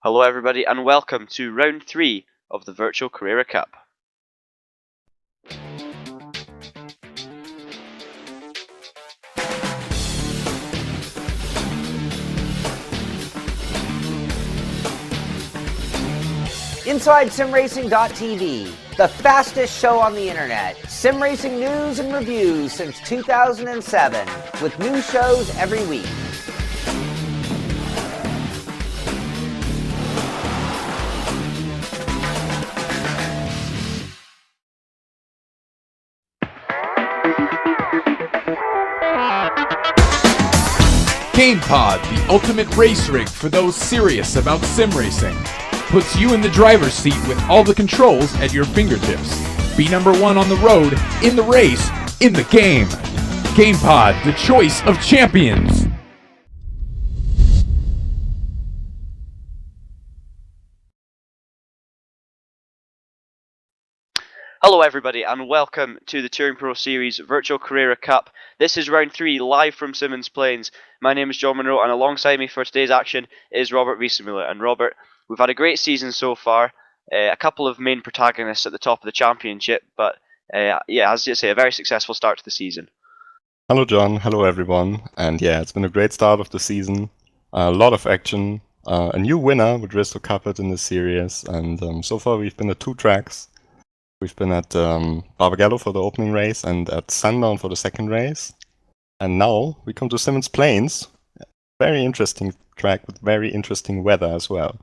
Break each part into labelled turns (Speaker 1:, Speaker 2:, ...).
Speaker 1: Hello everybody and welcome to round 3 of the virtual Carrera Cup.
Speaker 2: Inside SimRacing.tv, the fastest show on the internet. Sim racing news and reviews since 2007, with new shows every week.
Speaker 3: GamePod, the ultimate race rig for those serious about sim racing. Puts you in the driver's seat with all the controls at your fingertips. Be number one on the road, in the race, in the game. GamePod, the choice of champions.
Speaker 1: Hello everybody and welcome to the Touring Pro Series Virtual Carrera Cup. This is round 3 live from Symmons Plains. My name is John Monroe and alongside me for today's action is Robert Wiesenmuller. And Robert, we've had a great season so far, a couple of main protagonists at the top of the championship, but as you say, a very successful start to the season.
Speaker 4: Hello John, hello everyone, and yeah, it's been a great start of the season, a lot of action, a new winner with Risto Capet in the series, and so far we've been at 2 tracks. We've been at Barbagallo for the opening race and at Sundown for the second race, and now we come to Symmons Plains, very interesting track with very interesting weather as well.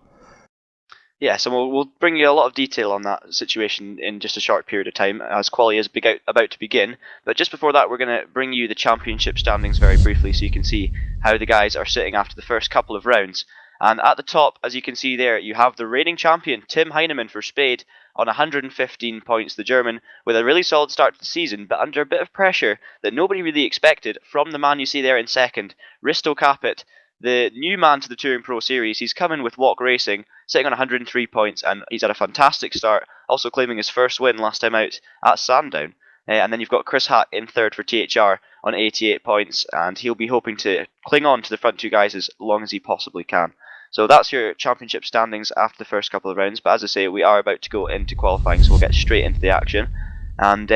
Speaker 1: Yes, and we'll bring you a lot of detail on that situation in just a short period of time as quali is about to begin. But just before that, we're going to bring you the championship standings very briefly so you can see how the guys are sitting after the first couple of rounds. And at the top, as you can see there, you have the reigning champion, Tim Heinemann for Spade, on 115 points, the German, with a really solid start to the season, but under a bit of pressure that nobody really expected from the man you see there in second, Risto Capet. The new man to the Touring Pro Series. He's come in with Walk Racing, sitting on 103 points, and he's had a fantastic start, also claiming his first win last time out at Sandown. And then you've got Chris Hack in third for THR on 88 points, and he'll be hoping to cling on to the front two guys as long as he possibly can. So that's your championship standings after the first couple of rounds, but as I say, we are about to go into qualifying, so we'll get straight into the action. And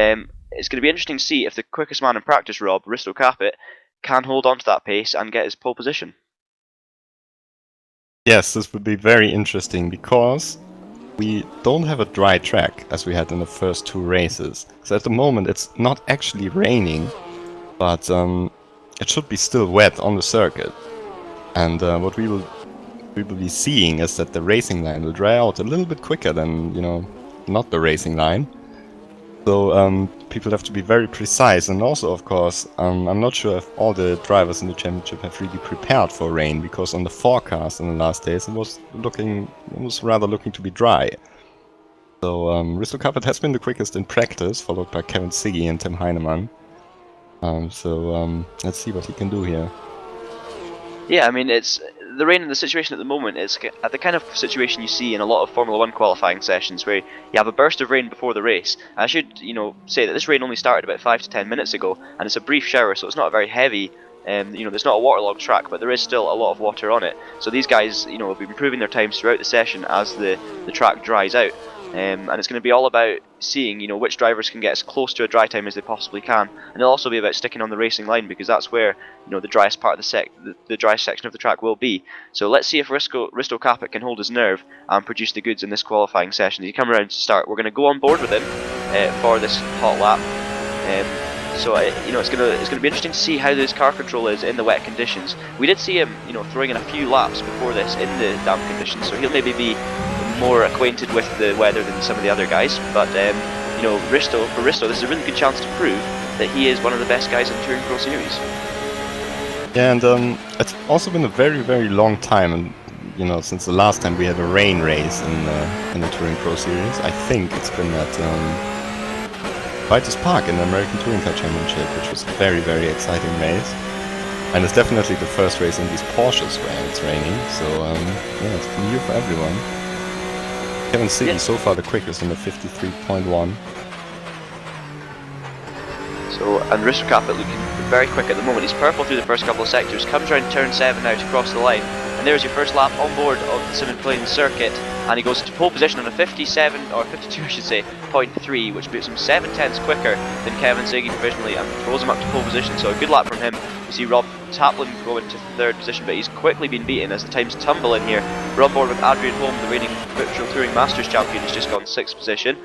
Speaker 1: it's going to be interesting to see if the quickest man in practice, Rob, Risto Capet, can hold on to that pace and get his pole position.
Speaker 4: Yes, this would be very interesting because we don't have a dry track as we had in the first 2 races. So at the moment it's not actually raining, but it should be still wet on the circuit. And what we will be seeing is that the racing line will dry out a little bit quicker than, not the racing line. So people have to be very precise, and also, of course, I'm not sure if all the drivers in the championship have really prepared for rain, because on the forecast in the last days it was rather looking to be dry. So Risto Capet has been the quickest in practice, followed by Kevin Siggy and Tim Heinemann. Let's see what he can do here.
Speaker 1: Yeah, I mean, it's the rain in the situation at the moment is the kind of situation you see in a lot of Formula 1 qualifying sessions where you have a burst of rain before the race. I should, say that this rain only started about 5 to 10 minutes ago, and it's a brief shower, so it's not a very heavy, there's not a waterlogged track, but there is still a lot of water on it. So these guys, will be improving their times throughout the session as the track dries out. And it's going to be all about seeing, which drivers can get as close to a dry time as they possibly can, and it'll also be about sticking on the racing line because that's where, the driest part of the driest section of the track will be. So let's see if Risto Capet can hold his nerve and produce the goods in this qualifying session. As he come around to start, we're going to go on board with him for this hot lap. So it's going to be interesting to see how this car control is in the wet conditions. We did see him, throwing in a few laps before this in the damp conditions, so he'll maybe be more acquainted with the weather than some of the other guys, but Risto, this is a really good chance to prove that he is one of the best guys in the Touring Pro Series.
Speaker 4: Yeah, and it's also been a very, very long time, and since the last time we had a rain race in the Touring Pro Series. I think it's been at Vitus Park in the American Touring Car Championship, which was a very, very exciting race. And it's definitely the first race in these Porsches where it's raining, so it's new for everyone. Kevin Siggy so far the quickest in the 53.1.
Speaker 1: So, and Risto Capet looking very quick at the moment. He's purple through the first couple of sectors, comes around turn 7 out across the line, and And there's your first lap on board of the Symmons Plains circuit, and he goes into pole position on a 57, or 52 I should say, 0.3, which puts him 7/10 quicker than Kevin Siggy provisionally and throws him up to pole position, so a good lap from him. We see Rob Taplin go into third position, but he's quickly been beaten as the times tumble in here. We're on board with Adrian Holm, the reigning Virtual Touring Masters champion, who's just gone 6th position.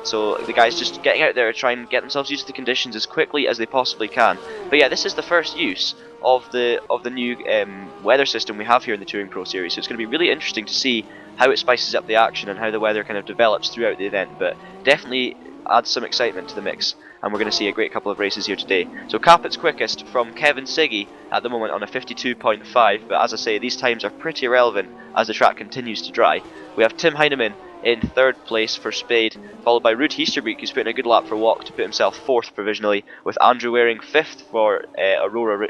Speaker 1: So the guys just getting out there trying to get themselves used to the conditions as quickly as they possibly can. But yeah, this is the first use of the new weather system we have here in the Touring Pro Series, so it's going to be really interesting to see how it spices up the action and how the weather kind of develops throughout the event, but definitely adds some excitement to the mix, and we're going to see a great couple of races here today. So Capet's quickest from Kevin Siggy at the moment on a 52.5, but as I say, these times are pretty irrelevant as the track continues to dry. We have Tim Heinemann in 3rd place for Spade, followed by Ruud Heesterbeek, who's putting a good lap for Walk to put himself 4th provisionally, with Andrew Waring 5th for Aurora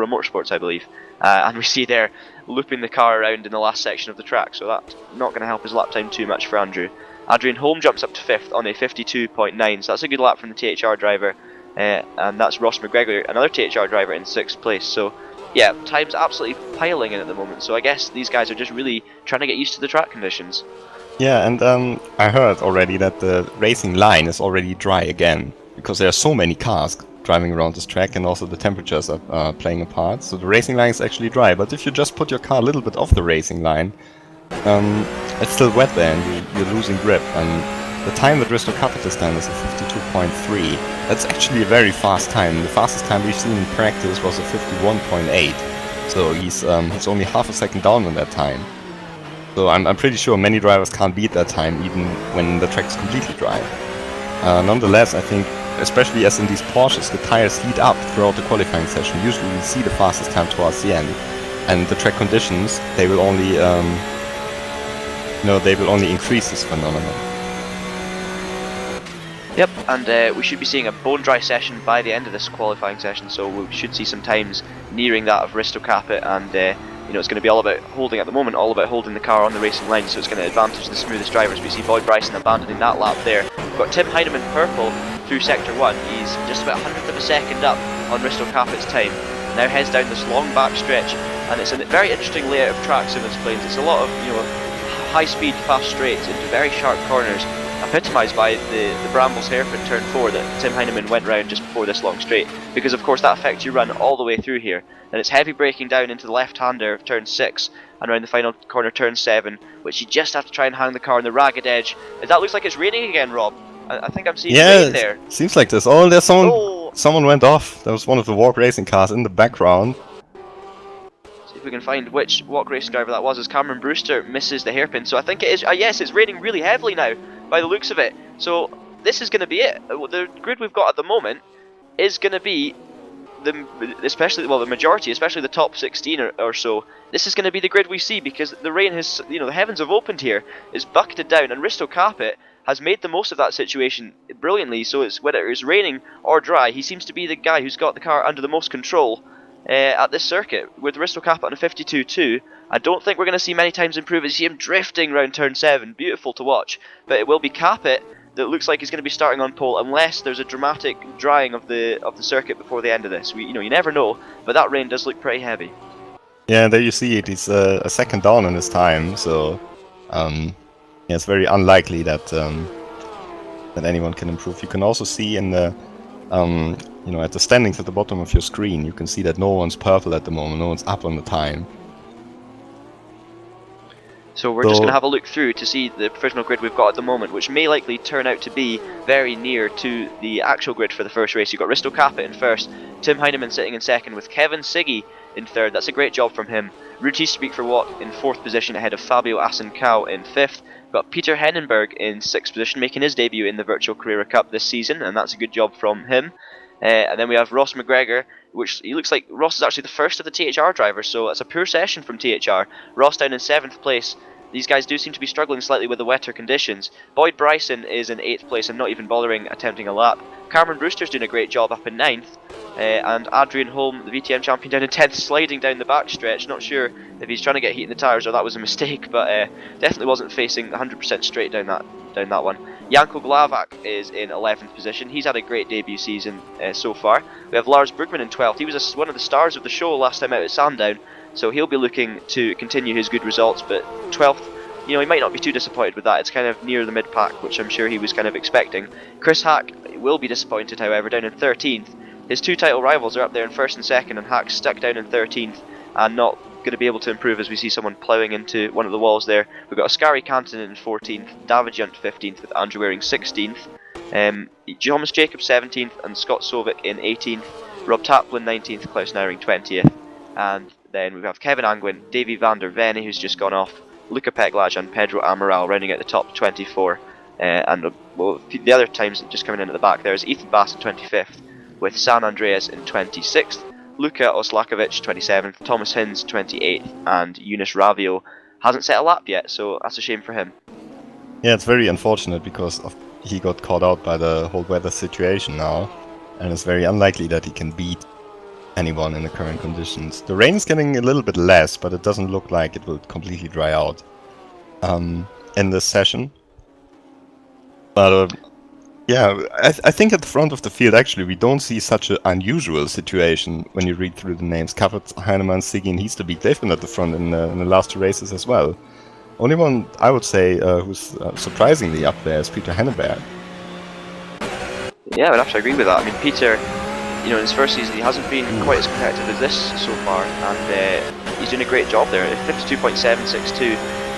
Speaker 1: Motorsports, I believe. And we see there looping the car around in the last section of the track, so that's not going to help his lap time too much for Andrew. Adrian Holm jumps up to 5th on a 52.9, so that's a good lap from the THR driver, and that's Ross McGregor, another THR driver, in 6th place. So yeah, time's absolutely piling in at the moment, so I guess these guys are just really trying to get used to the track conditions.
Speaker 4: Yeah, and I heard already that the racing line is already dry again, because there are so many cars driving around this track, and also the temperatures are playing a part. So the racing line is actually dry, but if you just put your car a little bit off the racing line, it's still wet there and you're losing grip. And the time that Risto Capet has done is a 52.3. That's actually a very fast time. The fastest time we've seen in practice was a 51.8. So he's only half a second down on that time. So I'm pretty sure many drivers can't beat that time even when the track is completely dry. Nonetheless, I think, especially as in these Porsches, the tires heat up throughout the qualifying session. Usually we see the fastest time towards the end. And the track conditions, they will only, they will only increase this phenomenon.
Speaker 1: Yep, and we should be seeing a bone dry session by the end of this qualifying session, so we should see some times nearing that of Risto Capet, and it's going to be all about holding at the moment, all about holding the car on the racing line, so it's going to advantage the smoothest drivers. We see Boyd Bryson abandoning that lap there. We've got Tim Heinemann purple through sector 1. He's just about 100th of a second up on Risto Capet's time. Now heads down this long back stretch, and it's a very interesting layout of track, Symmons Plains. It's a lot of high speed, fast straights into very sharp corners, epitomised by the Brambles hairpin turn 4 that Tim Heinemann went round just before this long straight, because of course that affects your run all the way through here. And it's heavy braking down into the left-hander of turn 6 and around the final corner turn 7, which you just have to try and hang the car on the ragged edge. That looks like it's raining again, Rob. I think I'm seeing rain there.
Speaker 4: Seems like this. Oh, there's someone went off. There was one of the Warp Racing cars in the background.
Speaker 1: See if we can find which Walk Racing driver that was, as Cameron Brewster misses the hairpin. So I think it is, yes, it's raining really heavily now, by the looks of it. So this is going to be it. The grid we've got at the moment is going to be the majority, especially the top 16 or so. This is going to be the grid we see, because the rain has, the heavens have opened here. It's bucketed down, and Risto Capet has made the most of that situation brilliantly. So it's whether it's raining or dry, he seems to be the guy who's got the car under the most control at this circuit. With Risto Capet on a 52.2, I don't think we're going to see many times improve. You see him drifting round turn 7, beautiful to watch. But it will be Capet that looks like he's going to be starting on pole, unless there's a dramatic drying of the circuit before the end of this. You never know, but that rain does look pretty heavy.
Speaker 4: Yeah, there you see it. He's a second down in his time, so it's very unlikely that that anyone can improve. You can also see in the at the standings at the bottom of your screen, you can see that no one's purple at the moment. No one's up on the time.
Speaker 1: So we're just going to have a look through to see the provisional grid we've got at the moment, which may likely turn out to be very near to the actual grid for the first race. You've got Risto Capet in first, Tim Heinemann sitting in second, with Kevin Siggy in third. That's a great job from him. Ruud Heesterbeek for Watt in fourth position, ahead of Fabio Asencao in fifth. We've got Peter Hennenberg in sixth position, making his debut in the Virtual Carrera Cup this season, and that's a good job from him. And then we have Ross McGregor, which he looks like Ross is actually the first of the THR drivers, so it's a poor session from THR. Ross down in 7th place. These guys do seem to be struggling slightly with the wetter conditions. Boyd Bryson is in 8th place and not even bothering attempting a lap. Cameron Brewster's doing a great job up in 9th. And Adrian Holm, the VTM champion, down in 10th, sliding down the back stretch. Not sure if he's trying to get heat in the tyres or that was a mistake, but definitely wasn't facing 100% straight down that one. Janko Glavak is in 11th position. He's had a great debut season so far. We have Lars Brugman in 12th. He was one of the stars of the show last time out at Sandown, so he'll be looking to continue his good results, but 12th, you know, he might not be too disappointed with that. It's kind of near the mid-pack, which I'm sure he was kind of expecting. Chris Hack will be disappointed, however, down in 13th. His two title rivals are up there in 1st and 2nd, and Hack's stuck down in 13th and not going to be able to improve as we see someone ploughing into one of the walls there. We've got Oskari Canton in 14th, David Junt 15th, with Andrew Waring 16th, Thomas Jacobs 17th, and Scott Sovic in 18th, Rob Taplin 19th, Klaus Naring 20th, and then we have Kevin Angwin, Davy van der Venne, who's just gone off, Luca Peklaj and Pedro Amaral rounding out the top 24, and well, the other times just coming in at the back there is Ethan Bass in 25th, with San Andreas in 26th, Luka Oslakovic 27th, Thomas Hinz 28th, and Eunice Ravio hasn't set a lap yet, so that's a shame for him.
Speaker 4: Yeah, it's very unfortunate because he got caught out by the whole weather situation now, and it's very unlikely that he can beat anyone in the current conditions. The rain is getting a little bit less, but it doesn't look like it will completely dry out in this session. But yeah, I think at the front of the field, actually, we don't see such an unusual situation when you read through the names. Kavert, Heinemann, Siggy, and Heasterbeek, they've been at the front in the last two races as well. Only one, I would say, who's surprisingly up there is Peter Henneberg.
Speaker 1: Yeah, I would have to agree with that. I mean, Peter, you know, in his first season, he hasn't been quite as competitive as this so far, and he's doing a great job there. 52.762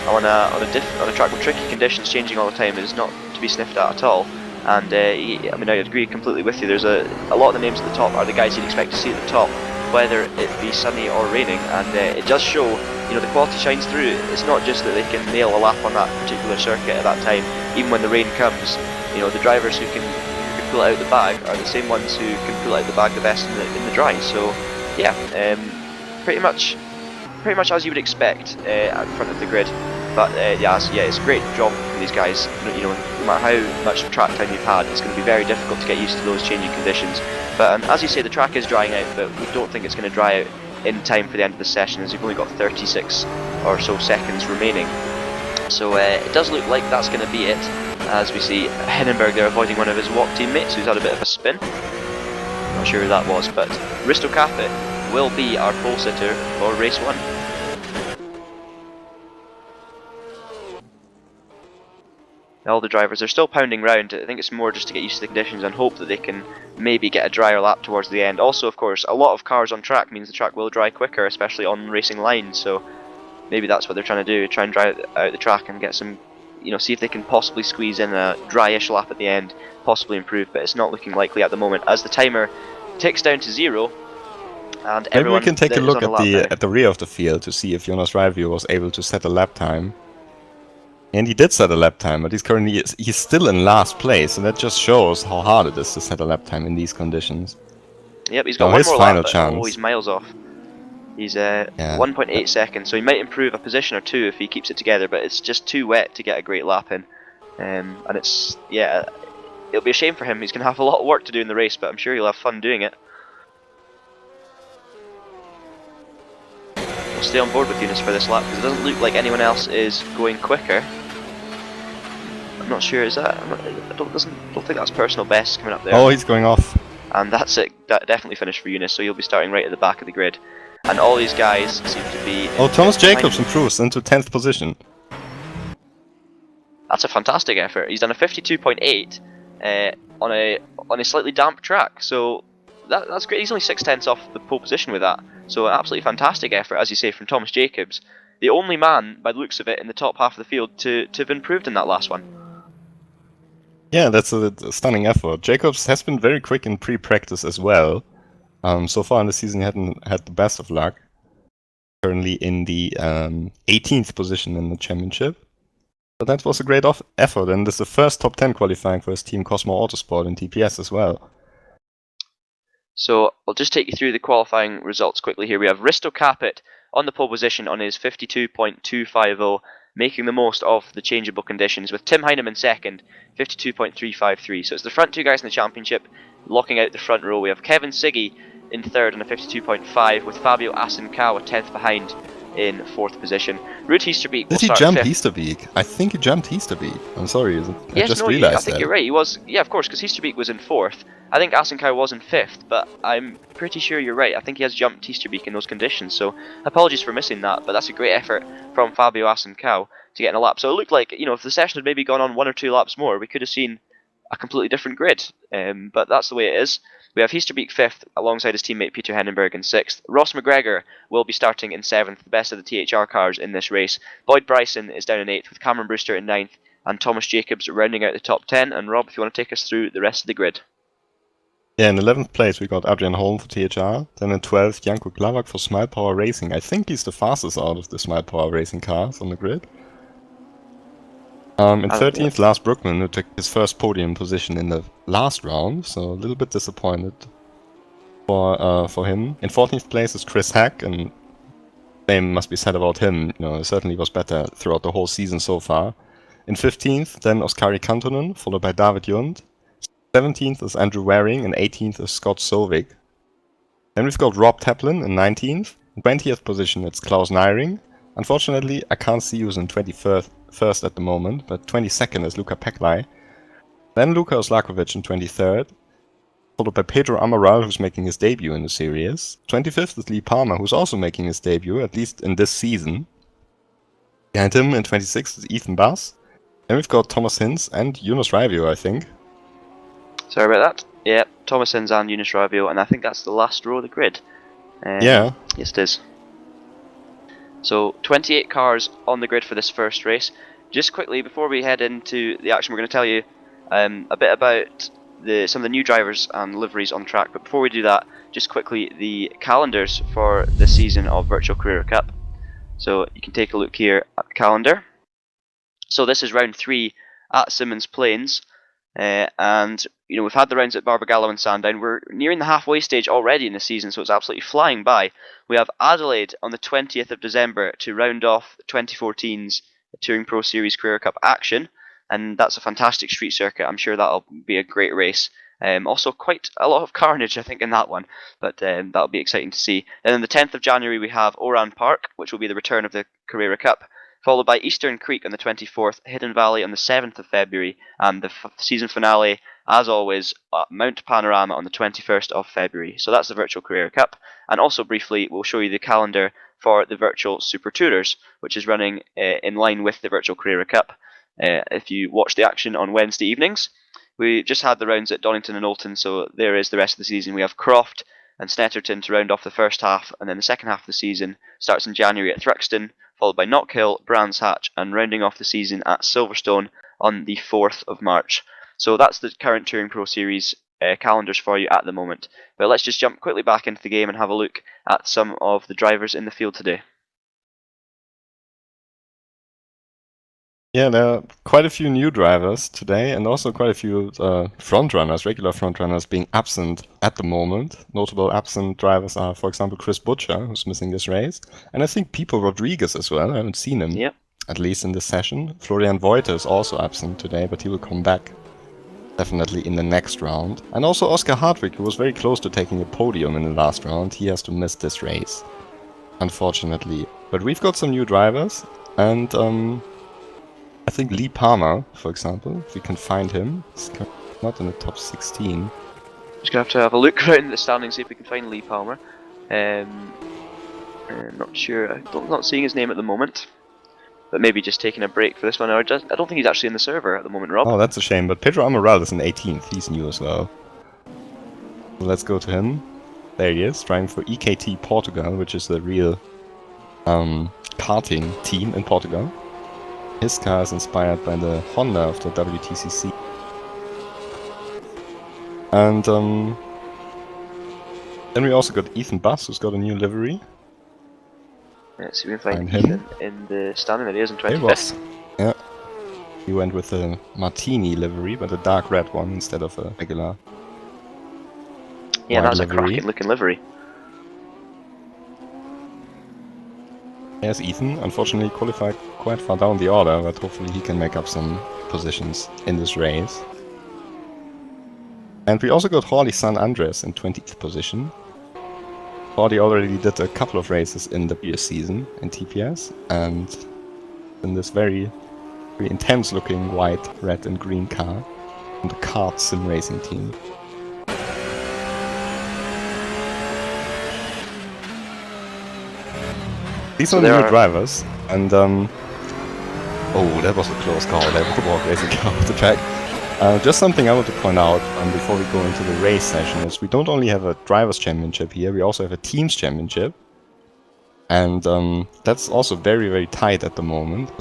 Speaker 1: on a track with tricky conditions changing all the time is not to be sniffed at all. And I mean, I agree completely with you. There's a lot of the names at the top are the guys you'd expect to see at the top, whether it be sunny or raining, and it does show, you know, the quality shines through. It's not just that they can nail a lap on that particular circuit at that time, even when the rain comes. You know, the drivers who can pull it out the bag are the same ones who can pull it out the bag the best in the dry. So yeah, pretty much as you would expect at the front of the grid. But yeah, it's a great job for these guys. You know, no matter how much track time you've had, it's going to be very difficult to get used to those changing conditions. But as you say, the track is drying out, but we don't think it's going to dry out in time for the end of the session, as you've only got 36 or so seconds remaining. So it does look like that's going to be it, as we see Hindenburg there avoiding one of his walk teammates who's had a bit of a spin. Not sure who that was, but Risto Capit will be our pole sitter for race 1. All the drivers are still pounding round. I think it's more just to get used to the conditions and hope that they can maybe get a drier lap towards the end. Also, of course, a lot of cars on track means the track will dry quicker, especially on racing lines, so maybe that's what they're trying to do, try and dry out the track and get some, you know, see if they can possibly squeeze in a dryish lap at the end, possibly improve, but it's not looking likely at the moment as the timer ticks down to 0. And
Speaker 4: maybe we can take a look
Speaker 1: at
Speaker 4: the rear of the field to see if Jonas Raivio was able to set a lap time. And he did set a lap time, but he's still in last place, and that just shows how hard it is to set a lap time in these conditions.
Speaker 1: Yep, he's got one more
Speaker 4: final
Speaker 1: lap,
Speaker 4: chance.
Speaker 1: Oh, he's miles off. He's 1.8 seconds, so he might improve a position or two if he keeps it together, but it's just too wet to get a great lap in. And it's, yeah, it'll be a shame for him. He's going to have a lot of work to do in the race, but I'm sure he'll have fun doing it. We'll stay on board with Eunice for this lap, because it doesn't look like anyone else is going quicker. I'm not sure, is that? I don't think that's personal best coming up there.
Speaker 4: Oh, he's going off.
Speaker 1: And that's it. That definitely finished for Eunice, so he'll be starting right at the back of the grid. And all these guys seem to be...
Speaker 4: Oh, Thomas Jacobs improves into 10th position.
Speaker 1: That's a fantastic effort. He's done a 52.8 on a slightly damp track, so that's great. He's only 6/10 off the pole position with that. So an absolutely fantastic effort, as you say, from Thomas Jacobs. The only man, by the looks of it, in the top half of the field to have improved in that last one.
Speaker 4: Yeah, that's a stunning effort. Jacobs has been very quick in pre-practice as well. So far in the season he hadn't had the best of luck. Currently in the 18th position in the championship. But that was a great effort, and this is the first top 10 qualifying for his team Cosmo Autosport in TPS as well.
Speaker 1: So I'll just take you through the qualifying results quickly here. We have Risto Capit on the pole position on his 52.250, making the most of the changeable conditions, with Tim Heinemann second, 52.353. So it's the front two guys in the championship locking out the front row. We have Kevin Siggy in third on a 52.5, with Fabio Asenkawa 10th behind in 4th position. Ruud Heasterbeek will
Speaker 4: Did he
Speaker 1: start
Speaker 4: jump
Speaker 1: 5th.
Speaker 4: Easterbeek? I think he jumped Easterbeek. I'm sorry, I
Speaker 1: Yes,
Speaker 4: just
Speaker 1: no, I
Speaker 4: realized
Speaker 1: think
Speaker 4: that.
Speaker 1: you're right. He was, yeah, of course, because Heasterbeek was in 4th. I think Asenkow was in 5th, but I'm pretty sure you're right. I think he has jumped Heasterbeek in those conditions, so apologies for missing that, but that's a great effort from Fabio Asenkow to get in a lap. So it looked like, if the session had maybe gone on 1 or 2 laps more, we could have seen a completely different grid, but that's the way it is. We have Heasterbeek 5th alongside his teammate Peter Hennenberg in 6th. Ross McGregor will be starting in 7th, the best of the THR cars in this race. Boyd Bryson is down in 8th with Cameron Brewster in 9th and Thomas Jacobs rounding out the top 10. And Rob, if you want to take us through the rest of the grid.
Speaker 4: Yeah, in 11th place we got Adrian Holm for THR. Then in 12th, Janko Glavak for Smile Power Racing. I think he's the fastest out of the Smile Power Racing cars on the grid. In 13th, Lars Brookman, who took his first podium position in the last round, so a little bit disappointed for him. In 14th place is Chris Hack, and same must be said about him. Certainly was better throughout the whole season so far. In 15th, then Oskari Kantonen, followed by David Jund. 17th is Andrew Waring, and 18th is Scott Solvik. Then we've got Rob Taplin in 19th. In 20th position, it's Klaus Neiring. Unfortunately, I can't see who's in 21st at the moment, but 22nd is Luka Peklai. Then Luka Oslakovic in 23rd, followed by Pedro Amaral, who's making his debut in the series. 25th is Lee Palmer, who's also making his debut, at least in this season. Behind him in 26th is Ethan Bass. Then we've got Thomas Hinz and Yunus Raivio, I think.
Speaker 1: Sorry about that. Yeah, Thomas Hinz and Yunus Raivio, and I think that's the last row of the grid.
Speaker 4: Yeah.
Speaker 1: Yes, it is. So 28 cars on the grid for this first race. Just quickly, before we head into the action, we're going to tell you a bit about some of the new drivers and liveries on track. But before we do that, just quickly, the calendars for the season of Virtual Carrera Cup. So you can take a look here at the calendar. So this is round 3 at Symmons Plains. And we've had the rounds at Barbagallo and Sandown. We're nearing the halfway stage already in the season, so it's absolutely flying by. We have Adelaide on the 20th of December to round off 2014's Touring Pro Series Carrera Cup action, and that's a fantastic street circuit. I'm sure that'll be a great race. Also quite a lot of carnage, I think, in that one, but that'll be exciting to see. Then on the 10th of January we have Oran Park, which will be the return of the Carrera Cup, followed by Eastern Creek on the 24th, Hidden Valley on the 7th of February, and the season finale, as always, at Mount Panorama on the 21st of February. So that's the Virtual Carrera Cup. And also briefly, we'll show you the calendar for the Virtual Super Tourers, which is running in line with the Virtual Carrera Cup. If you watch the action on Wednesday evenings, we just had the rounds at Donington and Oulton, so there is the rest of the season. We have Croft and Snetterton to round off the first half, and then the second half of the season starts in January at Thruxton, followed by Knockhill, Brands Hatch, and rounding off the season at Silverstone on the 4th of March. So that's the current Touring Pro Series calendars for you at the moment. But let's just jump quickly back into the game and have a look at some of the drivers in the field today.
Speaker 4: Yeah, there are quite a few new drivers today, and also quite a few frontrunners, regular frontrunners, being absent at the moment. Notable absent drivers are, for example, Chris Butcher, who's missing this race, and I think Pipo Rodriguez as well. I haven't seen him, at least in this session. Florian Voiter is also absent today, but he will come back definitely in the next round. And also Oscar Hartwig, who was very close to taking a podium in the last round. He has to miss this race, unfortunately. But we've got some new drivers, and I think Lee Palmer, for example, if we can find him, he's not in the top 16.
Speaker 1: Just gonna have to have a look around the standings, see if we can find Lee Palmer. I'm not sure. I'm not seeing his name at the moment, but maybe just taking a break for this one. I don't think he's actually in the server at the moment, Rob.
Speaker 4: Oh, that's a shame. But Pedro Amaral is in 18th. He's new as well. So let's go to him. There he is, driving for EKT Portugal, which is the real karting team in Portugal. His car is inspired by the Honda of the WTCC. And then we also got Ethan Bass, who's got a new livery.
Speaker 1: Let's see if we can find Ethan in the standing. There he is in 25th.
Speaker 4: Yeah. He went with a Martini livery, but a dark red one instead of a regular.
Speaker 1: Yeah, that's a cracking looking livery.
Speaker 4: There's Ethan, unfortunately qualified quite far down the order, but hopefully he can make up some positions in this race. And we also got Hawley San Andres in 20th position. Audi already did a couple of races in the previous season in TPS, and in this very intense looking white, red and green car from the kart sim racing team. These are the new drivers, and oh, that was a close call. That was a walk racing car off the track. Just something I want to point out before we go into the race session is we don't only have a drivers' championship here, we also have a teams' championship, and that's also very, very tight at the moment.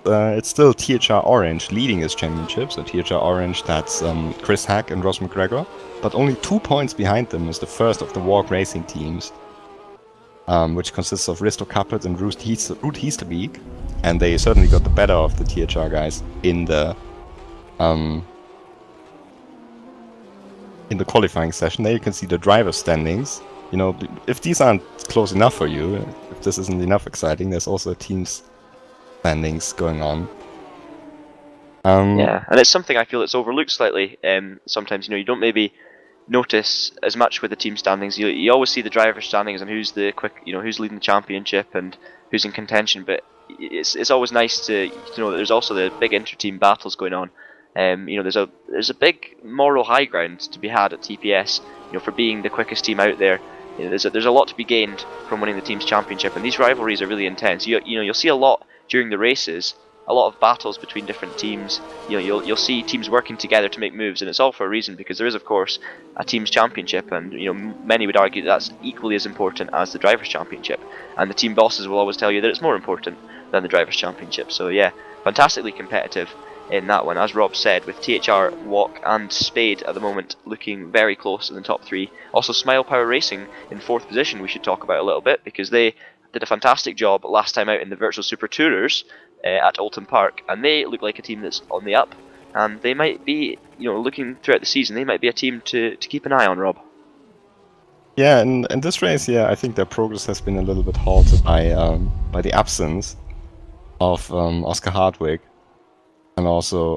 Speaker 4: It's still THR Orange leading his championship, so THR Orange, that's Chris Hack and Ross McGregor, but only 2 points behind them is the first of the walk racing teams, which consists of Risto Kappert and Ruud Hiesterbeek, and they certainly got the better of the THR guys in the qualifying session. There you can see the driver standings. You know, if these aren't close enough for you, if this isn't enough exciting, there's also a team's standings going on.
Speaker 1: Yeah, and it's something I feel it's overlooked slightly. Sometimes, you know, you don't maybe notice as much with the team standings. You always see the driver standings and who's the who's leading the championship and who's in contention. But it's always nice to know that there's also the big inter-team battles going on. You know, there's a big moral high ground to be had at TPS. You know, for being the quickest team out there. You know, there's a lot to be gained from winning the team's championship, and these rivalries are really intense. You'll see a lot during the races. A lot of battles between different teams. You know, you'll see teams working together to make moves, and it's all for a reason, because there is, of course, a team's championship, and you know, many would argue that that's equally as important as the drivers' championship. And the team bosses will always tell you that it's more important than the drivers' championship. So yeah, fantastically competitive in that one, as Rob said, with THR, Walk and Spade at the moment looking very close in the top 3. Also Smile Power Racing in 4th position we should talk about a little bit, because they did a fantastic job last time out in the Virtual Super Tourers at Oulton Park, and they look like a team that's on the up, and they might be, you know, looking throughout the season, they might be a team to keep an eye on, Rob.
Speaker 4: Yeah, and in this race, yeah, I think their progress has been a little bit halted by the absence of Oscar Hardwick, and also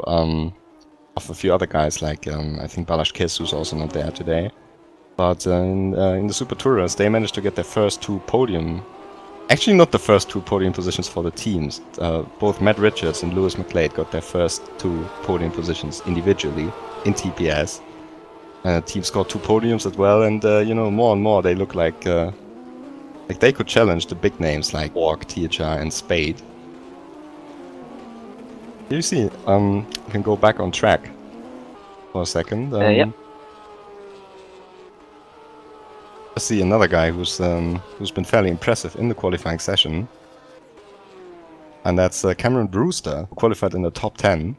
Speaker 4: of a few other guys like I think Balázs Kiss, who's also not there today. But in the Super Tourers, they managed to get their first 2 podium. Actually, not the first 2 podium positions for the teams. Both Matt Richards and Lewis McLeod got their first 2 podium positions individually in TPS. Team scored 2 podiums as well, and you know, more and more they look like they could challenge the big names like Walk, THR, and Spade. Here you see, you can go back on track for a second.
Speaker 1: Yep.
Speaker 4: I see another guy who's been fairly impressive in the qualifying session, and that's Cameron Brewster, who qualified in the top 10,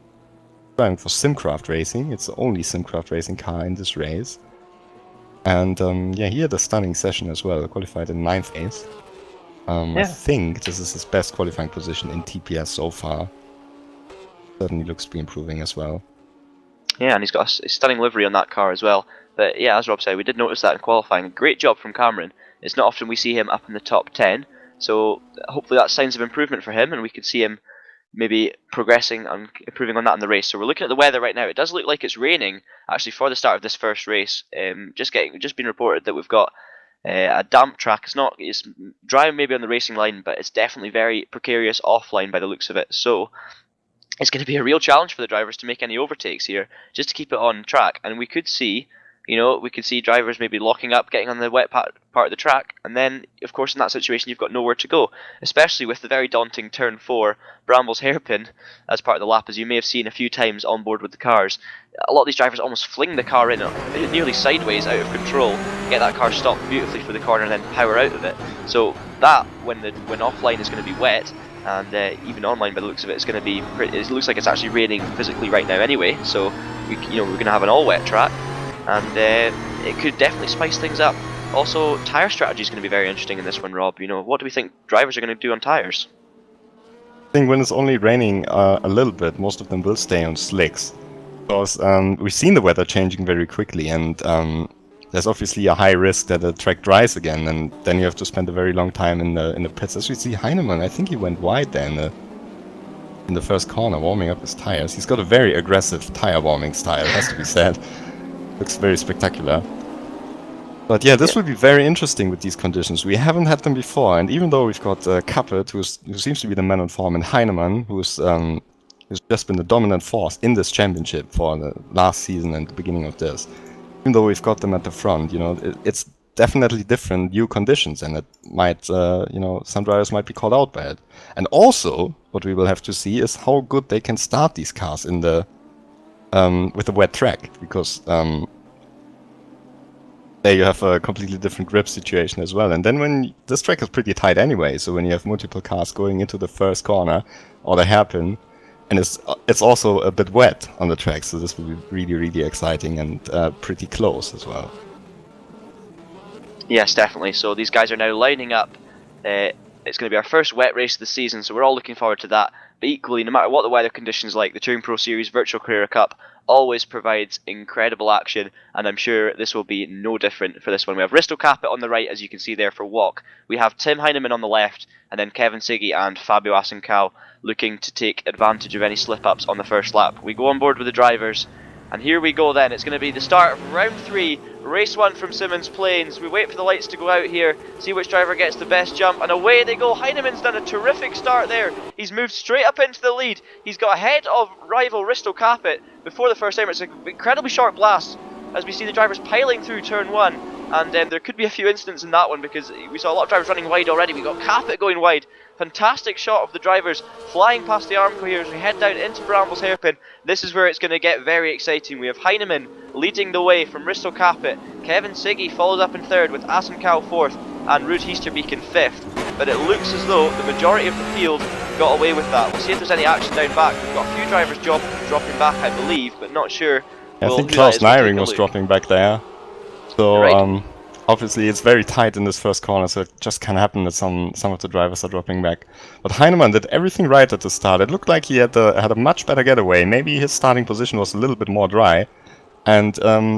Speaker 4: driving for Simcraft Racing. It's the only Simcraft Racing car in this race, and yeah, he had a stunning session as well. Qualified in 9th place. I think this is his best qualifying position in TPS so far. Certainly looks to be improving as well.
Speaker 1: Yeah, and he's got a stunning livery on that car as well. But yeah, as Rob said, we did notice that in qualifying. Great job from Cameron. It's not often we see him up in the top 10, so hopefully that's signs of improvement for him, and we could see him maybe progressing and improving on that in the race. So we're looking at the weather right now. It does look like it's raining actually for the start of this first race. Just been reported that we've got a damp track. It's dry maybe on the racing line, but it's definitely very precarious offline by the looks of it. So it's going to be a real challenge for the drivers to make any overtakes here, just to keep it on track. And we could see drivers maybe locking up, getting on the wet part of the track, and then, of course, in that situation, you've got nowhere to go, especially with the very daunting Turn 4 Brambles hairpin as part of the lap, as you may have seen a few times on board with the cars. A lot of these drivers almost fling the car in nearly sideways, out of control, get that car stopped beautifully for the corner, and then power out of it. So that, when offline is going to be wet, and even online by the looks of it, it's going to be it looks like it's actually raining physically right now anyway, so we're going to have an all wet track, and it could definitely spice things up. Also, tyre strategy is going to be very interesting in this one, Rob. You know, what do we think drivers are going to do on tyres?
Speaker 4: I think when it's only raining a little bit, most of them will stay on slicks, because we've seen the weather changing very quickly, and there's obviously a high risk that the track dries again, and then you have to spend a very long time in the pits. As we see, Heinemann, I think he went wide there in the first corner, warming up his tires. He's got a very aggressive tire warming style, has to be said. Looks very spectacular. But yeah, this will be very interesting with these conditions. We haven't had them before, and even though we've got Capet, who seems to be the man on form, and Heinemann, who's just been the dominant force in this championship for the last season and the beginning of this. Even though we've got them at the front, it's definitely different new conditions, and it might, some drivers might be caught out by it. And also, what we will have to see is how good they can start these cars in the with the wet track, because there you have a completely different grip situation as well. And then when this track is pretty tight anyway, so when you have multiple cars going into the first corner or the hairpin, and it's also a bit wet on the track, so this will be really, really exciting and pretty close as well.
Speaker 1: Yes, definitely. So these guys are now lining up. It's going to be our first wet race of the season, so we're all looking forward to that. But equally, no matter what the weather conditions like, the Touring Pro Series Virtual Carrera Cup always provides incredible action, and I'm sure this will be no different for this one. We have Risto Capet on the right, as you can see there, for walk. We have Tim Heinemann on the left, and then Kevin Siggy and Fabio Asencal looking to take advantage of any slip-ups on the first lap. We go on board with the drivers, and here we go then. It's going to be the start of round 3, race 1 from Symmons Plains. We wait for the lights to go out here, see which driver gets the best jump, and away they go. Heinemann's done a terrific start there. He's moved straight up into the lead. He's got ahead of rival Risto Capet before the first time. It's an incredibly short blast as we see the drivers piling through turn 1, and there could be a few incidents in that one because we saw a lot of drivers running wide already. We got Capet going wide. Fantastic shot of the drivers flying past the Armco here as we head down into Brambles Hairpin. This is where it's going to get very exciting. We have Heinemann leading the way from Risto Capet. Kevin Siggy follows up in third with Asencal fourth and Ruud Heesterbeek in fifth. But it looks as though the majority of the field got away with that. We'll see if there's any action down back. We've got a few drivers dropping back, I believe, but not sure.
Speaker 4: I think Klaus Neiring was dropping back there. So
Speaker 1: right.
Speaker 4: Obviously it's very tight in this first corner, so it just can happen that some of the drivers are dropping back. But Heinemann did everything right at the start. It looked like he had a much better getaway. Maybe his starting position was a little bit more dry, and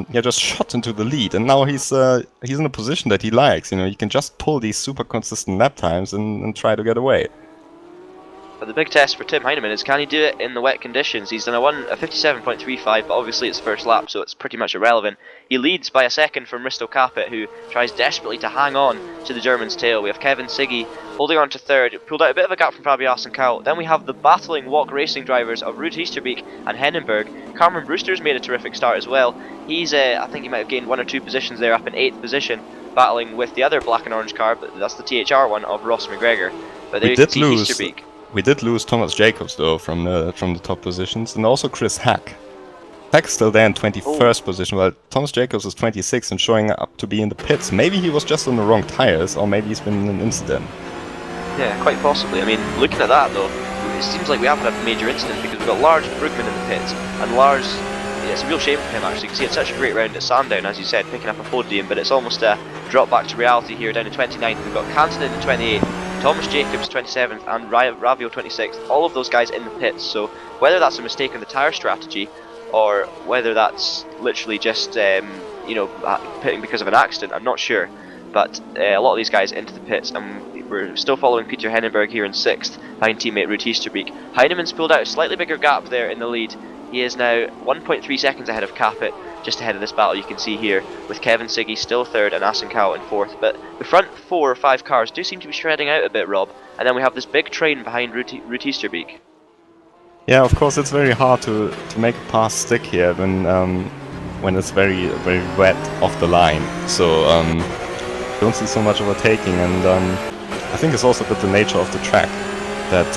Speaker 4: he just shot into the lead. And now he's in a position that he likes. He can just pull these super consistent lap times and try to get away.
Speaker 1: But the big test for Tim Heinemann is, can he do it in the wet conditions? He's done a 57.35, but obviously it's first lap, so it's pretty much irrelevant. He leads by a second from Risto Capet, who tries desperately to hang on to the German's tail. We have Kevin Siggy holding on to third, pulled out a bit of a gap from Fabio Asencal. Then we have the battling walk racing drivers of Ruud Heesterbeek and Hennenberg. Cameron Brewster's made a terrific start as well. He's, I think he might have gained 1 or 2 positions there, up in 8th position, battling with the other black and orange car, but that's the THR one of Ross McGregor. But there you can see Heesterbeek.
Speaker 4: We did lose Thomas Jacobs though from the top positions, and also Chris Hack. Hack's still there in 21st position, while Thomas Jacobs is 26 and showing up to be in the pits. Maybe he was just on the wrong tires, or maybe he's been in an incident.
Speaker 1: Yeah, quite possibly. I mean, looking at that though, it seems like we haven't had a major incident because we've got Lars Brugman in the pits, and Lars, yeah, it's a real shame for him actually because he had such a great round at Sandown, as you said, picking up a podium, but it's almost a drop back to reality here down in 29th. We've got Cantonin in 28th. Thomas Jacobs 27th and Ravio 26th, all of those guys in the pits. So whether that's a mistake in the tyre strategy or whether that's literally just pitting because of an accident, I'm not sure. But a lot of these guys into the pits, and we're still following Peter Hennenberg here in 6th behind teammate Ruud Heesterbeek. Heinemann's pulled out a slightly bigger gap there in the lead. He is now 1.3 seconds ahead of Capet, just ahead of this battle you can see here, with Kevin Siggy still third and Asencal in fourth. But the front 4 or 5 cars do seem to be shredding out a bit, Rob. And then we have this big train behind Ruud Heesterbeek.
Speaker 4: Yeah, of course it's very hard to make a pass stick here when it's very very wet off the line. So don't see so much overtaking, and I think it's also a bit the nature of the track that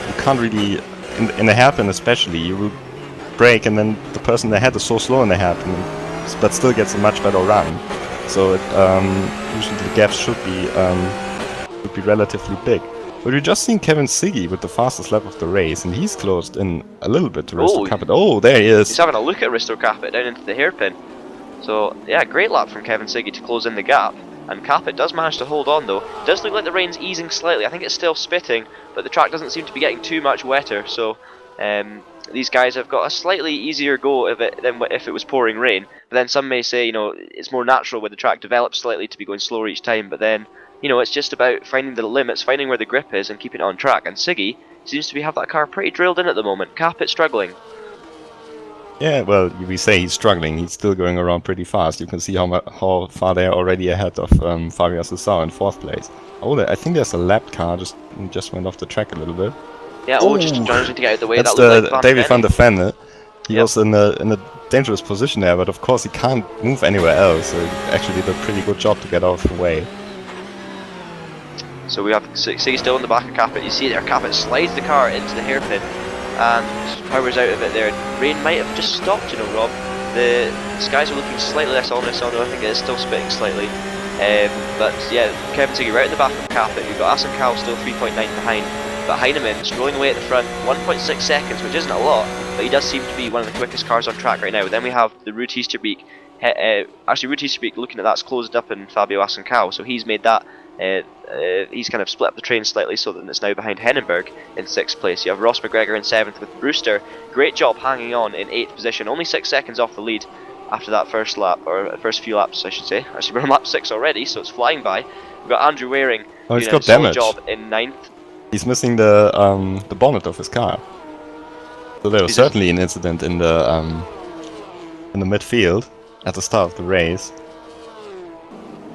Speaker 4: you can't really, in the hairpin especially, you will brake and then the person ahead is so slow in the hairpin, but still gets a much better run. So usually the gaps should be relatively big. But we've just seen Kevin Siggy with the fastest lap of the race, and he's closed in a little bit to Risto Capet. Oh, there he is.
Speaker 1: He's having a look at Risto Capet down into the hairpin. So yeah, great lap from Kevin Siggy to close in the gap. And Capet does manage to hold on though. It does look like the rain's easing slightly. I think it's still spitting, but the track doesn't seem to be getting too much wetter. So these guys have got a slightly easier go of it than if it was pouring rain. But then some may say, it's more natural when the track develops slightly to be going slower each time. But then, it's just about finding the limits, finding where the grip is, and keeping it on track. And Siggy seems to have that car pretty drilled in at the moment. Capet struggling.
Speaker 4: Yeah, well, we say he's struggling. He's still going around pretty fast. You can see how far they are already ahead of Fabio Sussau in 4th place. Oh, I think there's a lapped car just went off the track a little bit.
Speaker 1: Yeah, just trying to get out of the way.
Speaker 4: That's
Speaker 1: That looked
Speaker 4: the
Speaker 1: like
Speaker 4: David van der Venne. He
Speaker 1: Yep.
Speaker 4: was in a dangerous position there, but of course he can't move anywhere else. So he actually did a pretty good job to get out of the way.
Speaker 1: So we have Siggy still in the back of Capit. You see there, Capit slides the car into the hairpin and powers out of it there. Rain might have just stopped, you know, Rob. The skies are looking slightly less ominous, although I think it is still spitting slightly. But yeah, Kevin Siggy right at the back of Capit. We've got Asen Cal still 3.9 behind. But Heinemann strolling away at the front, 1.6 seconds, which isn't a lot, but he does seem to be one of the quickest cars on track right now. Then we have the Ruud Hiesterbeek. Actually, Ruud Hiesterbeek, looking at that's closed up in Fabio Asen Cal, so he's made that. He's kind of split up the train slightly, so that it's now behind Hennenberg in 6th place. You have Ross McGregor in 7th with Brewster. Great job hanging on in 8th position, only 6 seconds off the lead after that first lap, or first few laps, I should say. Actually, we're on lap 6 already, so it's flying by. We've got Andrew Waring
Speaker 4: he's
Speaker 1: doing
Speaker 4: got
Speaker 1: a solid
Speaker 4: damage.
Speaker 1: job in 9th.
Speaker 4: He's missing the bonnet of his car. So there was certainly an incident in the midfield at the start of the race.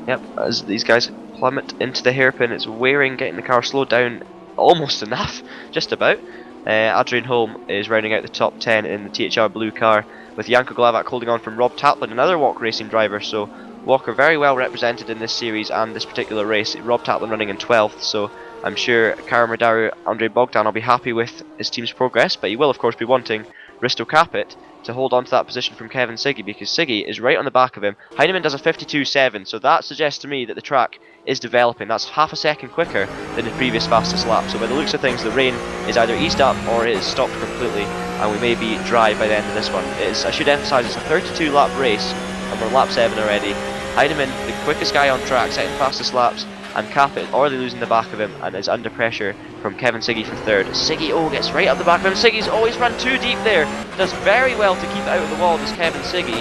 Speaker 1: Yep, as these guys plummet into the hairpin, it's Waring getting the car slowed down almost enough, just about. Adrian Holm is rounding out the top 10 in the THR blue car, with Janko Glavak holding on from Rob Taplin, another Walker Racing driver. So Walker very well represented in this series and this particular race. Rob Taplin running in 12th, so I'm sure Kara Madaru, Andre Bogdan will be happy with his team's progress, but he will of course be wanting Risto Capit to hold on to that position from Kevin Siggy, because Siggy is right on the back of him. Heinemann does a 52.7, so that suggests to me that the track is developing. That's half a second quicker than the previous fastest lap. So by the looks of things, the rain is either eased up or it is stopped completely, and we may be dry by the end of this one. I should emphasise it's a 32 lap race, and we're on lap 7 already. Heinemann, the quickest guy on track, second fastest laps, and Capit already losing the back of him and is under pressure from Kevin Siggy for 3rd. Siggy, gets right up the back of him. Siggy's always run too deep there. Does very well to keep out of the wall, does Kevin Siggy.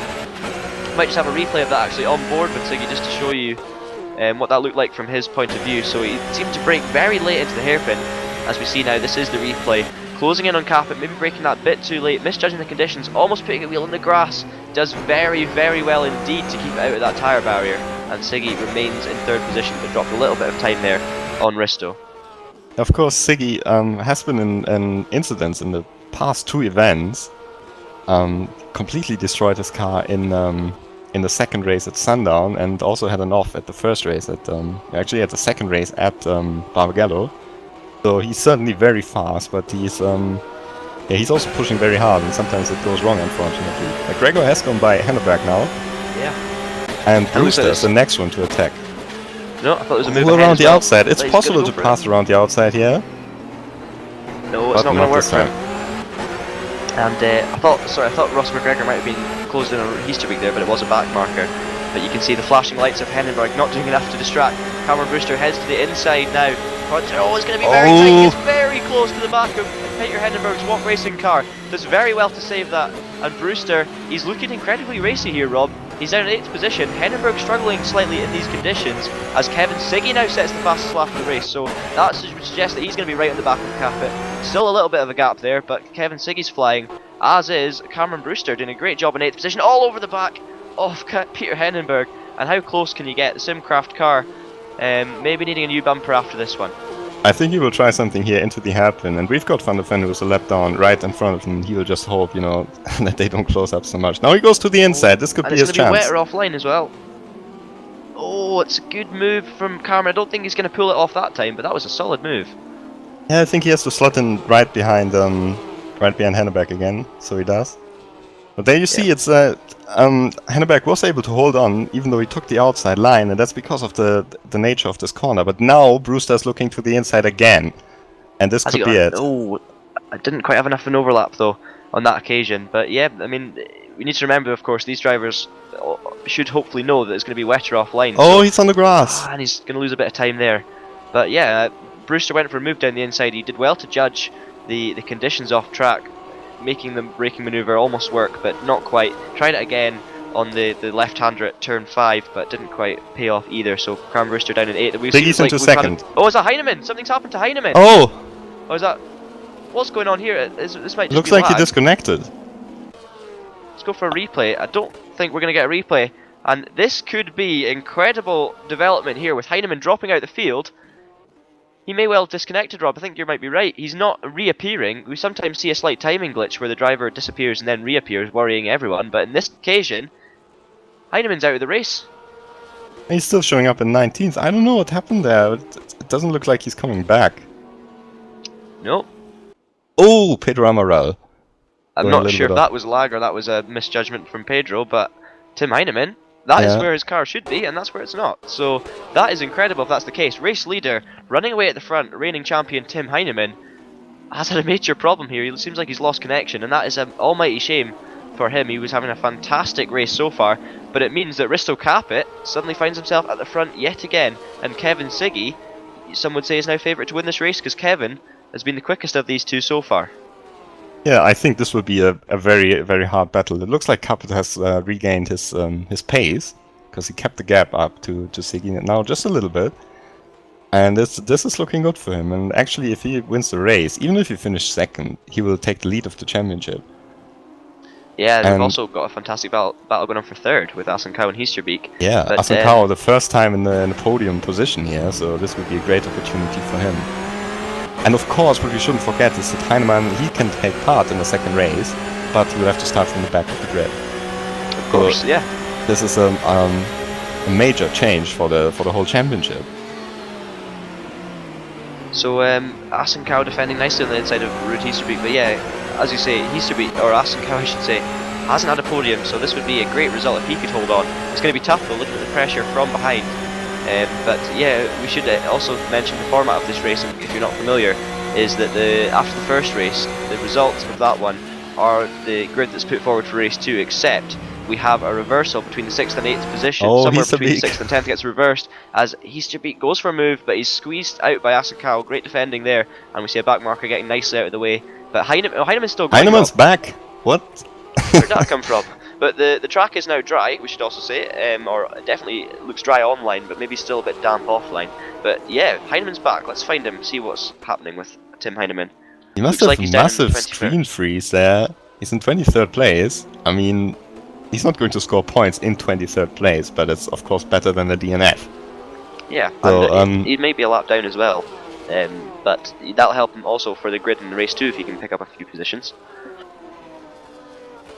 Speaker 1: Might just have a replay of that actually on board with Siggy just to show you what that looked like from his point of view. So he seemed to brake very late into the hairpin. As we see now, this is the replay. Closing in on Capit, maybe braking that bit too late, misjudging the conditions, almost putting a wheel in the grass. Does very, very well indeed to keep out of that tyre barrier. And Siggy remains in 3rd position, but dropped a little bit of time there on Risto.
Speaker 4: Of course, Siggy has been in incidents in the past 2 events. Completely destroyed his car in the second race at Sundown, and also had an off at the first race at actually at the second race at Barbagallo. So he's certainly very fast, but he's also pushing very hard, and sometimes it goes wrong, unfortunately. McGregor has gone by Henneberg now.
Speaker 1: Yeah.
Speaker 4: And Brewster's the next one to attack.
Speaker 1: No, I thought it was a move
Speaker 4: around the outside. It's
Speaker 1: But
Speaker 4: possible to pass around the outside here.
Speaker 1: No, it's
Speaker 4: but
Speaker 1: not going to work
Speaker 4: this
Speaker 1: for him.
Speaker 4: time.
Speaker 1: And I thought Ross McGregor might have been closed in on Hiesterbeek there, but it was a back marker. But you can see the flashing lights of Hennenberg not doing enough to distract. Cameron Brewster heads to the inside now. It's going to be very tight. It's very close to the back of Peter Hennenberg's Walk Racing car. Does very well to save that. And Brewster, he's looking incredibly racy here, Rob. He's down in 8th position. Hennenberg struggling slightly in these conditions, as Kevin Siggy now sets the fastest lap of the race. So that would suggest that he's going to be right on the back of Capit. Still a little bit of a gap there, but Kevin Siggy's flying, as is Cameron Brewster, doing a great job in 8th position, all over the back of Peter Hennenberg. And how close can you get? The Simcraft car maybe needing a new bumper after this one.
Speaker 4: I think he will try something here into the hairpin, and we've got Van der Ven who's a lap down right in front of him. He will just hope, that they don't close up so much. Now he goes to the inside. This could be his
Speaker 1: chance.
Speaker 4: chance.
Speaker 1: It's going to be wetter offline as well. Oh, it's a good move from Cameron. I don't think he's going to pull it off that time, but that was a solid move.
Speaker 4: Yeah, I think he has to slot in right behind Henneberg again, so he does. But there you see, it's Henneberg was able to hold on, even though he took the outside line, and that's because of the nature of this corner. But now Brewster's looking to the inside again, and this could be it.
Speaker 1: Oh, I didn't quite have enough of an overlap though on that occasion. But yeah, I mean, we need to remember, of course, these drivers should hopefully know that it's going to be wetter offline.
Speaker 4: Oh,
Speaker 1: so,
Speaker 4: he's on the grass,
Speaker 1: and he's going to lose a bit of time there. But yeah, Brewster went for a move down the inside. He did well to judge the conditions off track, making the braking manoeuvre almost work, but not quite. Tried it again on the left-hander at turn 5, but didn't quite pay off either. So Cameron Brewster down in 8.
Speaker 4: Biggies into second.
Speaker 1: Oh, is that Heinemann? Something's happened to Heinemann.
Speaker 4: Oh!
Speaker 1: Is that... What's going on here? This might just
Speaker 4: Looks
Speaker 1: be
Speaker 4: like
Speaker 1: lag.
Speaker 4: he disconnected.
Speaker 1: Let's go for a replay. I don't think we're going to get a replay. And this could be incredible development here with Heinemann dropping out the field. He may well have disconnected, Rob. I think you might be right. He's not reappearing. We sometimes see a slight timing glitch where the driver disappears and then reappears, worrying everyone. But in this occasion, Heinemann's out of the race.
Speaker 4: He's still showing up in 19th. I don't know what happened there. It doesn't look like he's coming back.
Speaker 1: No.
Speaker 4: Oh, Pedro Amaral.
Speaker 1: I'm not sure if that was lag or that was a misjudgment from Pedro, but Tim Heinemann, that is where his car should be, and that's where it's not. So that is incredible if that's the case. Race leader, running away at the front, reigning champion Tim Heinemann has had a major problem here. It seems like he's lost connection, and that is an almighty shame for him. He was having a fantastic race so far, but it means that Risto Capit suddenly finds himself at the front yet again, and Kevin Siggy, some would say, is now favourite to win this race, because Kevin has been the quickest of these two so far.
Speaker 4: Yeah, I think this will be a very, very hard battle. It looks like Capit has regained his pace, because he kept the gap up to Siggy now just a little bit. And this is looking good for him. And actually, if he wins the race, even if he finishes second, he will take the lead of the championship.
Speaker 1: Yeah, and we've also got a fantastic battle going on for third with Asankao and Heasterbeek.
Speaker 4: Yeah, Asankao the first time in the podium position here, so this would be a great opportunity for him. And of course, what we shouldn't forget is that Heinemann, he can take part in the second race, but he will have to start from the back of the grid.
Speaker 1: Of course, yeah.
Speaker 4: This is a major change for the whole championship.
Speaker 1: So Asankao defending nicely on the inside of Ruud Heasterbeek, but yeah, as you say, Heasterbeek, or Asankao I should say, hasn't had a podium, so this would be a great result if he could hold on. It's going to be tough though, looking at the pressure from behind. But yeah, we should also mention the format of this race, if you're not familiar, is that after the first race, the results of that one are the grid that's put forward for race 2, except we have a reversal between the 6th and 8th position. Somewhere between the 6th and 10th gets reversed as Heasterbeek goes for a move, but he's squeezed out by Asankao. Great defending there, and we see a back marker getting nicely out of the way. But Heinemann's still going.
Speaker 4: Heinemann's back! What?
Speaker 1: Where did that come from? But the track is now dry, we should also say, or definitely looks dry online, but maybe still a bit damp offline. But yeah, Heinemann's back. Let's find him, see what's happening with Tim Heinemann.
Speaker 4: He must have a massive screen freeze there. He's in 23rd place. I mean, he's not going to score points in 23rd place, but it's of course better than the DNF.
Speaker 1: Yeah,
Speaker 4: so,
Speaker 1: and he may be a lap down as well, but that'll help him also for the grid in the race 2 if he can pick up a few positions.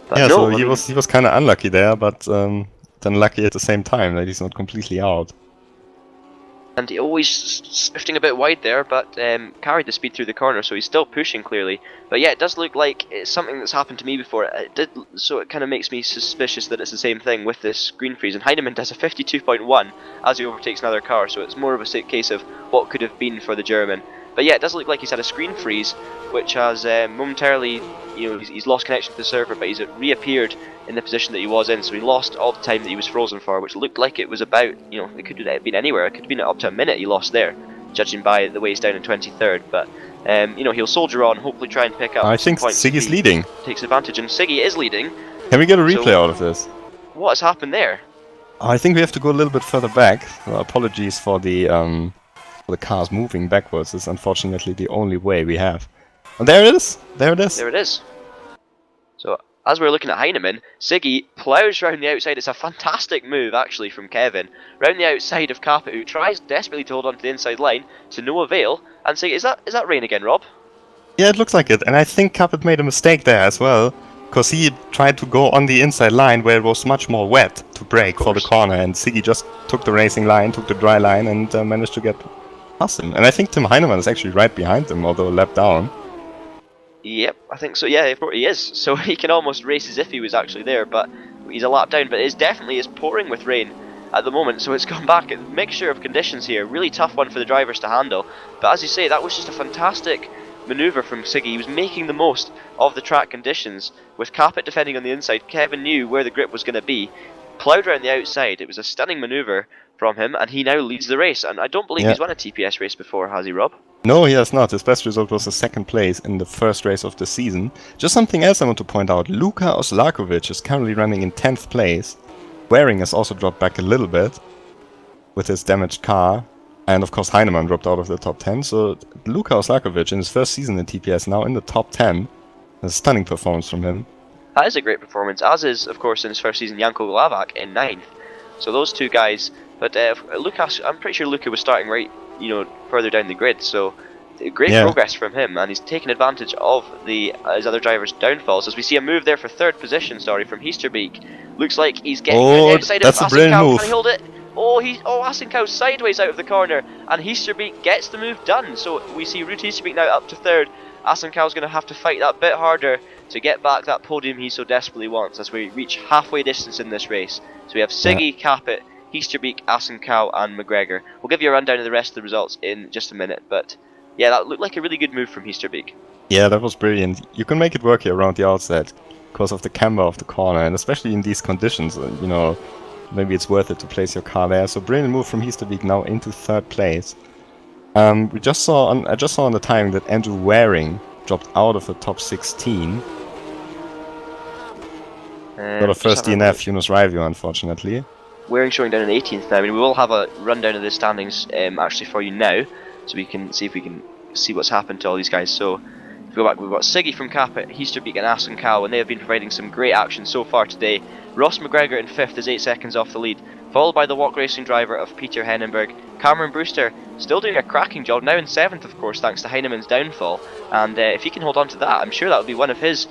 Speaker 1: But
Speaker 4: yeah,
Speaker 1: no,
Speaker 4: so he was kind of unlucky there, but then lucky at the same time that he's not completely out.
Speaker 1: And he always drifting a bit wide there, but carried the speed through the corner, so he's still pushing clearly. But yeah, it does look like it's something that's happened to me before. So it kind of makes me suspicious that it's the same thing with this screen freeze. And Heinemann does a 52.1 as he overtakes another car, so it's more of a case of what could have been for the German. But yeah, it does look like he's had a screen freeze, which has momentarily, he's lost connection to the server, but he's reappeared in the position that he was in, so he lost all the time that he was frozen for, which looked like it was about, it could have been anywhere. It could have been up to a minute he lost there, judging by the way he's down in 23rd. But he'll soldier on, hopefully try and pick up.
Speaker 4: I think Siggy's leading.
Speaker 1: Takes advantage, and Siggy is leading.
Speaker 4: Can we get a replay out of this?
Speaker 1: What has happened there?
Speaker 4: I think we have to go a little bit further back. Apologies for the cars moving backwards. Is unfortunately the only way we have. And there it is. There it is.
Speaker 1: There it is. So as we're looking at Heinemann, Siggy ploughs round the outside. It's a fantastic move actually from Kevin. Round the outside of Capit, who tries desperately to hold on to the inside line to no avail. And Siggy, is that rain again, Rob?
Speaker 4: Yeah, it looks like it. And I think Capit made a mistake there as well, because he tried to go on the inside line where it was much more wet to brake for the corner, and Siggy just took the racing line, took the dry line, and managed to get past him. And I think Tim Heinemann is actually right behind him, although a lap down.
Speaker 1: Yep, I think so. Yeah, he is. So he can almost race as if he was actually there, but he's a lap down. But it definitely is pouring with rain at the moment, so it's gone back. A mixture of conditions here, really tough one for the drivers to handle. But as you say, that was just a fantastic manoeuvre from Siggy. He was making the most of the track conditions. With Capit defending on the inside, Kevin knew where the grip was going to be. Ploughed around the outside. It was a stunning manoeuvre from him, and he now leads the race. And I don't believe he's won a TPS race before, has he, Rob?
Speaker 4: No, he has not. His best result was a second place in the first race of the season. Just something else I want to point out. Luka Oslakovic is currently running in 10th place. Waring has also dropped back a little bit with his damaged car. And of course Heinemann dropped out of the top 10. So Luka Oslakovic in his first season in TPS now in the top 10. A stunning performance from him.
Speaker 1: That is a great performance, as is, of course, in his first season, Janko Glavak in 9th. So those two guys, but Lucas, I'm pretty sure Luca was starting right, further down the grid, so great progress from him, and he's taken advantage of his other drivers' downfalls, as we see a move there for 3rd position, from Heasterbeek. Looks like he's getting on the outside of Asenkow. Can he hold it? Asenkow's sideways out of the corner, and Heasterbeek gets the move done. So we see Ruud Heasterbeek now up to 3rd. Asenkow's going to have to fight that bit harder to get back that podium he so desperately wants as we reach halfway distance in this race. So we have Siggy, Capet, Heasterbeek, Asenkow and McGregor. We'll give you a rundown of the rest of the results in just a minute, but yeah, that looked like a really good move from Heasterbeek.
Speaker 4: Yeah, that was brilliant. You can make it work here around the outside because of the camber of the corner, and especially in these conditions, maybe it's worth it to place your car there. So brilliant move from Heasterbeek now into 3rd place. I just saw on the time that Andrew Waring dropped out of the top 16. Got a first DNF, Yunus Raivio, unfortunately.
Speaker 1: Waring showing down in 18th now. I mean, we will have a rundown of the standings actually for you now, so we can see if we can see what's happened to all these guys. So if we go back, we've got Siggy from Capet, Heasterbeek and Asenkow, and they have been providing some great action so far today. Ross McGregor in 5th is 8 seconds off the lead, followed by the walk racing driver of Peter Hennenberg. Cameron Brewster still doing a cracking job, now in 7th of course thanks to Heinemann's downfall, and if he can hold on to that, I'm sure that will be one of his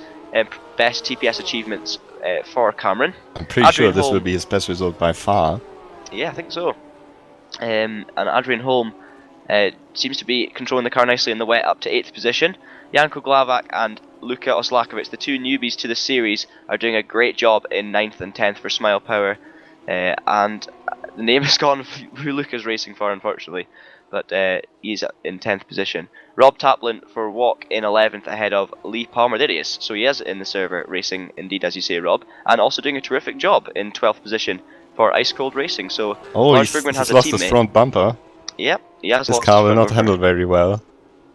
Speaker 1: best TPS achievements for Cameron.
Speaker 4: I'm pretty sure this will be his best result by far.
Speaker 1: Yeah, I think so. And Adrian Holm seems to be controlling the car nicely in the wet up to 8th position. Janko Glavak and Luka Oslakovic, the two newbies to the series, are doing a great job in 9th and 10th for Smile Power. And the name is gone who Luka's racing for, unfortunately, but he's in 10th position. Rob Taplin for Walk in 11th ahead of Lee Palmer. There he is. So he is in the server racing, indeed, as you say, Rob, and also doing a terrific job in 12th position for Ice Cold Racing. So Lars Bergman has a
Speaker 4: lost
Speaker 1: teammate.
Speaker 4: His front bumper.
Speaker 1: Yep, he has
Speaker 4: this
Speaker 1: lost
Speaker 4: car
Speaker 1: his
Speaker 4: will
Speaker 1: front
Speaker 4: not
Speaker 1: bumper.
Speaker 4: handle very well.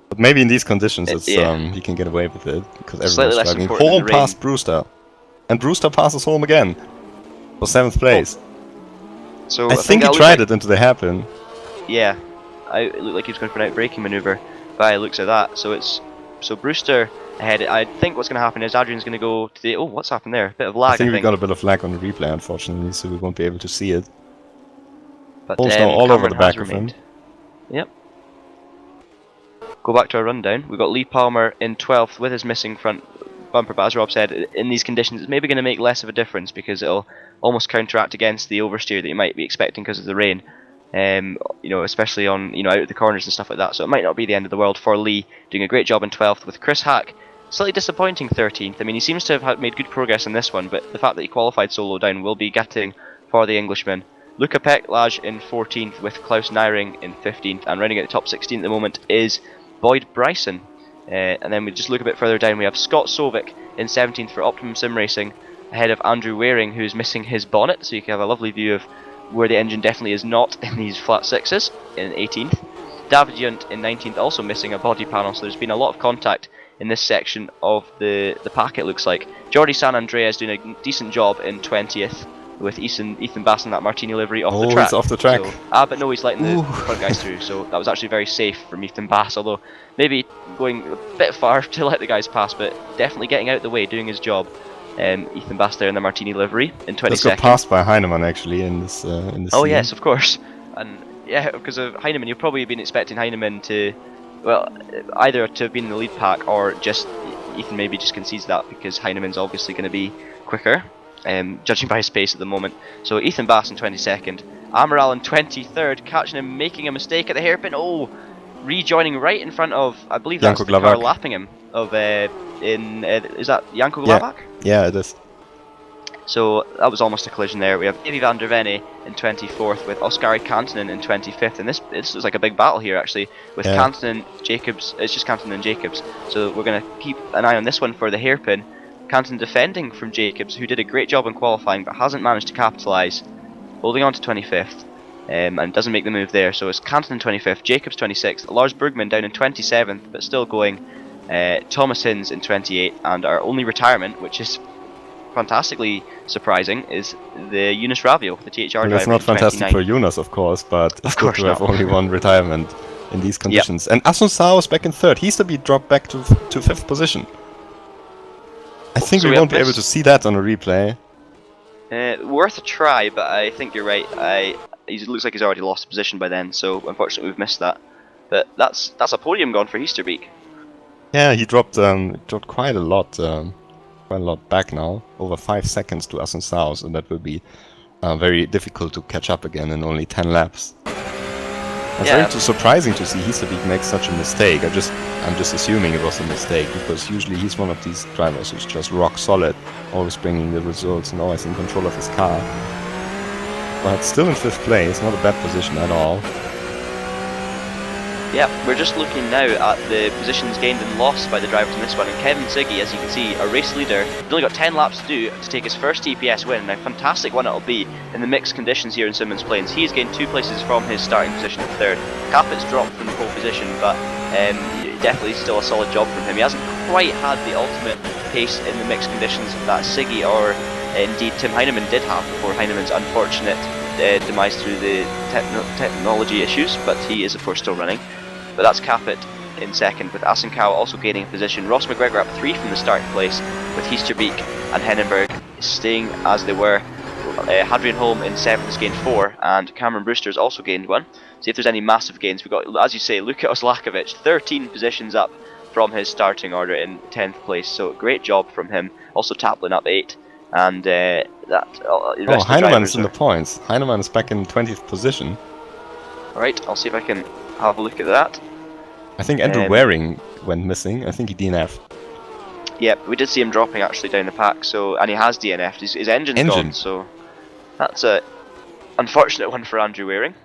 Speaker 4: But maybe in these conditions, he can get away with it because everyone's struggling. Holm passed Brewster, and Brewster passes Holm again for 7th place.
Speaker 1: So
Speaker 4: I think he tried it into the hairpin.
Speaker 1: Yeah, it looked like he was going for an out-braking manoeuvre by the looks of that. So Brewster ahead. I think what's going to happen is Adrian's going to go to the. Oh, what's happened there? A bit of lag.
Speaker 4: I think we got a bit of lag on the replay, unfortunately, so we won't be able to see it.
Speaker 1: But
Speaker 4: Holm's now all over the back of him.
Speaker 1: Yep. Go back to our rundown. We've got Lee Palmer in 12th with his missing front bumper, but as Rob said, in these conditions it's maybe going to make less of a difference because it'll almost counteract against the oversteer that you might be expecting because of the rain. Especially on out of the corners and stuff like that. So it might not be the end of the world for Lee, doing a great job in 12th with Chris Hack slightly disappointing 13th. I mean, he seems to have made good progress in this one, but the fact that he qualified so low down will be gutting for the Englishman. Luca Pecklage in 14th with Klaus Nyring in 15th, and running at the top 16 at the moment is Boyd Bryson. And then we just look a bit further down, we have Scott Sovic in 17th for Optimum Sim Racing, ahead of Andrew Waring, who's missing his bonnet, so you can have a lovely view of where the engine definitely is not in these flat sixes, in 18th. David Yunt in 19th, also missing a body panel, so there's been a lot of contact in this section of the pack, it looks like. Jordi San Andrea is doing a decent job in 20th, with Ethan Bass in that Martini livery off the track.
Speaker 4: He's off the track.
Speaker 1: So, but no, he's letting the front guys through, so that was actually very safe from Ethan Bass, although maybe going a bit far to let the guys pass, but definitely getting out of the way, doing his job. Ethan Bass there in the Martini livery in 22nd.
Speaker 4: Let's go passed by Heinemann actually in this
Speaker 1: Oh scene. Yes, of course. And yeah, because of Heinemann, you've probably been expecting Heinemann to, well, either to have been in the lead pack or just Ethan maybe just concedes that because Heinemann's obviously going to be quicker. Judging by his pace at the moment. So Ethan Bass in 22nd, Amaral in 23rd, catching him making a mistake at the hairpin. Oh, rejoining right in front of, I believe that's the car lapping him. Is that Janko Glavak?
Speaker 4: Yeah, it is.
Speaker 1: So that was almost a collision there. We have Davy van der Venne in 24th with Oskari Kantonen in 25th, and this is like a big battle here actually with Kantonen, Jacobs. It's just Kantonen and Jacobs. So we're going to keep an eye on this one for the hairpin. Kantonen defending from Jacobs, who did a great job in qualifying but hasn't managed to capitalise, holding on to 25th, and doesn't make the move there. So it's Kantonen 25th, Jacobs 26th, Lars Bergman down in 27th but still going, Thomas Hinz in 28th, and our only retirement, which is fantastically surprising, is the Yunus Raivio, the THR driver.
Speaker 4: It's not fantastic for Yunus, of course, but it's good to have only one retirement in these conditions. And Asun Sao is back in 3rd. He's to be dropped back to 5th position. I think
Speaker 1: So
Speaker 4: we
Speaker 1: we
Speaker 4: won't
Speaker 1: have
Speaker 4: be able
Speaker 1: missed-
Speaker 4: to see that on a replay.
Speaker 1: Worth a try, but I think you're right. He looks like he's already lost a position by then, so unfortunately we've missed that. But that's a podium gone for Easterbeek.
Speaker 4: Yeah, he dropped quite a lot back now, over 5 seconds to us in South, and that will be very difficult to catch up again in only 10 laps. It's
Speaker 1: Yeah.
Speaker 4: very surprising to see Easterbeek make such a mistake. I'm just assuming it was a mistake, because usually he's one of these drivers who's just rock solid, always bringing the results and always in control of his car. But still in 5th place, not a bad position at all.
Speaker 1: Yeah, we're just looking now at the positions gained and lost by the drivers in this one, and Kevin Siggy, as you can see, a race leader, he's only got 10 laps to do to take his first TPS win. Now, fantastic one it'll be in the mixed conditions here in Symmons Plains. He's gained 2 places from his starting position of 3rd. Cappett's dropped from the pole position, but definitely still a solid job from him. He hasn't quite had the ultimate pace in the mixed conditions that Siggy or indeed Tim Heinemann did have before Heinemann's unfortunate demise through the technology issues, but he is of course still running. But that's Capet in 2nd, with Asenkow also gaining a position. Ross McGregor up 3 from the starting place, with Easterbeek and Hennenberg staying as they were. Hadrian Holm in 7th has gained 4, and Cameron Brewster's also gained 1. See if there's any massive gains. We've got, as you say, Luka Oslakovic, 13 positions up from his starting order in 10th place, so great job from him. Also Taplin up 8, and the rest of the
Speaker 4: Heinemann's in the
Speaker 1: drivers
Speaker 4: points. Heinemann is back in 20th position.
Speaker 1: Alright, I'll see if I can have a look at that.
Speaker 4: I think Andrew Waring went missing. I think he DNF'd.
Speaker 1: Yep, we did see him dropping actually down the pack, and he has DNF'd. His engine's gone, so that's a unfortunate one for Andrew Waring.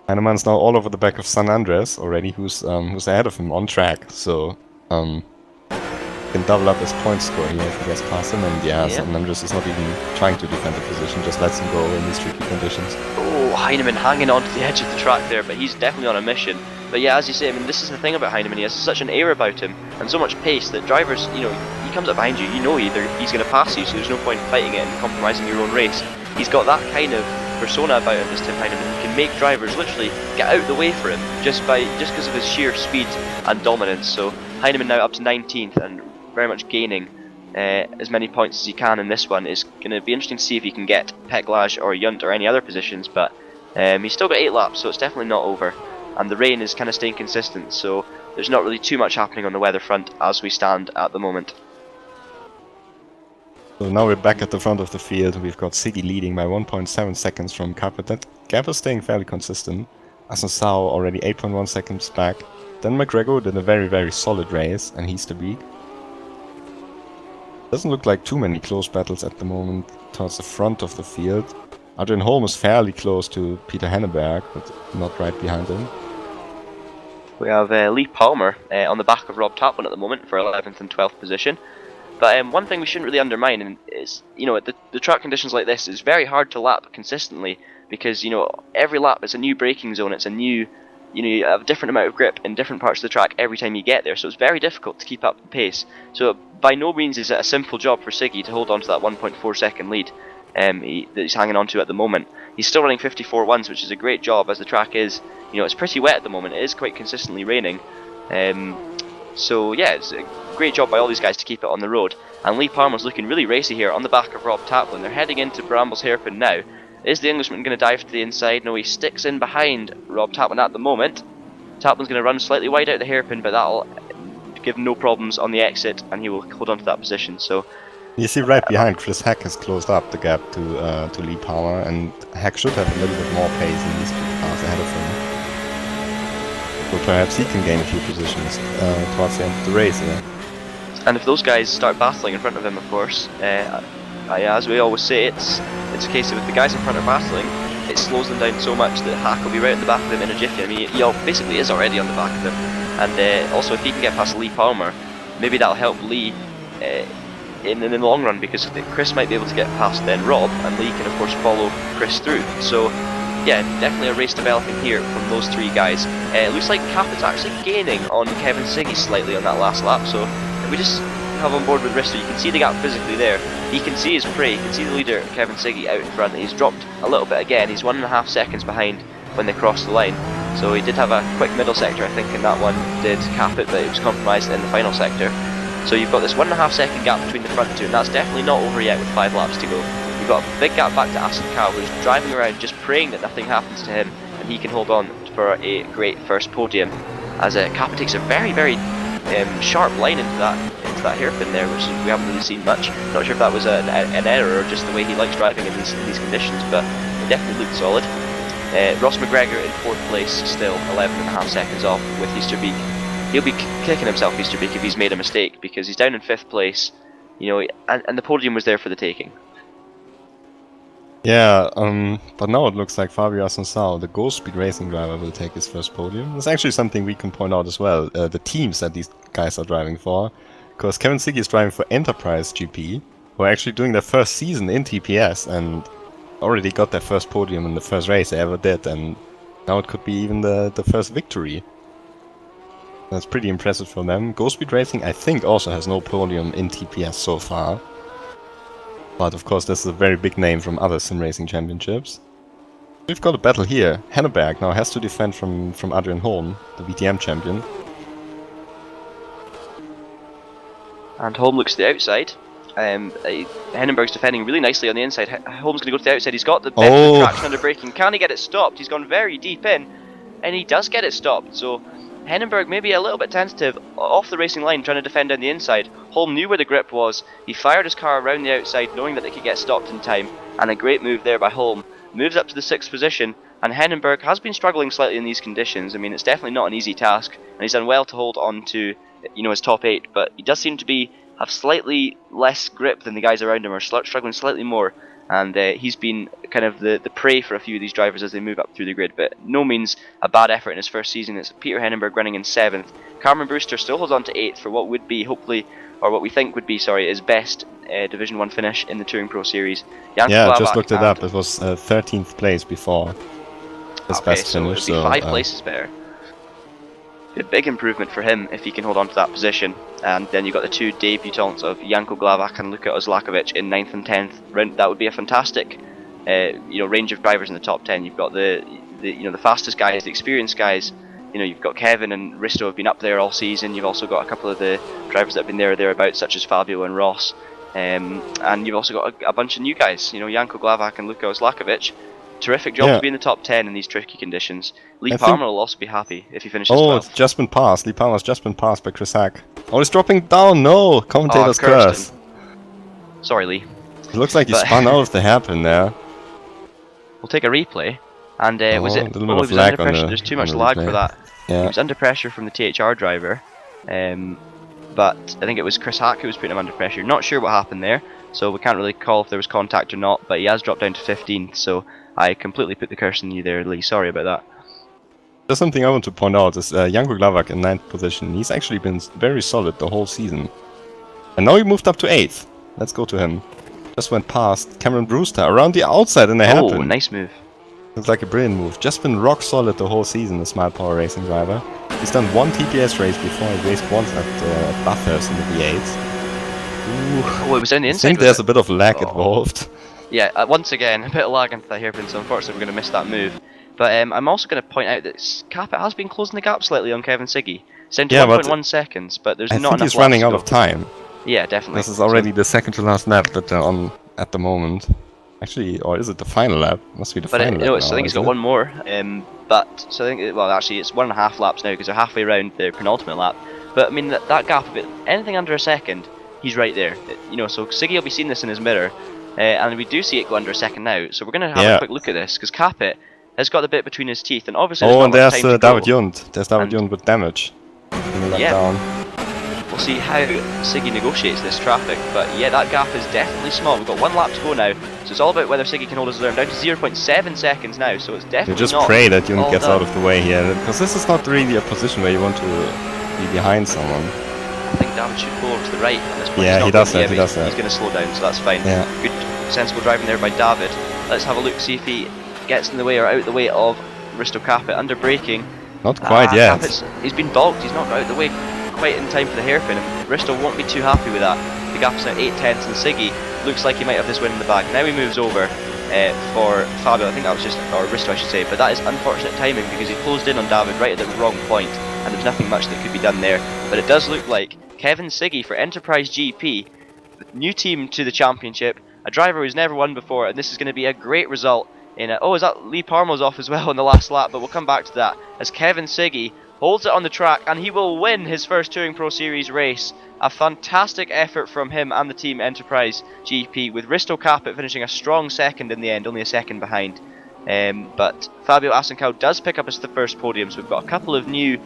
Speaker 4: Heinemann's now all over the back of San Andres already, who's ahead of him on track, so can double up his point score here if he gets past him, and San Andres is not even trying to defend the position, just lets him go in these tricky conditions.
Speaker 1: Oh, Heinemann hanging on to the edge of the track there, but he's definitely on a mission. But yeah, as you say, I mean, this is the thing about Heinemann, he has such an air about him, and so much pace that drivers, he comes up behind you, either he's going to pass you, so there's no point fighting it and compromising your own race. He's got that kind of persona about him, this Tim Heinemann. He can make drivers literally get out the way for him, just because of his sheer speed and dominance. So Heinemann now up to 19th, and very much gaining as many points as he can in this one. It's going to be interesting to see if he can get Peklaj or Yunt or any other positions, but he's still got 8 laps, so it's definitely not over. And the rain is kind of staying consistent, so there's not really too much happening on the weather front as we stand at the moment.
Speaker 4: So now we're back at the front of the field. We've got Siggy leading by 1.7 seconds from Capet. That gap is staying fairly consistent. Asensao already 8.1 seconds back. Then McGregor did a very, very solid race, and Easterbeek. Doesn't look like too many close battles at the moment towards the front of the field. Adrian Holm is fairly close to Peter Henneberg, but not right behind him.
Speaker 1: We have Lee Palmer on the back of Rob Taplin at the moment for 11th and 12th position. But one thing we shouldn't really undermine is, the track conditions like this is very hard to lap consistently, because, every lap is a new braking zone, it's a new, you have a different amount of grip in different parts of the track every time you get there, so it's very difficult to keep up the pace. So by no means is it a simple job for Siggy to hold on to that 1.4 second lead that he's hanging on to at the moment. He's still running 54.1s, which is a great job, as the track is, it's pretty wet at the moment, it is quite consistently raining. So yeah, it's a great job by all these guys to keep it on the road. And Lee Palmer's looking really racy here on the back of Rob Taplin. They're heading into Brambles Hairpin now. Is the Englishman going to dive to the inside? No, he sticks in behind Rob Taplin at the moment. Taplin's going to run slightly wide out the hairpin, but that'll give him no problems on the exit, and he will hold on to that position. So
Speaker 4: you see right behind, Chris Heck has closed up the gap to Lee Palmer, and Heck should have a little bit more pace in these 2 cars ahead of him. So perhaps he can gain a few positions towards the end of the race.
Speaker 1: And if those guys start battling in front of him, of course, as we always say, it's a case of if the guys in front are battling, it slows them down so much that Hack will be right at the back of them in a jiffy. I mean, he basically is already on the back of them. And also, if he can get past Lee Palmer, maybe that'll help Lee in the long run, because Chris might be able to get past then Rob, and Lee can of course follow Chris through. So yeah, definitely a race developing here from those 3 guys. It looks like Capet's actually gaining on Kevin Siggy slightly on that last lap, so if we just have on board with Rister, you can see the gap physically there. He can see his prey, you can see the leader Kevin Siggy out in front. He's dropped a little bit again, he's 1.5 seconds behind when they crossed the line. So he did have a quick middle sector, I think, in that one did Capet, but it was compromised in the final sector. So you've got this 1.5 second gap between the front two, and that's definitely not over yet with 5 laps to go. You've got a big gap back to Aston Cow, who's driving around just praying that nothing happens to him and he can hold on for a great first podium. As Kappa takes a very, very sharp line into that hairpin there, which we haven't really seen much. Not sure if that was an error or just the way he likes driving in these conditions, but it definitely looked solid. Ross McGregor in 4th place, still 11.5 seconds off with Easterbeek. He'll be kicking himself, Easterbeek, if he's made a mistake, because he's down in 5th place, you know, and the podium was there for the taking.
Speaker 4: Yeah, but now it looks like Fabio Assunção, the Ghost Speed Racing driver, will take his first podium. It's actually something we can point out as well, the teams that these guys are driving for. Because Kevin Siggy is driving for Enterprise GP, who are actually doing their first season in TPS, and already got their first podium in the first race they ever did, and now it could be even the first victory. That's pretty impressive for them. Ghost Speed Racing, I think, also has no podium in TPS so far. But of course, this is a very big name from other sim racing championships. We've got a battle here. Henneberg now has to defend from Adrian Holm, the VTM champion.
Speaker 1: And Holm looks to the outside. Hennenberg's defending really nicely on the inside. Holm's going to go to the outside. He's got the best of traction under braking. Can he get it stopped? He's gone very deep in, and he does get it stopped. So Hennenberg maybe a little bit tentative off the racing line, trying to defend down the inside. Holm knew where the grip was. He fired his car around the outside, knowing that it could get stopped in time. And a great move there by Holm. Moves up to the 6th position, and Hennenberg has been struggling slightly in these conditions. I mean, it's definitely not an easy task, and he's done well to hold on to, you know, his top 8. But he does seem to have slightly less grip than the guys around him, are struggling slightly more, and he's been kind of the prey for a few of these drivers as they move up through the grid, but no means a bad effort in his first season. It's Peter Hennenberg running in 7th. Cameron Brewster still holds on to 8th for what would be, hopefully, or what we think would be, sorry, his best Division 1 finish in the Touring Pro Series.
Speaker 4: Yeah, I just looked it up. It was 13th place before his best finish.
Speaker 1: So 5 places better. A big improvement for him if he can hold on to that position. And then you've got the 2 debutants of Janko Glavak and Luka Ozlakovic in 9th and 10th. That would be a fantastic range of drivers in the top 10. You've got the fastest guys, the experienced guys. You know, you've got Kevin and Risto have been up there all season. You've also got a couple of the drivers that have been there or thereabouts, such as Fabio and Ross. And you've also got a bunch of new guys. You know, Janko Glavak and Luka Ozlakovic. Terrific job to be in the top 10 in these tricky conditions. Lee Palmer will also be happy if he finishes 12th.
Speaker 4: It's just been passed. Lee Palmer's just been passed by Chris Hack. Oh, he's dropping down. No, commentator's curse.
Speaker 1: Sorry, Lee.
Speaker 4: It looks like he spun out of the hairpin there.
Speaker 1: We'll take a replay. And was it?
Speaker 4: A little bit of lag on the,
Speaker 1: there's too much lag for that.
Speaker 4: Yeah.
Speaker 1: He was under pressure from the THR driver. But I think it was Chris Hack who was putting him under pressure. Not sure what happened there, so we can't really call if there was contact or not, but he has dropped down to 15th, so I completely put the curse on you there, Lee. Sorry about that.
Speaker 4: There's something I want to point out is Janko Glavak in 9th position. He's actually been very solid the whole season. And now he moved up to 8th. Let's go to him. Just went past Cameron Brewster around the outside in the hairpin.
Speaker 1: Oh, nice move.
Speaker 4: Looks like a brilliant move. Just been rock solid the whole season, the Smart Power Racing driver. He's done 1 TPS race before. He raced once at Bathurst in the V8s.
Speaker 1: Oh, it was down the inside.
Speaker 4: I think there's a bit of lag involved.
Speaker 1: Yeah, once again, a bit of lag into that hairpin, so unfortunately we're going to miss that move. But I'm also going to point out that Kappa has been closing the gap slightly on Kevin Siggy. It's down to 1.1 seconds, but there's not enough.
Speaker 4: I think he's running out of time.
Speaker 1: Yeah, definitely.
Speaker 4: This is already the second to last lap that they're on at the moment. Actually, or is it the final lap? Must be the final lap.
Speaker 1: But I think he's got one more. So I think, well, actually, it's 1.5 laps now because they're halfway around the penultimate lap. But I mean, that gap of it, anything under a second, he's right there. You know, so Siggy will be seeing this in his mirror, and we do see it go under a second now. So we're going to have a quick look at this because Capit has got the bit between his teeth, and obviously.
Speaker 4: Oh, and there's David Jund. There's David Jund with damage.
Speaker 1: Yeah. We'll see how Siggy negotiates this traffic, but yeah, that gap is definitely small. We've got 1 lap to go now, so it's all about whether Siggy can hold his own down to 0.7 seconds now, so it's definitely
Speaker 4: you just pray that Jun gets out of the way here, because this is not really a position where you want to be behind someone.
Speaker 1: I think David should pull over to the right on this point.
Speaker 4: Yeah, he does that,
Speaker 1: He's going to slow down, so that's fine.
Speaker 4: Yeah.
Speaker 1: Good, sensible driving there by David. Let's have a look, see if he gets in the way or out the way of Risto Capit under braking.
Speaker 4: Not quite yet.
Speaker 1: He's been balked, he's not got out the way quite in time for the hairpin, and Risto won't be too happy with that. The gap is now 8/10, and Siggy looks like he might have this win in the bag. Now he moves over for Fabio. I think that was just, or Risto I should say, but that is unfortunate timing because he closed in on David right at the wrong point, and there's nothing much that could be done there. But it does look like Kevin Siggy for Enterprise GP, new team to the championship, a driver who's never won before, and this is going to be a great result. Oh, is that Lee Parmo's off as well in the last lap, but we'll come back to that, as Kevin Siggy holds it on the track, and he will win his first Touring Pro Series race. A fantastic effort from him and the team Enterprise GP, with Risto Caput finishing a strong second in the end, only a second behind. But Fabio Asencal does pick up his first podium, so we've got a couple of new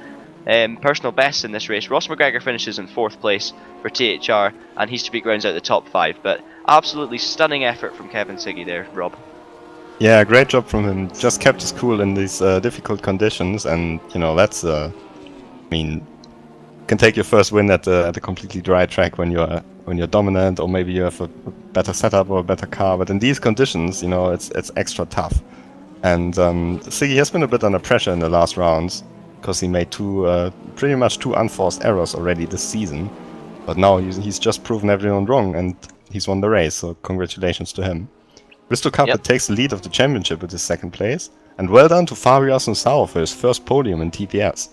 Speaker 1: personal bests in this race. Ross McGregor finishes in 4th place for THR, and he's to beat rounds out the top 5. But absolutely stunning effort from Kevin Siggy there, Rob.
Speaker 4: Yeah, great job from him. Just kept his cool in these difficult conditions, and that's I mean, you can take your first win at a completely dry track when you're dominant, or maybe you have a better setup or a better car. But in these conditions, it's extra tough. And Siggy has been a bit under pressure in the last rounds, because he made pretty much two unforced errors already this season. But now he's just proven everyone wrong, and he's won the race, so congratulations to him. Risto Caput takes the lead of the championship with his 2nd place, and well done to Fabio Assunção for his first podium in TPS.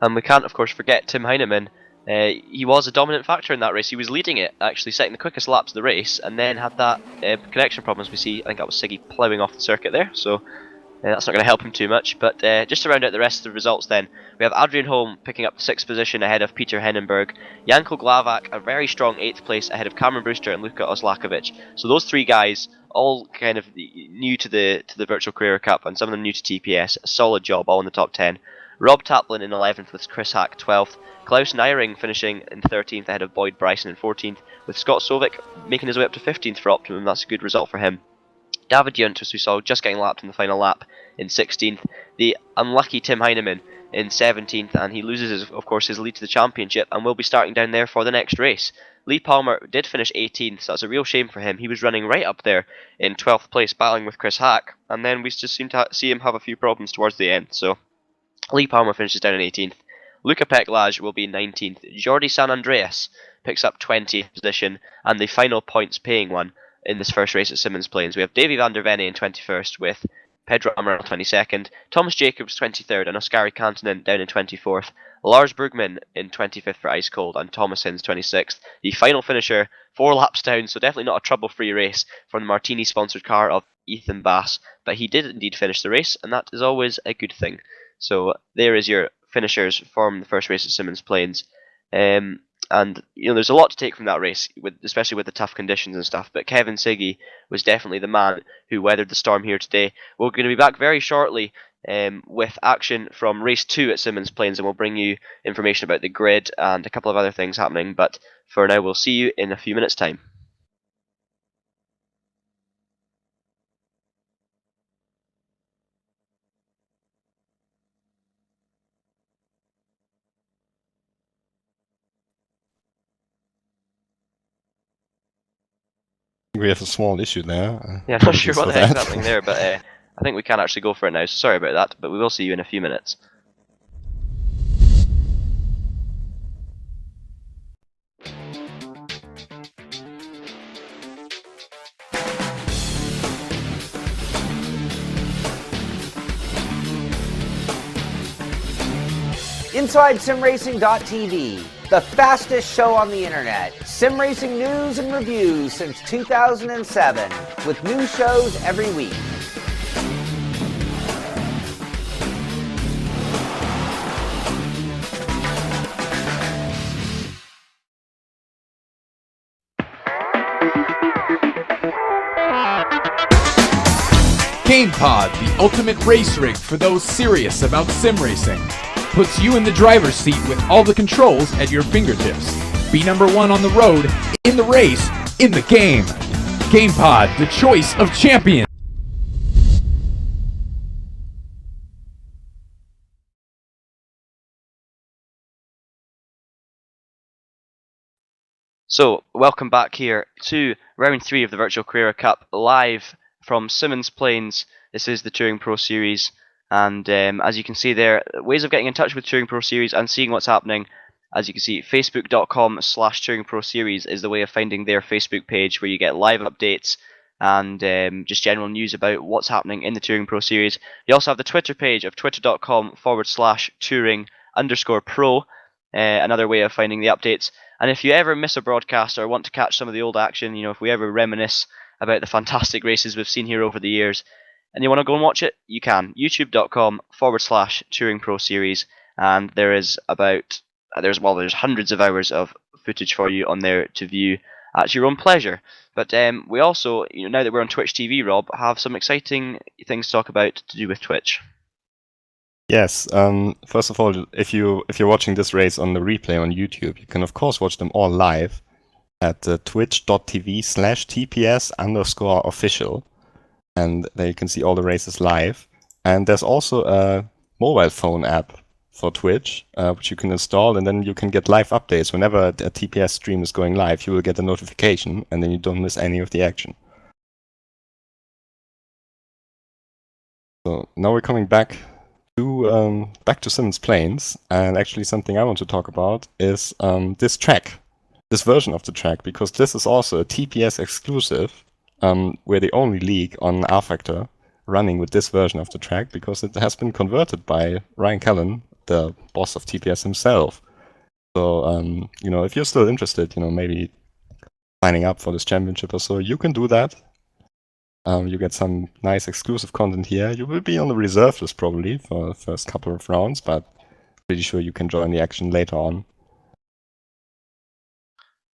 Speaker 1: And we can't, of course, forget Tim Heinemann. He was a dominant factor in that race. He was leading it, actually setting the quickest laps of the race, and then had that connection problems we see. I think that was Siggy ploughing off the circuit there, so that's not going to help him too much. But just to round out the rest of the results then, we have Adrian Holm picking up the 6th position ahead of Peter Hennenberg, Janko Glavak a very strong 8th place ahead of Cameron Brewster and Luka Oslakovic. So those 3 guys, all kind of new to the Virtual Carrera Cup, and some of them new to TPS. A solid job, all in the top 10. Rob Taplin in 11th with Chris Hack 12th. Klaus Neiring finishing in 13th ahead of Boyd Bryson in 14th, with Scott Sovic making his way up to 15th for Optimum. That's a good result for him. David Yunt, as we saw, just getting lapped in the final lap in 16th. The unlucky Tim Heinemann in 17th, and he loses, of course, his lead to the championship, and will be starting down there for the next race. Lee Palmer did finish 18th, so that's a real shame for him. He was running right up there in 12th place, battling with Chris Hack, and then we just seemed to see him have a few problems towards the end. So Lee Palmer finishes down in 18th. Luca Pecklage will be in 19th. Jordi San Andreas picks up 20th position, and the final points paying one in this first race at Symmons Plains. We have Davy van der Venne in 21st with Pedro Amaral 22nd, Thomas Jacobs 23rd, and Oskari Kantanen down in 24th. Lars Brugman in 25th for Ice Cold, and Thomas Hins 26th. The final finisher, 4 laps down, so definitely not a trouble-free race from the Martini-sponsored car of Ethan Bass, but he did indeed finish the race, and that is always a good thing. So there is your finishers from the first race at Symmons Plains. And there's a lot to take from that race, especially with the tough conditions and stuff. But Kevin Siggy was definitely the man who weathered the storm here today. We're going to be back very shortly with action from race 2 at Symmons Plains, and we'll bring you information about the grid and a couple of other things happening. But for now, we'll see you in a few minutes' time.
Speaker 4: We have a small issue there.
Speaker 1: Yeah, I'm not sure what the heck's happening there, but I think we can actually go for it now, so sorry about that, but we will see you in a few minutes.
Speaker 2: InsideSimRacing.tv, the fastest show on the internet. Sim racing news and reviews since 2007, with new shows every week.
Speaker 3: GamePod, the ultimate race rig for those serious about sim racing, puts you in the driver's seat with all the controls at your fingertips. Be number 1 on the road, in the race, in the game. GamePod, the choice of champions.
Speaker 1: So, welcome back here to round 3 of the Virtual Carrera Cup, live from Symmons Plains. This is the Touring Pro Series, and as you can see there, ways of getting in touch with Touring Pro Series and seeing what's happening. As you can see, facebook.com/Touring Pro Series is the way of finding their Facebook page, where you get live updates and just general news about what's happening in the Touring Pro Series. You also have the Twitter page of twitter.com/touring_pro, another way of finding the updates. And if you ever miss a broadcast or want to catch some of the old action, if we ever reminisce about the fantastic races we've seen here over the years, and you want to go and watch it, you can. YouTube.com/Touring Pro Series, and there's hundreds of hours of footage for you on there to view at your own pleasure. But we also, now that we're on Twitch TV, Rob, have some exciting things to talk about to do with Twitch.
Speaker 4: Yes. First of all, if you're watching this race on the replay on YouTube, you can of course watch them all live at twitch.tv/TPS_official, and there you can see all the races live. And there's also a mobile phone app for Twitch, which you can install, and then you can get live updates whenever a TPS stream is going live. You will get a notification, and then you don't miss any of the action. So now we're coming back to Symmons Plains, and actually something I want to talk about is this version of the track, because this is also a TPS exclusive. We're the only league on rFactor running with this version of the track, because it has been converted by Ryan Callan, the boss of TPS himself. So if you're still interested, maybe signing up for this championship or so, you can do that. You get some nice exclusive content here. You will be on the reserve list probably for the first couple of rounds, but pretty sure you can join the action later on.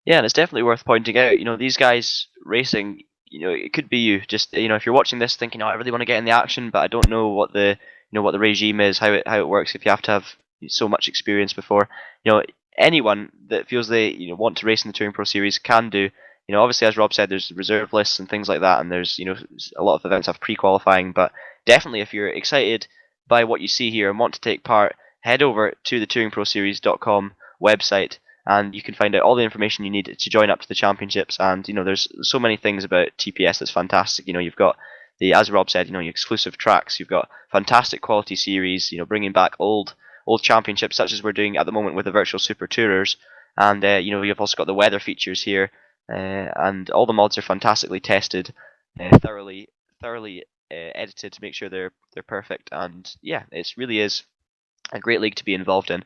Speaker 1: Yeah, and it's definitely worth pointing out, these guys racing, it could be you. Just, if you're watching this thinking, oh, I really want to get in the action, but I don't know what the regime is, how it works, if you have to have so much experience before. Anyone that feels they, want to race in the Touring Pro Series can do. Obviously, as Rob said, there's reserve lists and things like that, and there's, a lot of events have pre-qualifying, but definitely if you're excited by what you see here and want to take part, head over to the touringproseries.com website, and you can find out all the information you need to join up to the championships. And there's so many things about TPS that's fantastic. You've got as Rob said, your exclusive tracks. You've got fantastic quality series. Bringing back old championships, such as we're doing at the moment with the virtual Super Tourers. And you've also got the weather features here, and all the mods are fantastically tested, thoroughly edited to make sure they're perfect. And yeah, it really is a great league to be involved in.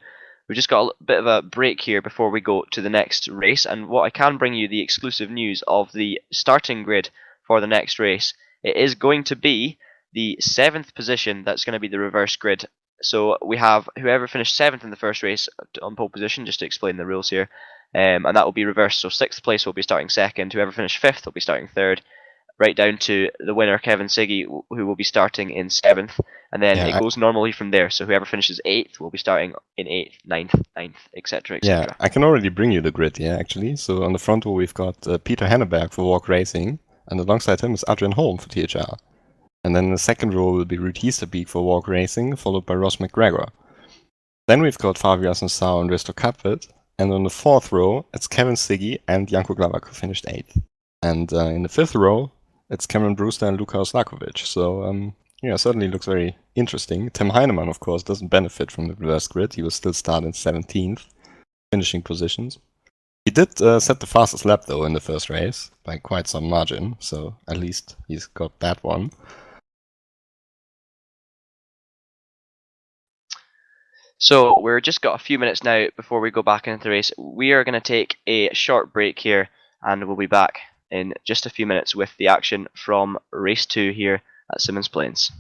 Speaker 1: We've just got a bit of a break here before we go to the next race, and what I can bring you the exclusive news of the starting grid for the next race. It is going to be the 7th position that's going to be the reverse grid. So we have whoever finished 7th in the first race on pole position, just to explain the rules here, and that will be reversed. So 6th place will be starting 2nd, whoever finished 5th will be starting 3rd, right down to the winner, Kevin Siggy, who will be starting in 7th, and then it goes normally from there. So whoever finishes 8th will be starting in 8th, 9th, 9th, etc.
Speaker 4: Yeah, I can already bring you the grid here, actually. So on the front row, we've got Peter Henneberg for Walk Racing, and alongside him is Adrian Holm for THR. And then the second row will be Ruud Easterbeek for Walk Racing, followed by Ross McGregor. Then we've got Fabio Assunção and Risto Caput, and on the 4th row, it's Kevin Siggy and Janko Glavak, who finished 8th. And in the 5th row, it's Cameron Brewster and Luka Oslakovic. So, certainly looks very interesting. Tim Heinemann, of course, doesn't benefit from the reverse grid. He will still start in 17th, finishing positions. He did set the fastest lap, though, in the first race, by quite some margin. So, at least he's got that one.
Speaker 1: So we're just got a few minutes now before we go back into the race. We are going to take a short break here, and we'll be back in just a few minutes with the action from race 2 here at Symmons Plains.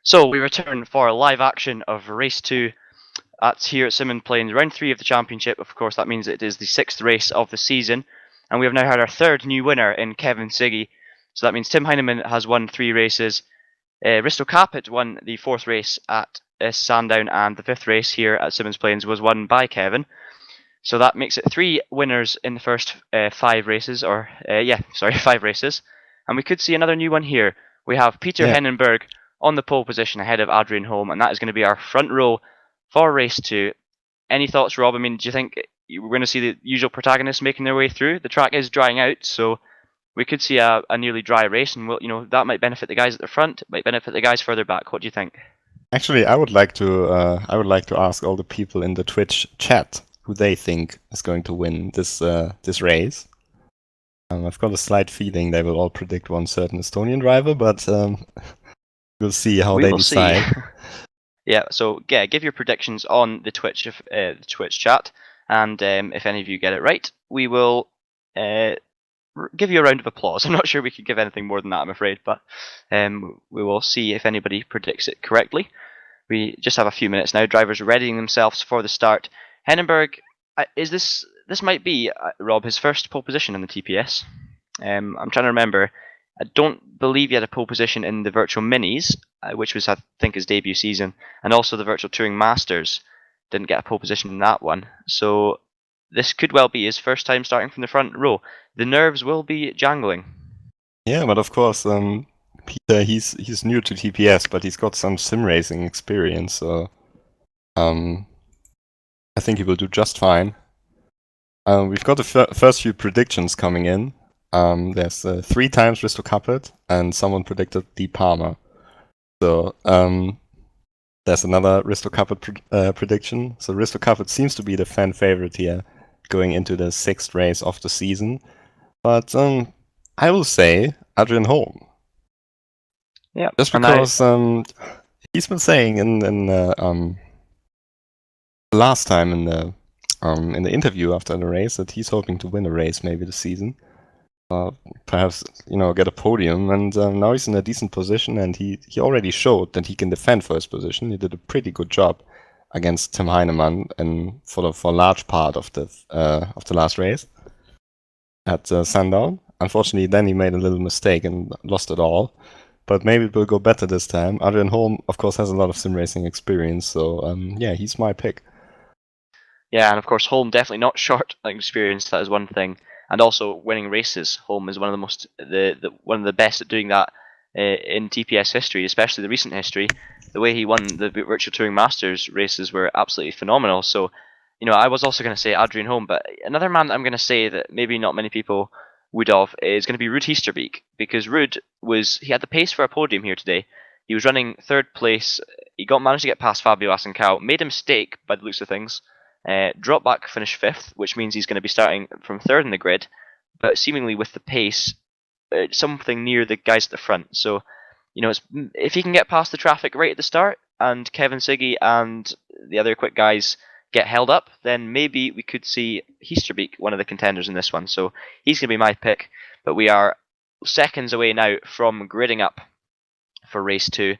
Speaker 1: So we return for live action of race 2 here at Symmons Plains, round 3 of the championship. Of course, that means it is the 6th race of the season, and we have now had our 3rd new winner in Kevin Siggy. So that means Tim Heinemann has won 3 races. Risto Caput won the 4th race at Sandown, and the 5th race here at Symmons Plains was won by Kevin. So that makes it 3 winners in the first 5 races, 5 races. And we could see another new one here. We have Peter Hennenberg on the pole position ahead of Adrian Holm, and that is going to be our front row for race 2. Any thoughts, Rob? I mean, do you think we're going to see the usual protagonists making their way through? The track is drying out, so we could see a nearly dry race, and that might benefit the guys at the front, might benefit the guys further back. What do you think?
Speaker 4: Actually, I would like to ask all the people in the Twitch chat who they think is going to win this race. I've got a slight feeling they will all predict one certain Estonian driver, but we'll see how they decide.
Speaker 1: Yeah, so give your predictions on the Twitch chat, and if any of you get it right, we will give you a round of applause. I'm not sure we could give anything more than that, I'm afraid, but we will see if anybody predicts it correctly. We just have a few minutes now. Drivers are readying themselves for the start. Hennenberg, this might be, Rob, his first pole position in the TPS. I'm trying to remember. I don't believe he had a pole position in the Virtual Minis, which was, I think, his debut season, and also the Virtual Touring Masters. Didn't get a pole position in that one. So this could well be his first time starting from the front row. The nerves will be jangling.
Speaker 4: Yeah, but of course, Peter, he's new to TPS, but he's got some sim racing experience, so I think he will do just fine. We've got the first few predictions coming in. There's 3 times Risto Caput, and someone predicted De Palma. So there's another Risto Caput prediction. So Risto Caput seems to be the fan favorite here, going into the 6th race of the season. But I will say Adrian Holm.
Speaker 1: Yeah,
Speaker 4: just because he's been saying in last time in the interview after the race that he's hoping to win a race maybe this season. Perhaps get a podium, and now he's in a decent position, and he already showed that he can defend first position. He did a pretty good job against Tim Heinemann and for a large part of the last race at Sandown. Unfortunately, then he made a little mistake and lost it all. But maybe it will go better this time. Adrian Holm, of course, has a lot of sim racing experience, so he's my pick.
Speaker 1: Yeah, and of course, Holm definitely not short on experience. That is one thing. And also winning races. Holm is one of the best at doing that in TPS history, especially the recent history. The way he won the Virtual Touring Masters races were absolutely phenomenal. So, I was also going to say Adrian Holm, but another man that I'm going to say that maybe not many people would have is going to be Ruud Heesterbeek, because Ruud he had the pace for a podium here today. He was running 3rd place. He managed to get past Fabio Asencal, made a mistake by the looks of things. Drop back, finish 5th, which means he's going to be starting from 3rd in the grid, but seemingly with the pace, something near the guys at the front. So, if he can get past the traffic right at the start, and Kevin Siggy and the other quick guys get held up, then maybe we could see Heesterbeek, one of the contenders in this one. So he's going to be my pick, but we are seconds away now from gridding up for race 2.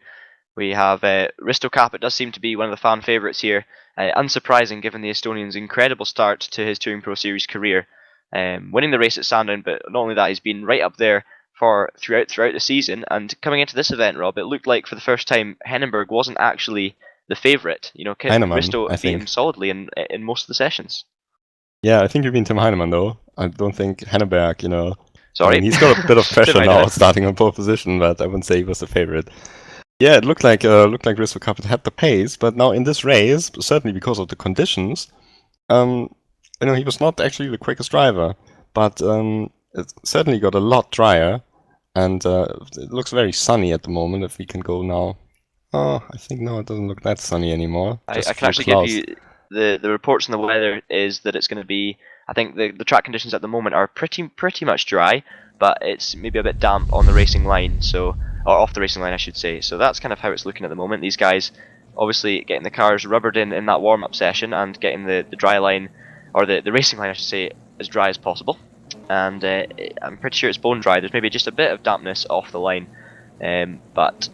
Speaker 1: We have Risto Caput does seem to be one of the fan favourites here. Unsurprising given the Estonian's incredible start to his Touring Pro Series career. Winning the race at Sandown, but not only that, he's been right up there throughout the season. And coming into this event, Rob, it looked like for the first time Hennenberg wasn't actually the favourite. Risto beat him solidly in most of the sessions.
Speaker 4: Yeah, I think you mean Tim Heinemann, though. I don't think Hennenberg,
Speaker 1: Sorry.
Speaker 4: He's got a bit of pressure now starting on pole position, but I wouldn't say he was the favourite. Yeah, it looked like Risto Caput had the pace, but now in this race, certainly because of the conditions, he was not actually the quickest driver, but it certainly got a lot drier, and it looks very sunny at the moment. If we can go now, I think no, it doesn't look that sunny anymore.
Speaker 1: I can actually give you the reports on the weather is that it's going to be. I think the track conditions at the moment are pretty much dry, but it's maybe a bit damp on the racing line, or off the racing line, I should say. So that's kind of how it's looking at the moment. These guys obviously getting the cars rubbered in that warm-up session and getting the dry line, or the racing line, I should say, as dry as possible. And I'm pretty sure it's bone dry. There's maybe just a bit of dampness off the line, but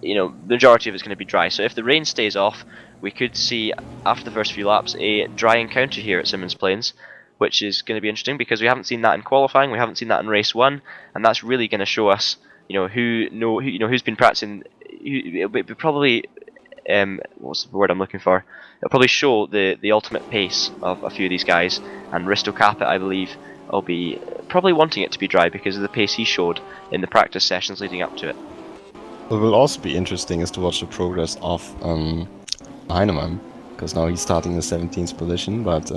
Speaker 1: you know, the majority of it's going to be dry. So if the rain stays off, we could see after the first few laps a dry encounter here at Symmons Plains, which is going to be interesting because we haven't seen that in qualifying, we haven't seen that in race 1, and that's really going to show us, you know, who's been practicing. It'll probably what's the word I'm looking for? It'll probably show the ultimate pace of a few of these guys, and Risto Capit, I believe, will be probably wanting it to be dry because of the pace he showed in the practice sessions leading up to it.
Speaker 4: What will also be interesting is to watch the progress of Heinemann, because now he's starting in the 17th position, but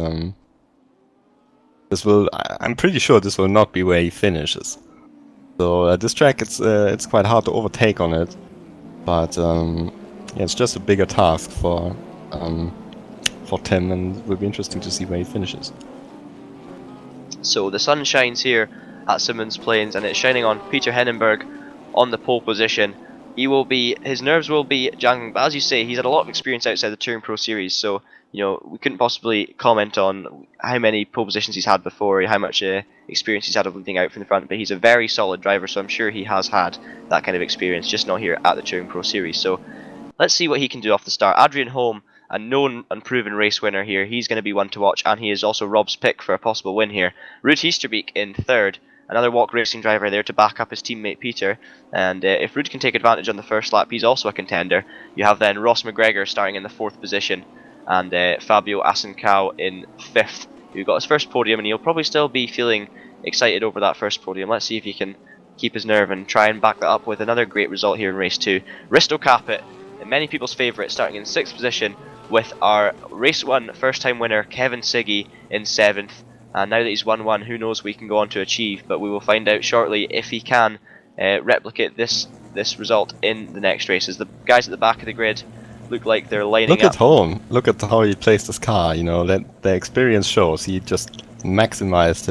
Speaker 4: I'm pretty sure this will not be where he finishes. So this track, it's quite hard to overtake on it, but yeah, it's just a bigger task for Tim, and it will be interesting to see where he finishes.
Speaker 1: So the sun shines here at Symmons Plains, and it's shining on Peter Hennenberg on the pole position. His nerves will be jangling, but as you say, he's had a lot of experience outside the Touring Pro Series, so you know we couldn't possibly comment on how many pole positions he's had before, how much experience he's had of leading out from the front. But he's a very solid driver, so I'm sure he has had that kind of experience, just not here at the Touring Pro Series. So let's see what he can do off the start. Adrian Holm, a known and proven race winner here, he's going to be one to watch, and he is also Rob's pick for a possible win here. Ruud Heesterbeek in third. Another Walk Racing driver there to back up his teammate Peter, and if Ruud can take advantage on the first lap, he's also a contender. You have then Ross McGregor starting in the 4th position, and Fabio Asencao in 5th, who got his first podium, and he'll probably still be feeling excited over that first podium. Let's see if he can keep his nerve and try and back that up with another great result here in race 2. Risto Capit, many people's favourite, starting in 6th position, with our race 1 first time winner Kevin Siggy in 7th. And now that he's won one, who knows what he can go on to achieve, but we will find out shortly if he can replicate this result in the next races. The guys at the back of the grid look like they're lining up.
Speaker 4: Look at Holm. Look at how he placed his car. You know, that the experience shows he just maximized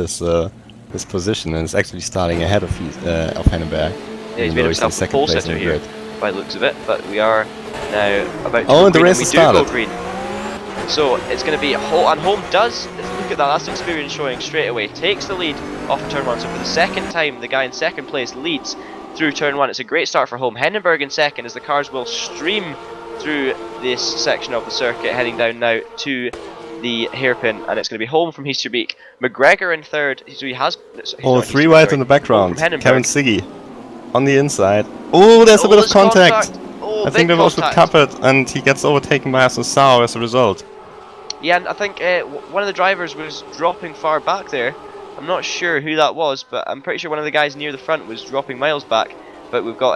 Speaker 4: his position and is actually starting ahead of Hennenberg.
Speaker 1: Yeah, he's made himself a pole sitter here, by the looks of it. But we are now about to
Speaker 4: go and
Speaker 1: green,
Speaker 4: the race
Speaker 1: and we
Speaker 4: has
Speaker 1: do
Speaker 4: started.
Speaker 1: go green. So it's going to be and Holm does. Look at that, that's experience showing straight away. Takes the lead off turn 1. So for the second time, the guy in 2nd place leads through turn 1. It's a great start for Holm. Hennenberg in 2nd as the cars will stream through this section of the circuit, heading down now to the hairpin, and it's going to be Holm from Heesterbeek. McGregor in 3rd. So he has.
Speaker 4: Oh, 3 wide in the background. Kevin Siggy on the inside. Oh, there's a bit of contact.
Speaker 1: Oh,
Speaker 4: I think that was with Capit, and he gets overtaken by Asencao as a result.
Speaker 1: Yeah, and I think one of the drivers was dropping far back there. I'm not sure who that was, but I'm pretty sure one of the guys near the front was dropping miles back. But we've got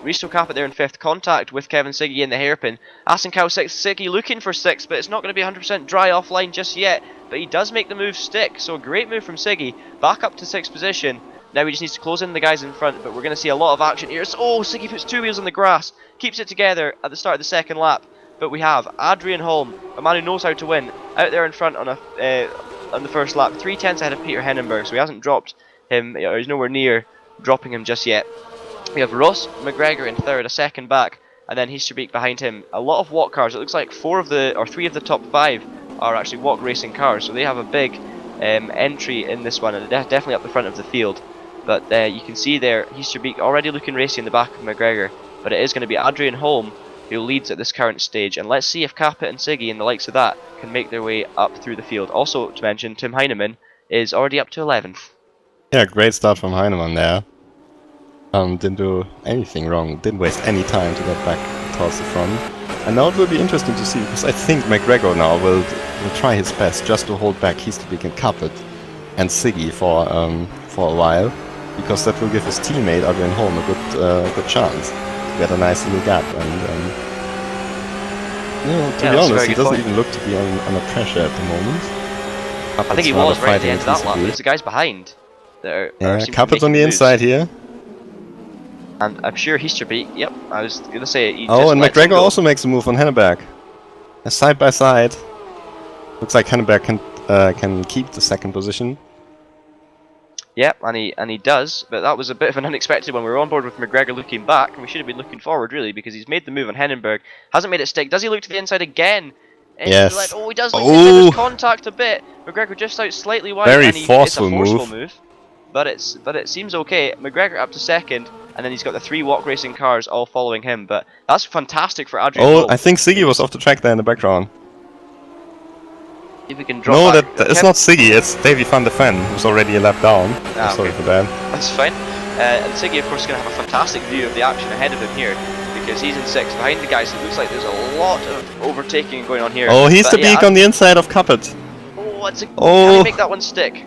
Speaker 1: Risto Capit there in 5th, contact with Kevin Siggy in the hairpin. Asencao 6th, Siggy looking for 6th, but it's not going to be 100% dry offline just yet. But he does make the move stick, so a great move from Siggy. Back up to 6th position. Now he just needs to close in the guys in front, but we're going to see a lot of action here. Oh, Siggy puts 2 wheels on the grass, keeps it together at the start of the 2nd lap. But we have Adrian Holm, a man who knows how to win, out there in front on the first lap, 3/10 ahead of Peter Hennenberg, so he hasn't dropped him, or he's nowhere near dropping him just yet. We have Ross McGregor in 3rd, a second back, and then Heesterbeek behind him. A lot of Walk cars. It looks like 3 of the top 5 are actually Walk Racing cars, so they have a big entry in this one, and they're definitely up the front of the field. But you can see there, Heesterbeek already looking racy in the back of McGregor, but it is going to be Adrian Holm who leads at this current stage, and let's see if Capit and Siggy and the likes of that can make their way up through the field. Also to mention, Tim Heinemann is already up to 11th.
Speaker 4: Yeah, great start from Heinemann there. Didn't do anything wrong, didn't waste any time to get back towards the front. And now it will be interesting to see, because I think McGregor now will try his best just to hold back Heesterbeek and Capit and Siggy for a while, because that will give his teammate Adrian Holm a good chance. Get a nice little gap, and to be honest, he doesn't even look to be under pressure at the moment.
Speaker 1: I think he was right at the end of that lap, but it's the guys behind that are
Speaker 4: Capit's on the inside here.
Speaker 1: And I'm sure Heesterbeek, yep, I was going to say...
Speaker 4: Oh, and McGregor also makes a move on Hennenberg. Side by side. Looks like Hennenberg can keep the 2nd position.
Speaker 1: Yep, and he does, but that was a bit of an unexpected one. We were on board with McGregor looking back, and we should have been looking forward, really, because he's made the move on Hennenberg. Hasn't made it stick. Does he look to the inside again?
Speaker 4: Yes.
Speaker 1: He does look to the contact a bit. McGregor just out slightly wide.
Speaker 4: Very
Speaker 1: and
Speaker 4: forceful
Speaker 1: it's a forceful move. but it seems okay. McGregor up to second, and then he's got the 3 walk racing cars all following him. But that's fantastic for Adrian.
Speaker 4: Oh,
Speaker 1: Holm.
Speaker 4: I think Siggy was off the track there in the background.
Speaker 1: If we can drop
Speaker 4: No,
Speaker 1: back.
Speaker 4: it's not Siggy, it's Davy van der Ven, who's already a lap down. Sorry
Speaker 1: Okay.
Speaker 4: for that.
Speaker 1: That's fine. And Siggy, of course, is going to have a fantastic view of the action ahead of him here, because he's in 6th behind the guys. It looks like there's a lot of overtaking going on here.
Speaker 4: Oh, he's
Speaker 1: But
Speaker 4: the beak on the inside of Capet.
Speaker 1: Oh, can
Speaker 4: Oh.
Speaker 1: he make that one stick?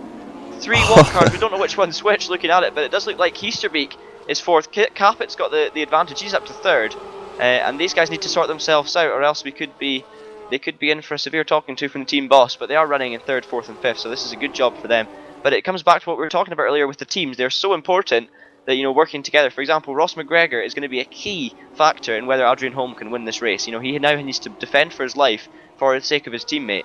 Speaker 1: 3 walk cars, we don't know which one's which looking at it, but it does look like Heasterbeek is 4th. Capet's got the advantage, he's up to 3rd. And these guys need to sort themselves out, or else they could be in for a severe talking to from the team boss, but they are running in 3rd, 4th and 5th, so this is a good job for them. But it comes back to what we were talking about earlier with the teams. They're so important that, you know, working together. For example, Ross McGregor is going to be a key factor in whether Adrian Holm can win this race. You know, he now needs to defend for his life for the sake of his teammate.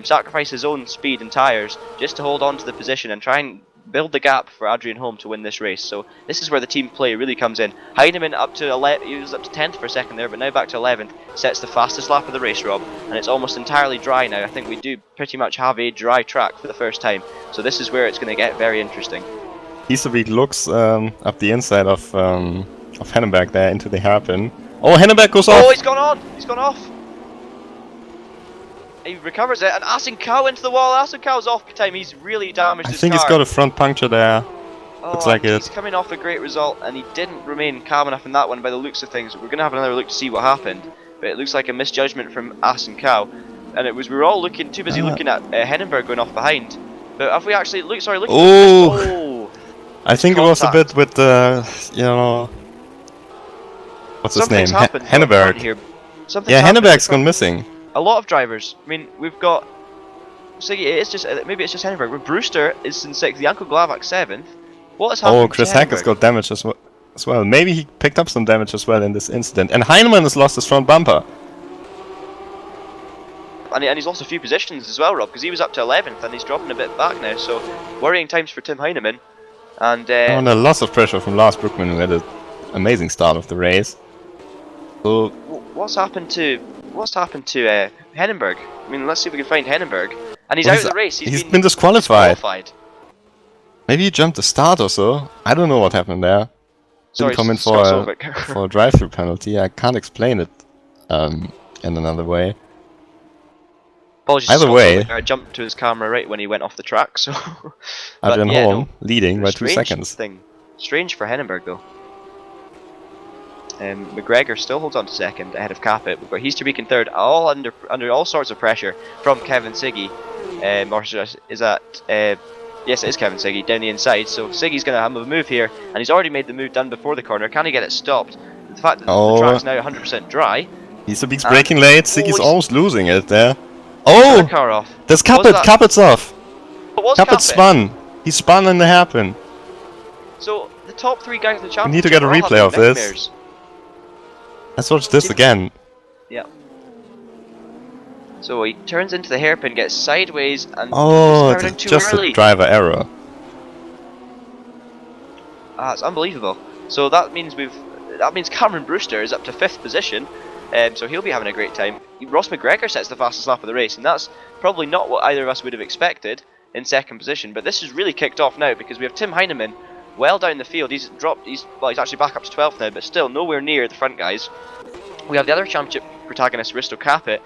Speaker 1: Sacrifice his own speed and tyres just to hold on to the position and try and build the gap for Adrian Holm to win this race. So this is where the team play really comes in. Heinemann up to 11, he was up to 10th for a second there, but now back to 11th, sets the fastest lap of the race, Rob, and it's almost entirely dry now. I think we do pretty much have a dry track for the first time, so this is where it's going to get very interesting.
Speaker 4: Heasterbeek looks up the inside of Hennenberg there into the hairpin. Oh, Hennenberg goes off!
Speaker 1: Oh, he's gone on! He's gone off! He recovers it, and Asenkow into the wall. Asenkow's off time. He's really damaged
Speaker 4: I
Speaker 1: his
Speaker 4: think
Speaker 1: car.
Speaker 4: he's got a front puncture there. Looks like
Speaker 1: He's
Speaker 4: it.
Speaker 1: coming off a great result, and he didn't remain calm enough in that one by the looks of things. We're going to have another look to see what happened, but it looks like a misjudgment from Asenkow. And we were all too busy looking at Hennenberg going off behind. But have we actually looked? Sorry, looking.
Speaker 4: Oh! I think it was a
Speaker 1: contact.
Speaker 4: bit with the, you know, what's his name?
Speaker 1: Something's happened
Speaker 4: Henneberg.
Speaker 1: here. Something's
Speaker 4: Yeah,
Speaker 1: happened
Speaker 4: Henneberg's
Speaker 1: at the
Speaker 4: gone
Speaker 1: front.
Speaker 4: missing.
Speaker 1: A lot of drivers. I mean, we've got. So it's just maybe it's just Hennenberg. But Brewster is in 6th. Janko Glavak 7th. What has happened?
Speaker 4: Oh, Chris
Speaker 1: to
Speaker 4: Hacker's
Speaker 1: Hennenberg?
Speaker 4: got damage as well. Maybe he picked up some damage as well in this incident. And Heinemann has lost his front bumper.
Speaker 1: And he's lost a few positions as well, Rob, because he was up to 11th and he's dropping a bit back now. So worrying times for Tim Heinemann. And
Speaker 4: And lots of pressure from Lars Brookman, who had an amazing start of the race. So
Speaker 1: what's happened to Hennenberg? I mean, let's see if we can find Hennenberg. And he's
Speaker 4: Well,
Speaker 1: out
Speaker 4: he's-
Speaker 1: of the race.
Speaker 4: he's been disqualified.
Speaker 1: disqualified.
Speaker 4: maybe he jumped the start or so. I don't know what happened there.
Speaker 1: Sorry,
Speaker 4: Didn't come in
Speaker 1: Scott
Speaker 4: for
Speaker 1: Solvik.
Speaker 4: for a drive-through penalty. I can't explain it in another way.
Speaker 1: Apologies
Speaker 4: Either
Speaker 1: to Scott
Speaker 4: way-
Speaker 1: Solvik. I jumped to his camera right when he went off the track. So, but
Speaker 4: Adrian
Speaker 1: yeah,
Speaker 4: Holm
Speaker 1: no,
Speaker 4: leading by 2
Speaker 1: strange
Speaker 4: seconds.
Speaker 1: thing. Strange for Hennenberg though. McGregor still holds on to 2nd ahead of Capet. We've got Heasterbeek in 3rd, all under all sorts of pressure from Kevin Siggy. Is that yes, it is Kevin Siggy down the inside. So Siggy's going to have a move here, and he's already made the move done before the corner. Can he get it stopped? The fact that the track's now 100% dry.
Speaker 4: Heasterbeek's braking late. Siggy's
Speaker 1: he's-
Speaker 4: almost losing it there.
Speaker 1: Got a
Speaker 4: Oh!
Speaker 1: car off.
Speaker 4: There's
Speaker 1: What was
Speaker 4: Capet!
Speaker 1: that?
Speaker 4: Capet's off!
Speaker 1: What was
Speaker 4: Capet
Speaker 1: Capet?
Speaker 4: spun! He spun in the hairpin.
Speaker 1: So the top 3 guys in the championship.
Speaker 4: need to get a
Speaker 1: are all
Speaker 4: replay
Speaker 1: having
Speaker 4: of this.
Speaker 1: nightmares.
Speaker 4: Let's watch this again.
Speaker 1: Yeah. So he turns into the hairpin, gets sideways, and
Speaker 4: Oh,
Speaker 1: he's turning
Speaker 4: it's
Speaker 1: too
Speaker 4: just
Speaker 1: early.
Speaker 4: a driver error.
Speaker 1: It's unbelievable. So that means Cameron Brewster is up to 5th position, so he'll be having a great time. Ross McGregor sets the fastest lap of the race, and that's probably not what either of us would have expected in 2nd position. But this has really kicked off now because we have Tim Heinemann well down the field. He's actually back up to 12th now, but still nowhere near the front guys. We have the other championship protagonist, Risto Capet,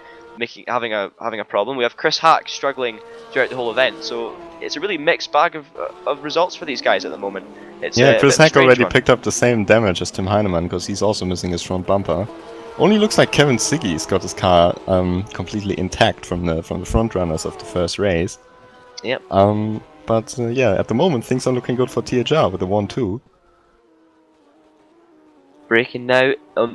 Speaker 1: having a problem. We have Chris Hack struggling throughout the whole event. So it's a really mixed bag of results for these guys at the moment. It's
Speaker 4: Yeah, Chris
Speaker 1: a bit of a
Speaker 4: Hack
Speaker 1: strange
Speaker 4: already
Speaker 1: one.
Speaker 4: picked up the same damage as Tim Heinemann because he's also missing his front bumper. Only looks like Kevin Siggy's got his car completely intact from the front runners of the first race.
Speaker 1: Yep.
Speaker 4: But yeah, at the moment things are looking good for THR with the 1-2.
Speaker 1: Braking now.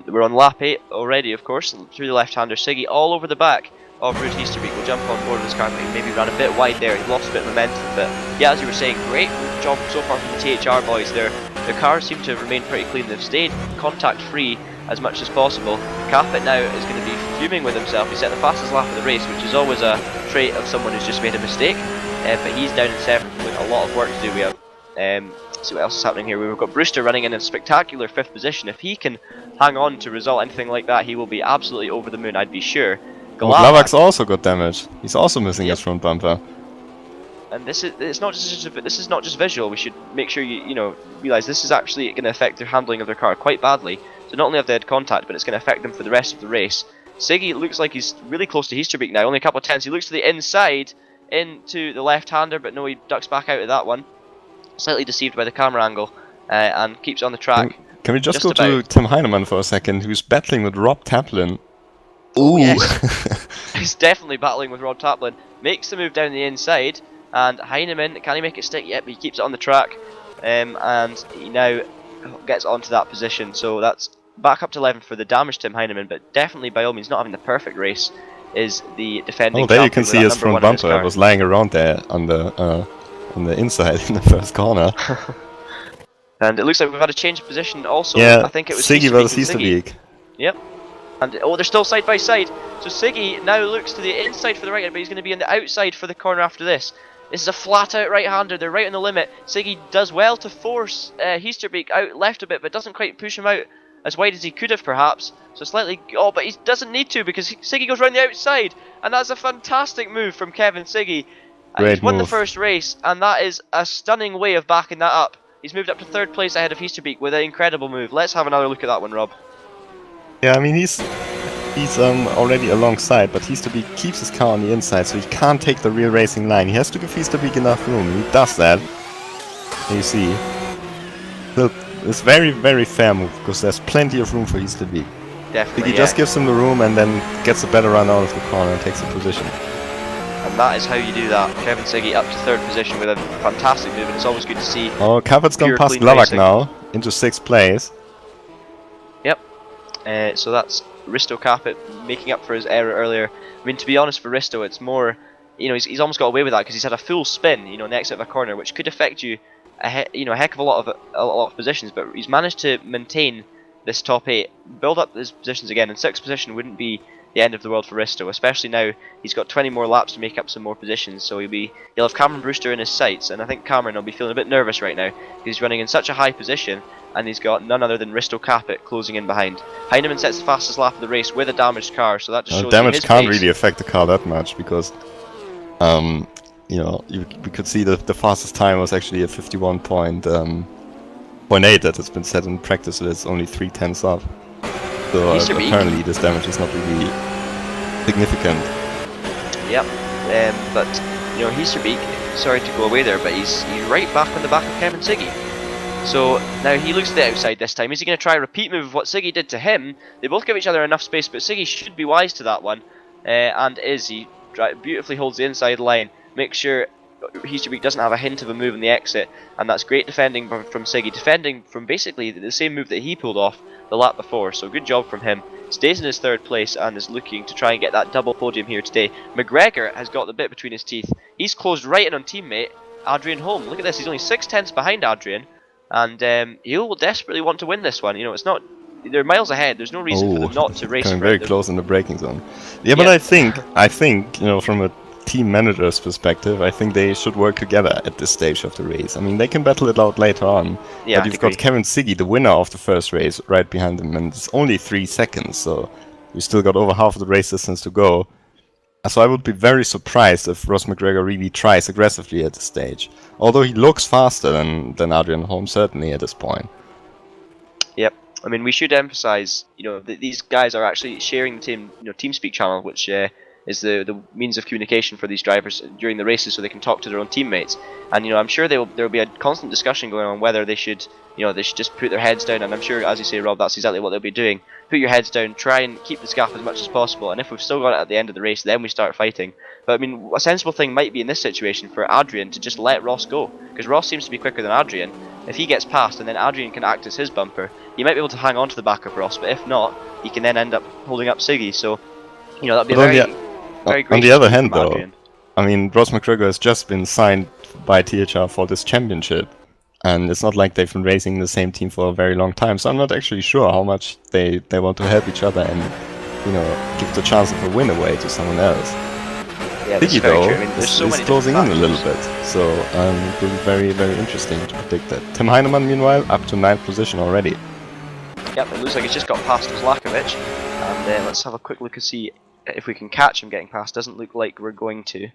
Speaker 1: We're on lap 8 already, of course, through the left-hander. Siggy all over the back of Ruud Heasterbeek. Will jump on board of his car, maybe ran a bit wide there. He lost a bit of momentum, but yeah, as you were saying, great job so far from the THR boys. Their cars seem to have remained pretty clean. They've stayed contact-free as much as possible. Capet now is going to be fuming with himself. He set the fastest lap of the race, which is always a trait of someone who's just made a mistake. But he's down in 7th with a lot of work to do. We have see what else is happening here. We've got Brewster running in a spectacular 5th position. If he can hang on to result anything like that, he will be absolutely over the moon, I'd be sure.
Speaker 4: Glavak's also got damage. He's also missing his front bumper.
Speaker 1: and this is not just visual. We should make sure you realize this is actually going to affect their handling of their car quite badly. So not only have they had contact, but it's going to affect them for the rest of the race. Siggy looks like he's really close to Heasterbeek now, only a couple of tenths. He looks to the inside, into the left-hander, but no, he ducks back out of that one. Slightly deceived by the camera angle, and keeps on the track.
Speaker 4: Can we just go to Tim Heinemann for a second, who's battling with Rob Taplin? Ooh!
Speaker 1: Yes. He's definitely battling with Rob Taplin. Makes the move down the inside, and Heinemann, can he make it stick? Yep, he keeps it on the track, and he now gets onto that position. So that's back up to 11th for the damaged Tim Heinemann, but definitely by all means not having the perfect race is the defending.
Speaker 4: Oh, there you can see his front bumper was lying around there on the inside in the first corner.
Speaker 1: And it looks like we've had a change of position also.
Speaker 4: Yeah,
Speaker 1: I think it was
Speaker 4: Siggy versus Heasterbeek.
Speaker 1: Yep. And they're still side by side. So Siggy now looks to the inside for the right, but he's going to be on the outside for the corner after this. This is a flat out right-hander. They're right on the limit. Siggy does well to force Heasterbeek out left a bit, but doesn't quite push him out as wide as he could have perhaps. So slightly, but he doesn't need to because Siggy goes round the outside, and that's a fantastic move from Kevin Siggy. He's won the first race, and that is a stunning way of backing that up. He's moved up to 3rd place ahead of Heasterbeek with an incredible move. Let's have another look at that one, Rob.
Speaker 4: Yeah, I mean he's already alongside, but Heasterbeek keeps his car on the inside, so he can't take the real racing line. He has to give Heasterbeek enough room. He does that. And you see, it's very, very fair move because there's plenty of room for Heasterbeek.
Speaker 1: Definitely.
Speaker 4: He just gives him the room and then gets a better run out of the corner and takes a position.
Speaker 1: And that is how you do that. Kevin Siggy up to 3rd position with a fantastic move, and it's always good to see.
Speaker 4: Oh, Cabot's gone past Glavak now into 6th place.
Speaker 1: Yep. So that's Risto Caput making up for his error earlier. I mean, to be honest, for Risto, it's more, he's almost got away with that because he's had a full spin, next of a corner, which could affect you a heck of a lot of positions. But he's managed to maintain this top 8, build up his positions again, and 6th position wouldn't be the end of the world for Risto, especially now he's got 20 more laps to make up some more positions. So he'll have Cameron Brewster in his sights, and I think Cameron will be feeling a bit nervous right now because he's running in such a high position, and he's got none other than Risto Caput closing in behind. Heinemann sets the fastest lap of the race with a damaged car, so that just shows
Speaker 4: damage
Speaker 1: his
Speaker 4: can't
Speaker 1: pace.
Speaker 4: really affect the car that much because we could see that the fastest time was actually a 51.8 that has been set in practice, so it's only 3/10 off. So apparently this damage is not really significant.
Speaker 1: Yep, but Heasterbeek, sorry to go away there, but he's right back on the back of Kevin Siggy. So now he looks to the outside this time. Is he going to try a repeat move of what Siggy did to him? They both give each other enough space, but Siggy should be wise to that one, and he beautifully holds the inside line, makes sure Heasterbeek doesn't have a hint of a move in the exit, and that's great defending from Siggy, defending from basically the same move that he pulled off the lap before, so good job from him. Stays in his 3rd place and is looking to try and get that double podium here today. McGregor has got the bit between his teeth. He's closed right in on teammate Adrian Holm. Look at this, he's only 6/10 behind Adrian, and he'll desperately want to win this one. It's not, they're miles ahead, there's no reason for them not to race.
Speaker 4: Coming very close in the braking zone. Yeah, but I think from a team manager's perspective, I think they should work together at this stage of the race. I mean, they can battle it out later on, but you've got Kevin Siggy, the winner of the first race, right behind him, and it's only 3 seconds, so we still got over half of the race distance to go. So I would be very surprised if Ross McGregor really tries aggressively at this stage, although he looks faster than Adrian Holm, certainly at this point.
Speaker 1: Yep. I mean, we should emphasize, that these guys are actually sharing the TeamSpeak channel, which is the means of communication for these drivers during the races, so they can talk to their own teammates. And I'm sure there will be a constant discussion going on whether they should just put their heads down. And I'm sure, as you say, Rob, that's exactly what they'll be doing. Put your heads down, try and keep this gap as much as possible. And if we've still got it at the end of the race, then we start fighting. But I mean, a sensible thing might be in this situation for Adrian to just let Ross go, because Ross seems to be quicker than Adrian. If he gets past, and then Adrian can act as his bumper, he might be able to hang on to the back of Ross. But if not, he can then end up holding up Siggy. So that'd be very
Speaker 4: on the other hand, though, I mean, Ross McGregor has just been signed by THR for this championship, and it's not like they've been racing the same team for a very long time, so I'm not actually sure how much they want to help each other and give the chance of a win away to someone else.
Speaker 1: Yeah,
Speaker 4: Siggy, though,
Speaker 1: is
Speaker 4: closing in a little bit, so it will be very, very interesting to predict that. Tim Heinemann, meanwhile, up to 9th position already.
Speaker 1: Yep, it looks like he's just got past Zlakovic, and let's have a quick look and see if we can catch him getting past. Doesn't look like we're going to.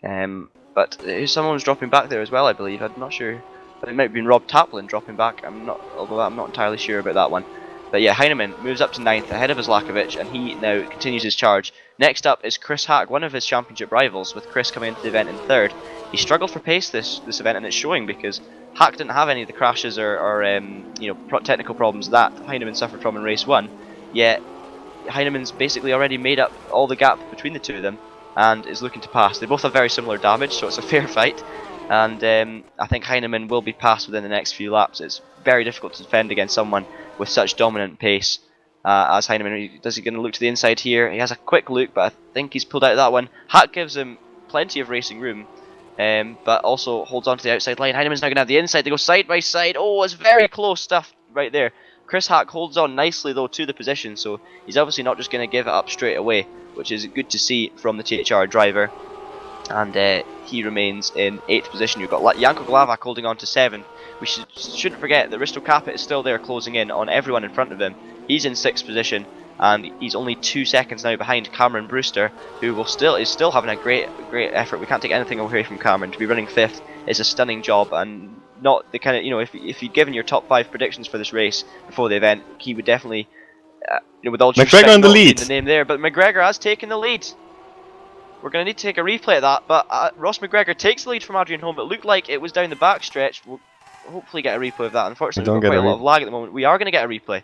Speaker 1: But someone was dropping back there as well, I believe. I'm not sure. It might have been Rob Taplin dropping back. Although I'm not entirely sure about that one. But yeah, Heinemann moves up to 9th ahead of his Lakovic, and he now continues his charge. Next up is Chris Hack, one of his championship rivals, with Chris coming into the event in 3rd. He struggled for pace this event, and it's showing because Hack didn't have any of the crashes or technical problems that Heinemann suffered from in race 1. Yet Heinemann's basically already made up all the gap between the two of them and is looking to pass. They both have very similar damage, so it's a fair fight. And I think Heinemann will be passed within the next few laps. It's very difficult to defend against someone with such dominant pace as Heinemann. Does he going to look to the inside here? He has a quick look, but I think he's pulled out of that one. Hack gives him plenty of racing room, but also holds on to the outside line. Heinemann's now going to have the inside. They go side by side. Oh, it's very close stuff right there. Chris Hack holds on nicely though to the position, so he's obviously not just going to give it up straight away, which is good to see from the THR driver. And he remains in 8th position. You've got Janko Glavak holding on to 7th. We shouldn't forget that Risto Capet is still there closing in on everyone in front of him. He's in 6th position, and he's only 2 seconds now behind Cameron Brewster, who is still having a great effort. We can't take anything away from Cameron. To be running 5th is a stunning job, and not the kind of, if you'd given your top 5 predictions for this race before the event, he would definitely, with all due respect,
Speaker 4: McGregor in the
Speaker 1: not
Speaker 4: lead.
Speaker 1: the name there, but McGregor has taken the lead. We're going to need to take a replay of that, but Ross McGregor takes the lead from Adrian Holm. It looked like it was down the back stretch. We'll hopefully get a replay of that. Unfortunately, we've got quite a lot of lag at the moment. We are going to get a replay.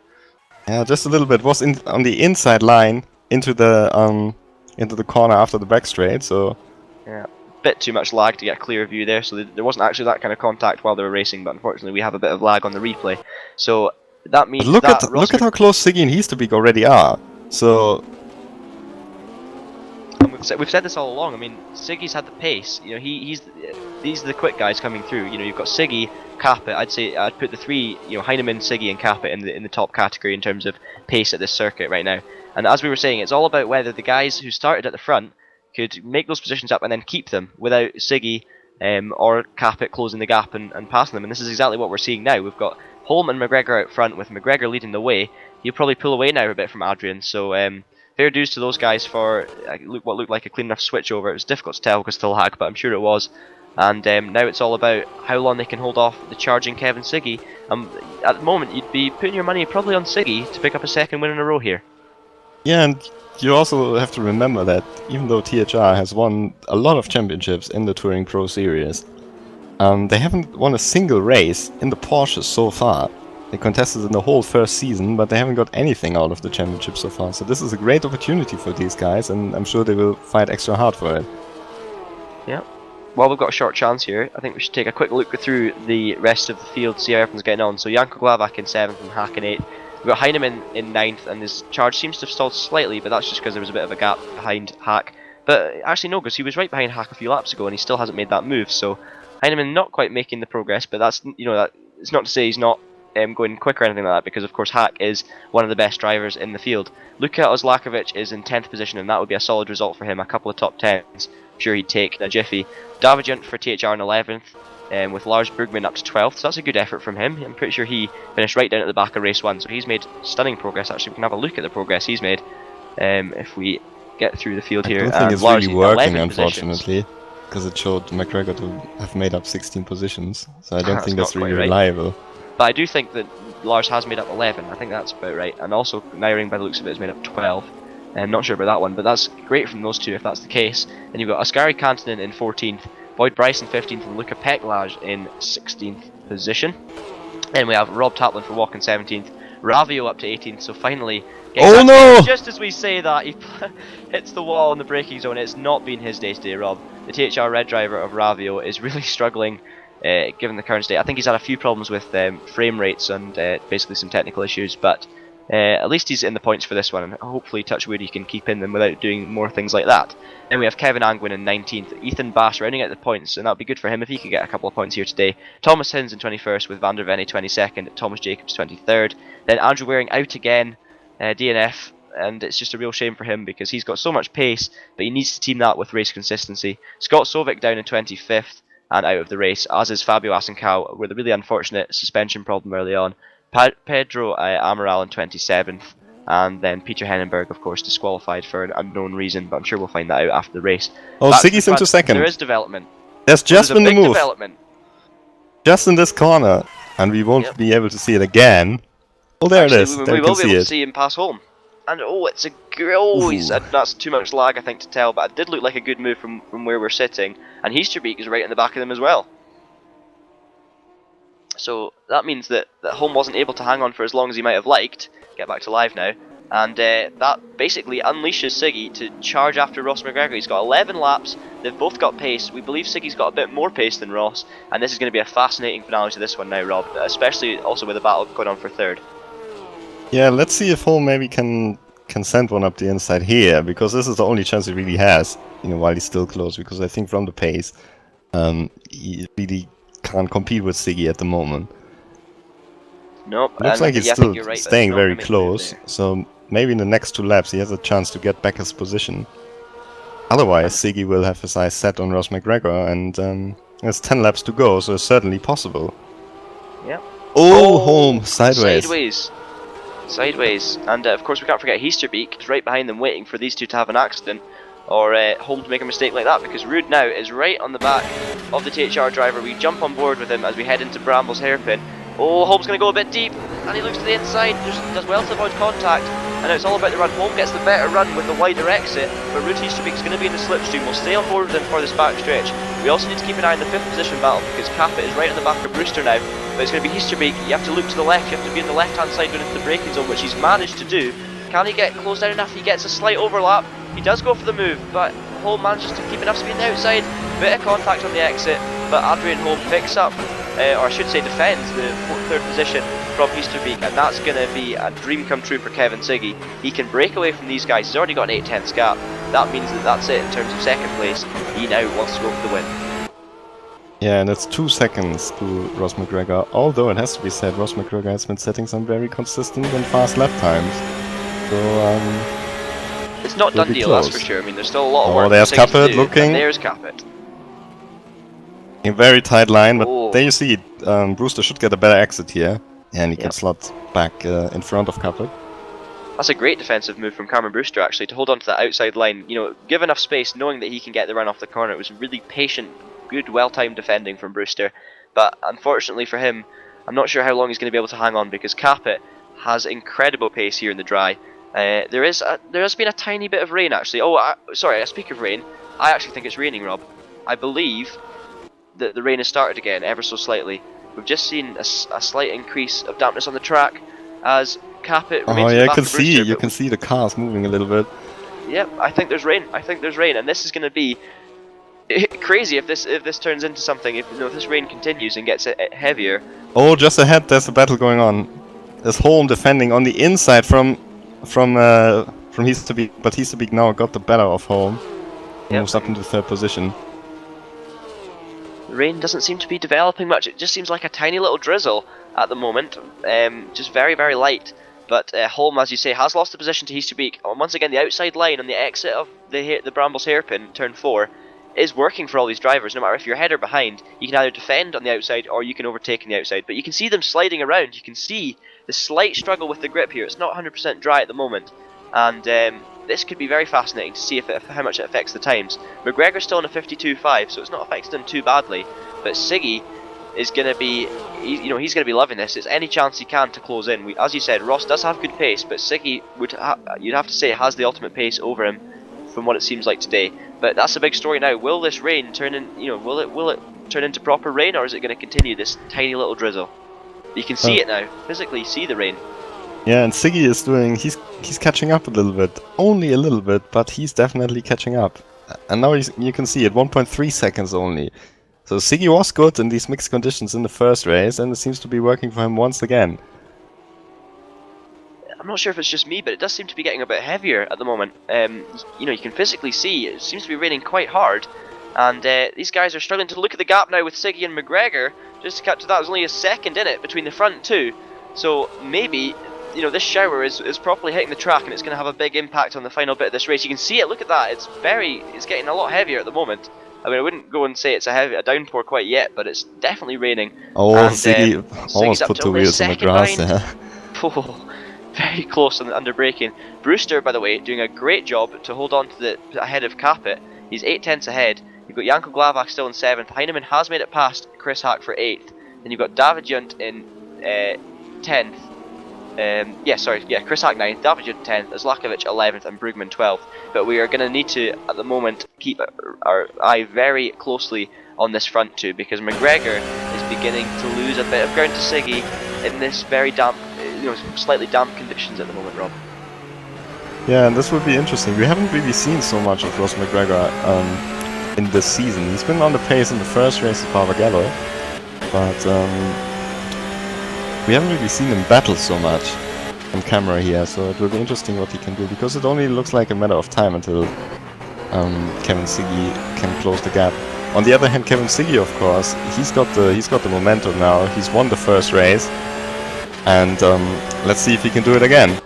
Speaker 4: Yeah, just a little bit. Was on the inside line into the corner after the back straight. So
Speaker 1: yeah, bit too much lag to get a clear view there. So there wasn't actually that kind of contact while they were racing, but unfortunately we have a bit of lag on the replay. So that means
Speaker 4: look at how close Siggy and Heasterbeek already are. So.
Speaker 1: We've said this all along. I mean, Siggy's had the pace. These are the quick guys coming through. You've got Siggy, Capet. I'd put the 3, Heinemann, Siggy, and Capet in the top category in terms of pace at this circuit right now. And as we were saying, it's all about whether the guys who started at the front could make those positions up and then keep them without Siggy or Capet closing the gap and passing them. And this is exactly what we're seeing now. We've got Holm and McGregor out front, with McGregor leading the way. He'll probably pull away now a bit from Adrian. So fair dues to those guys for what looked like a clean enough switch over. It was difficult to tell because still lag, but I'm sure it was. And now it's all about how long they can hold off the charging Kevin Siggy. At the moment, you'd be putting your money probably on Siggy to pick up a 2nd win in a row here.
Speaker 4: Yeah, and you also have to remember that even though THR has won a lot of championships in the Touring Pro Series, they haven't won a single race in the Porsches so far. They contested in the whole first season, but they haven't got anything out of the championship so far. So this is a great opportunity for these guys, and I'm sure they will fight extra hard for it.
Speaker 1: Yeah. Well, we've got a short chance here. I think we should take a quick look through the rest of the field, see how everyone's getting on. So Janko Glavak in 7th and Hack in 8th. We've got Heinemann in 9th, and his charge seems to have stalled slightly, but that's just because there was a bit of a gap behind Hack. But actually no, because he was right behind Hack a few laps ago, and he still hasn't made that move. So Heinemann not quite making the progress, but that's it's not to say he's not going quick or anything like that, because of course Hack is one of the best drivers in the field. Luka Ozlakovic is in 10th position, and that would be a solid result for him. A couple of top 10s, I'm sure he'd take in a jiffy. Davijunt for THR in 11th, with Lars Bergman up to 12th, so that's a good effort from him. I'm pretty sure he finished right down at the back of race 1, so he's made stunning progress. Actually, we can have a look at the progress he's made if we get through the field here.
Speaker 4: I don't think it's really working, unfortunately, because it showed McGregor to have made up 16 positions, so I don't think that's really reliable.
Speaker 1: But I do think that Lars has made up 11. I think that's about right. And also, Nyring, by the looks of it, has made up 12. I'm not sure about that one, but that's great from those two if that's the case. And you've got Askari Kantanen in 14th, Boyd Bryce in 15th, and Luka Peklaj in 16th position. Then we have Rob Taplin for Walk in 17th, Ravio up to 18th, so finally... Just as we say that, he hits the wall in the braking zone. It's not been his day today, Rob. The THR Red driver of Ravio is really struggling given the current state. I think he's had a few problems with frame rates and basically some technical issues, but at least he's in the points for this one, and hopefully, touch wood, he can keep in them without doing more things like that. Then we have Kevin Angwin in 19th, Ethan Bass rounding out the points, and that would be good for him if he could get a couple of points here today. Thomas Hins in 21st with Van der Venne 22nd, Thomas Jacobs 23rd. Then Andrew Waring out again, DNF, and it's just a real shame for him because he's got so much pace, but he needs to team that with race consistency. Scott Sovic down in 25th and out of the race, as is Fabio Asencal with a really unfortunate suspension problem early on. Pedro Amaral in 27th, And then Peter Hennenberg, of course, disqualified for an unknown reason, but I'm sure we'll find that out after the race.
Speaker 4: Oh,
Speaker 1: Back to
Speaker 4: Siggy's
Speaker 1: the front.
Speaker 4: into second.
Speaker 1: There is development.
Speaker 4: There's just
Speaker 1: There's a
Speaker 4: been the
Speaker 1: big
Speaker 4: move.
Speaker 1: development.
Speaker 4: Just in this corner. And we won't be able to see it again. Oh, there
Speaker 1: Actually,
Speaker 4: it is.
Speaker 1: we
Speaker 4: There you
Speaker 1: will
Speaker 4: can
Speaker 1: be
Speaker 4: see
Speaker 1: able
Speaker 4: it.
Speaker 1: to see him pass home. And it's a that's too much lag, I think, to tell, but it did look like a good move from where we're sitting. And Heasterbeek is right in the back of them as well. So that means that Holm wasn't able to hang on for as long as he might have liked. Get back to live now. And that basically unleashes Siggy to charge after Ross McGregor. He's got 11 laps, they've both got pace. We believe Siggy's got a bit more pace than Ross, and this is going to be a fascinating finale to this one now, Rob, especially also with the battle going on for third.
Speaker 4: Yeah, let's see if Holm maybe can send one up the inside here, because this is the only chance he really has, while he's still close, because I think from the pace, he really can't compete with Siggy at the moment.
Speaker 1: Nope.
Speaker 4: Looks like he's still staying very close, so maybe in the next 2 laps he has a chance to get back his position. Otherwise, Siggy will have his eyes set on Ross McGregor, and there's 10 laps to go, so it's certainly possible.
Speaker 1: Yep.
Speaker 4: Oh, Holm, sideways.
Speaker 1: Sideways. And of course we can't forget Heasterbeek is right behind them waiting for these two to have an accident, or Holm to make a mistake like that, because Rude now is right on the back of the THR driver. We jump on board with him as we head into Brambles Hairpin. Oh, Holm's going to go a bit deep, and he looks to the inside, does well to avoid contact, and now it's all about the run. Holm gets the better run with the wider exit, but Rude Heasterbeek is going to be in the slipstream. We'll stay on board with him for this back stretch. We also need to keep an eye on the 5th position battle, because Capet is right on the back of Brewster now, but it's going to be Heasterbeek. You have to look to the left, you have to be in the left-hand side going into the braking zone, which he's managed to do. Can he get close down enough? He gets a slight overlap. He does go for the move, but Holm manages to keep enough speed on the outside. Bit of contact on the exit, but Adrian Holm picks up, or I should say defends, the 3rd position from Heasterbeek, and that's going to be a dream come true for Kevin Siggy. He can break away from these guys. He's already got an 8/10 gap. That means that that's it in terms of 2nd place. He now wants to go for the win.
Speaker 4: Yeah, and it's 2 seconds to Ross McGregor, although it has to be said, Ross McGregor has been setting some very consistent and fast lap times. So,
Speaker 1: it's not done deal, that's for sure. I mean, there's still a lot of work.
Speaker 4: Oh, there's Capet looking.
Speaker 1: And there's Capet.
Speaker 4: A very tight line, but there you see, Brewster should get a better exit here, and he can slot back in front of Capet.
Speaker 1: That's a great defensive move from Cameron Brewster, actually, to hold on to that outside line. Give enough space, knowing that he can get the run off the corner. It was really patient, good, well-timed defending from Brewster. But unfortunately for him, I'm not sure how long he's going to be able to hang on, because Capet has incredible pace here in the dry. There has been a tiny bit of rain, actually. Oh, sorry, I speak of rain. I actually think it's raining, Rob. I believe that the rain has started again, ever so slightly. We've just seen a slight increase of dampness on the track as Capet remains in the back of Brewster,
Speaker 4: you can see the cars moving a little bit.
Speaker 1: Yep, I think there's rain. And this is going to be crazy if this turns into something. If this rain continues and gets heavier.
Speaker 4: Oh, just ahead, there's a battle going on. There's Holm defending on the inside from Heasterbeek, but Heasterbeek now got the better of Holm. He moves up into 3rd position.
Speaker 1: The rain doesn't seem to be developing much. It just seems like a tiny little drizzle at the moment, just very, very light. But Holm, as you say, has lost the position to Heasterbeek. Once again, the outside line on the exit of the Brambles Hairpin, turn 4, is working for all these drivers. No matter if you're ahead or behind, you can either defend on the outside or you can overtake on the outside. But you can see them sliding around. You can see the slight struggle with the grip here. It's not 100% dry at the moment, and this could be very fascinating to see how much it affects the times. McGregor's still in a 52.5, so it's not affected him too badly. But Siggy is going to be, he's going to be loving this. It's any chance he can to close in. As you said, Ross does have good pace, but Siggy you'd have to say has the ultimate pace over him from what it seems like today. But that's a big story now. Will this rain turn in? Will it turn into proper rain, or is it going to continue this tiny little drizzle? You can see it now. Physically see the rain.
Speaker 4: Yeah, and Siggy is he's catching up a little bit. Only a little bit, but he's definitely catching up. And now you can see it, 1.3 seconds only. So Siggy was good in these mixed conditions in the first race, and it seems to be working for him once again.
Speaker 1: I'm not sure if it's just me, but it does seem to be getting a bit heavier at the moment. You can physically see it seems to be raining quite hard, and these guys are struggling to look at the gap now with Siggy and McGregor. Just to cut to that, there's only a second in it between the front two, so maybe this shower is properly hitting the track, and it's going to have a big impact on the final bit of this race. You can see it. Look at that. It's getting a lot heavier at the moment. I mean, I wouldn't go and say it's a downpour quite yet, but it's definitely raining.
Speaker 4: Oh,
Speaker 1: and,
Speaker 4: Siggy almost put 2 wheels on the grass there.
Speaker 1: very close on the under braking. Brewster, by the way, doing a great job to hold on to the ahead of Capet. He's 8 tenths ahead. You've got Janko Glavak still in 7th. Heinemann has made it past Chris Hack for 8th. Then you've got David Junt in 10th. Chris Hack 9th, David Junt 10th, Zlakovic 11th, and Brugman 12th. But we are going to need to, at the moment, keep our eye very closely on this front two, because McGregor is beginning to lose a bit of ground to Siggy in this very damp, slightly damp conditions at the moment, Rob.
Speaker 4: Yeah, and this would be interesting. We haven't really seen so much of Ross McGregor in this season. He's been on the pace in the first race at Barbagallo, but we haven't really seen him battle so much on camera here, so it will be interesting what he can do, because it only looks like a matter of time until Kevin Siggy can close the gap. On the other hand, Kevin Siggy, of course, he's got the momentum now. He's won the first race, and let's see if he can do it again.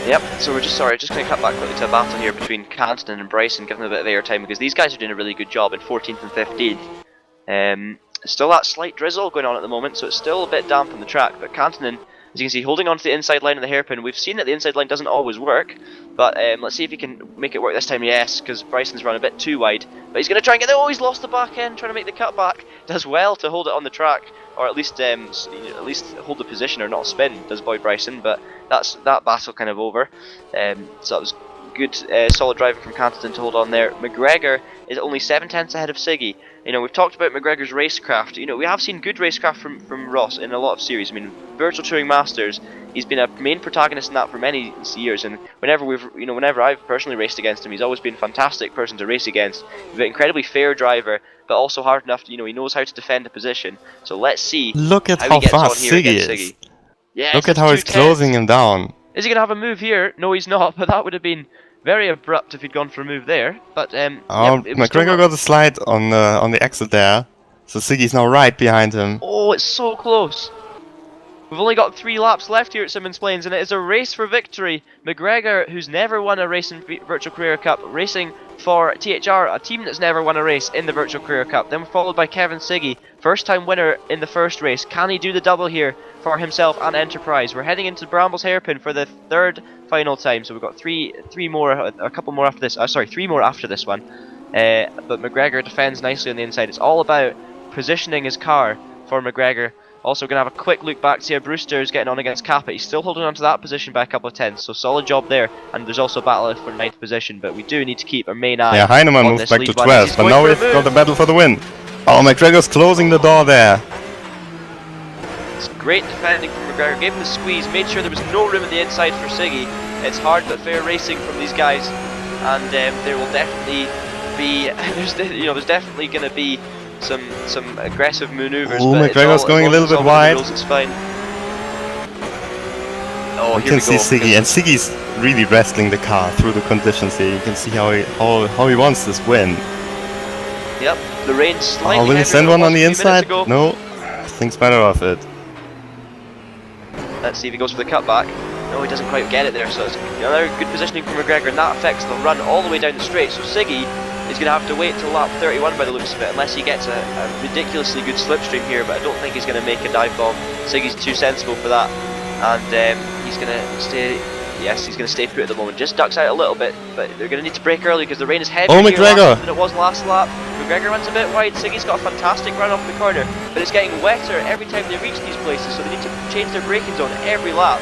Speaker 1: Yep, so we're just going to cut back quickly to a battle here between Canton and Bryson, give them a bit of airtime, because these guys are doing a really good job in 14th and 15th. Still that slight drizzle going on at the moment, so it's still a bit damp on the track, but Canton, as you can see, holding on to the inside line of the hairpin. We've seen that the inside line doesn't always work, but let's see if he can make it work this time. Yes, because Bryson's run a bit too wide, but he's going to try and get there. Oh, he's lost the back end, trying to make the cut back. Does well to hold it on the track, or at least hold the position or not spin, does Boyd Bryson, but that battle kind of over. So that was good, solid driving from Canton to hold on there. McGregor is only 7 tenths ahead of Siggy. We've talked about McGregor's racecraft. We have seen good racecraft from Ross in a lot of series. Virtual Touring Masters, he's been a main protagonist in that for many years, and whenever I've personally raced against him, he's always been a fantastic person to race against. He's an incredibly fair driver, but also hard enough to, he knows how to defend a position. So let's see.
Speaker 4: Look at how
Speaker 1: he gets
Speaker 4: fast
Speaker 1: on here
Speaker 4: Siggy is.
Speaker 1: Siggy. Yeah,
Speaker 4: look at how he's closing him down.
Speaker 1: Is he going to have a move here? No, he's not, but that would have been very abrupt if he'd gone for a move there. But
Speaker 4: McGregor got a slide on the exit there, so Siggy's now right behind him.
Speaker 1: Oh, it's so close. We've only got 3 laps left here at Symmons Plains, and it is a race for victory. McGregor, who's never won a race in Virtual Carrera Cup, racing for THR, a team that's never won a race in the Virtual Carrera Cup. Then followed by Kevin Siggy, first time winner in the first race. Can he do the double here for himself and Enterprise? We're heading into Brambles Hairpin for the 3rd final time, so we've got three more, a couple more after this. 3 more after this one. But McGregor defends nicely on the inside. It's all about positioning his car for McGregor. Also going to have a quick look back to see how Brewster's getting on against Capet. He's still holding on to that position by a couple of tenths, so solid job there. And there's also a battle for 9th position, but we do need to keep our main eye.
Speaker 4: Yeah, Heinemann
Speaker 1: on
Speaker 4: moved
Speaker 1: this
Speaker 4: back
Speaker 1: lead
Speaker 4: to
Speaker 1: one.
Speaker 4: 12th, but now we've got the battle for the win. Oh, McGregor's closing the door there.
Speaker 1: It's great defending from McGregor. Gave him the squeeze, made sure there was no room at the inside for Siggy. It's hard but fair racing from these guys, and there will definitely be there's definitely going to be some aggressive manoeuvres.
Speaker 4: Oh,
Speaker 1: but
Speaker 4: McGregor's going a little bit wide.
Speaker 1: It's fine. Oh,
Speaker 4: you can see Siggy, and Siggy's really wrestling the car through the conditions here. You can see how he wants this win.
Speaker 1: Yep, the rain's slightly.
Speaker 4: Oh, will he send one on the inside? No, thinks better of it.
Speaker 1: Let's see if he goes for the cutback. No, he doesn't quite get it there, so it's another good positioning from McGregor, and that affects the run all the way down the straight. So Siggy is going to have to wait till lap 31 by the looks of it, unless he gets a ridiculously good slipstream here, but I don't think he's going to make a dive bomb. Siggy's too sensible for that, and he's going to stay. Yes, he's going to stay put at the moment. Just ducks out a little bit, but they're going to need to brake early because the rain is heavier
Speaker 4: oh, McGregor
Speaker 1: than it was last lap. McGregor runs a bit wide. Siggy's got a fantastic run off the corner, but it's getting wetter every time they reach these places, so they need to change their braking zone every lap.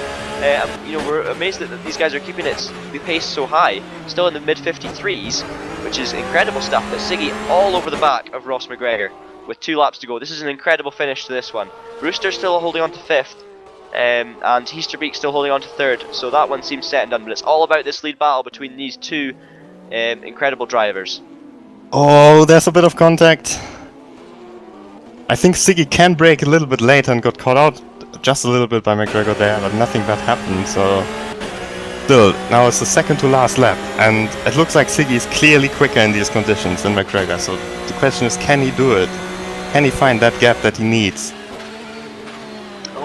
Speaker 1: We're amazed that these guys are keeping the pace so high, still in the mid-53s, which is incredible stuff. But Siggy all over the back of Ross McGregor with 2 laps to go. This is an incredible finish to this one. Brewster's still holding on to 5th. And Heasterbeek still holding on to 3rd, so that one seems set and done, but it's all about this lead battle between these 2 incredible drivers.
Speaker 4: Oh, there's a bit of contact. I think Siggy can brake a little bit later and got caught out just a little bit by McGregor there, but nothing bad happened, so... Still, now it's the second to last lap, and it looks like Siggy is clearly quicker in these conditions than McGregor, so the question is, can he do it? Can he find that gap that he needs?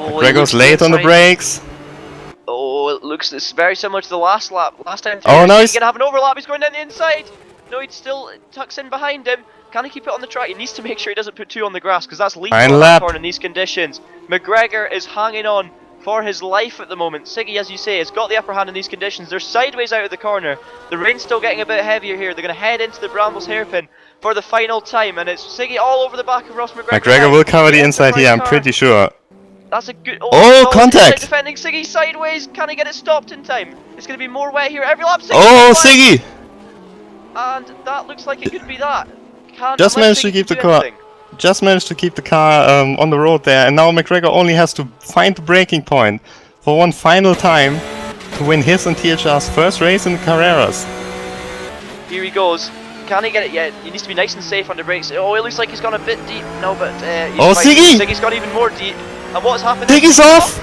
Speaker 4: McGregor's late on the brakes.
Speaker 1: Oh, it's very similar to the last lap. Last time.
Speaker 4: Oh, no,
Speaker 1: he's gonna have an overlap. He's going down the inside. No, he still tucks in behind him. Can he keep it on the track? He needs to make sure he doesn't put 2 on the grass because that's lethal on in these conditions. McGregor is hanging on for his life at the moment. Siggy, as you say, has got the upper hand in these conditions. They're sideways out of the corner. The rain's still getting a bit heavier here. They're going to head into the Brambles hairpin for the final time, and it's Siggy all over the back of Ross McGregor.
Speaker 4: McGregor will cover the inside here, I'm
Speaker 1: car.
Speaker 4: pretty sure.
Speaker 1: That's a good...
Speaker 4: Oh, contact!
Speaker 1: Defending Siggy sideways. Can he get it stopped in time? It's going to be more wet here every lap. Siggy
Speaker 4: Oh, Siggy!
Speaker 1: And that looks like it could be that.
Speaker 4: Just managed to keep the car. Just managed to keep the car on the road there, and now McGregor only has to find the braking point for one final time to win his and THR's first race in the Carreras.
Speaker 1: Here he goes. Can he get it yet? He needs to be nice and safe under brakes. Oh, it looks like he's gone a bit deep. No, but
Speaker 4: oh, Siggy!
Speaker 1: Siggy's gone even more deep. And what's happened?
Speaker 4: Siggy's off!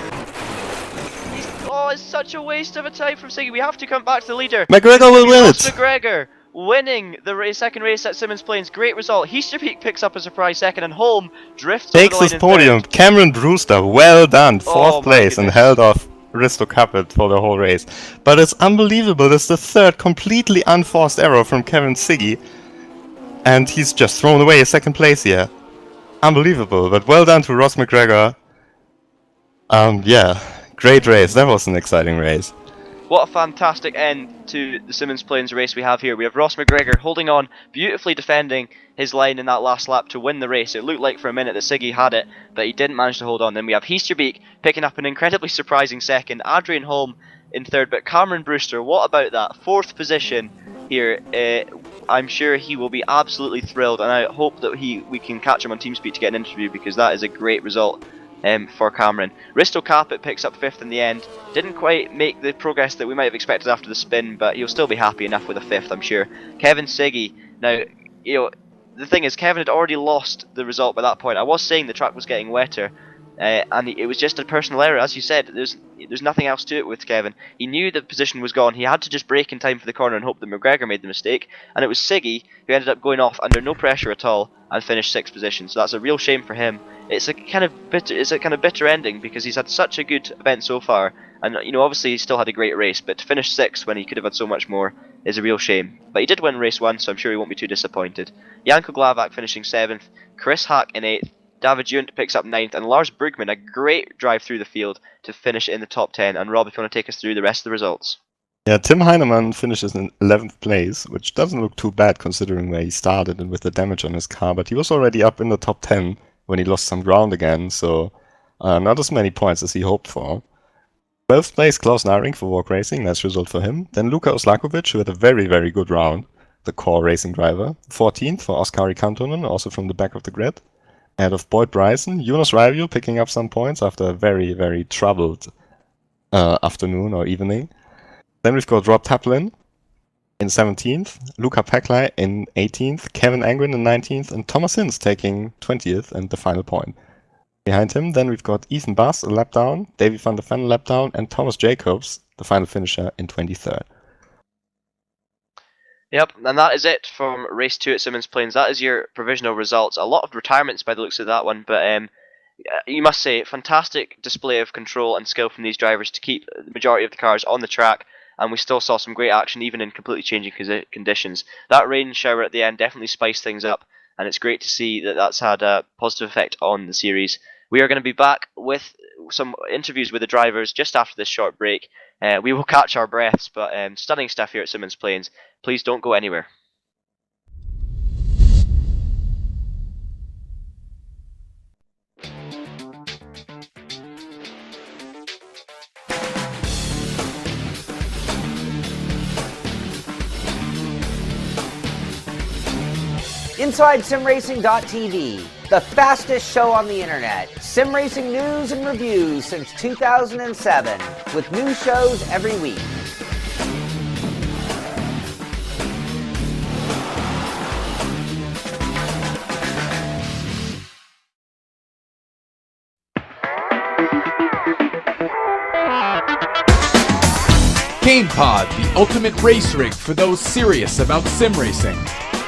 Speaker 1: Oh, it's such a waste of a time from Siggy. We have to come back to the leader.
Speaker 4: McGregor will win it.
Speaker 1: McGregor winning the second race at Symmons Plains. Great result. Heasterpeak picks up a surprise second, and Holm drifts
Speaker 4: takes
Speaker 1: over the
Speaker 4: his podium.
Speaker 1: third.
Speaker 4: Cameron Brewster, well done, fourth place, and
Speaker 1: goodness.
Speaker 4: held off Risto Capet for the whole race. But it's unbelievable. This is the third completely unforced error from Kevin Siggy, and he's just thrown away a second place here. Unbelievable. But well done to Ross McGregor. Yeah, great race. That was an exciting race.
Speaker 1: What a fantastic end to the Symmons Plains race we have here. We have Ross McGregor holding on, beautifully defending his line in that last lap to win the race. It looked like for a minute that Siggy had it, but he didn't manage to hold on. Then we have Heasterbeek picking up an incredibly surprising second, Adrian Holm in third, but Cameron Brewster, what about that? Fourth position here. I'm sure he will be absolutely thrilled, and I hope that we can catch him on TeamSpeak to get an interview, because that is a great result. For Cameron. Risto Capet picks up fifth in the end. Didn't quite make the progress that we might have expected after the spin, but he'll still be happy enough with a fifth, I'm sure. Kevin Siggy, now, the thing is, Kevin had already lost the result by that point. I was saying the track was getting wetter, and it was just a personal error. As you said, there's nothing else to it with Kevin. He knew the position was gone. He had to just brake in time for the corner and hope that McGregor made the mistake, and it was Siggy who ended up going off under no pressure at all and finished sixth position. So that's a real shame for him. It's a kind of bitter ending, because he's had such a good event so far, and obviously he still had a great race, but to finish sixth when he could have had so much more is a real shame. But he did win race one, so I'm sure he won't be too disappointed. Janko Glavak finishing seventh, Chris Hack in eighth, David Junt picks up ninth, and Lars Brugman a great drive through the field to finish in the top 10. And Rob, if you want to take us through the rest of the results.
Speaker 4: Yeah, Tim Heinemann finishes in 11th place, which doesn't look too bad considering where he started and with the damage on his car, but he was already up in the top 10 when he lost some ground again, so not as many points as he hoped for. 12th place, Klaus Naring for Walk Racing, nice result for him. Then Luka Oslakovic, who had a very, very good round, the core racing driver. 14th for Oskari Kantonen, also from the back of the grid. Ahead of Boyd Bryson, Jonas Raivio picking up some points after a very, very troubled afternoon or evening. Then we've got Rob Taplin in 17th, Luca Peklai in 18th, Kevin Angwin in 19th, and Thomas Hinz taking 20th and the final point. Behind him, then we've got Ethan Bass a lap down, Davy van der Ven a lap down, and Thomas Jacobs, the final finisher, in 23rd.
Speaker 1: Yep, and that is it from race 2 at Symmons Plains. That is your provisional results. A lot of retirements by the looks of that one, but you must say, fantastic display of control and skill from these drivers to keep the majority of the cars on the track, and we still saw some great action even in completely changing conditions. That rain shower at the end definitely spiced things up, and it's great to see that that's had a positive effect on the series. We are going to be back with some interviews with the drivers just after this short break. We will catch our breaths, but stunning stuff here at Symmons Plains. Please don't go anywhere.
Speaker 2: Inside SimRacing.tv, the fastest show on the internet. Sim racing news and reviews since 2007, with new shows every week.
Speaker 3: GamePod, the ultimate race rig for those serious about sim racing.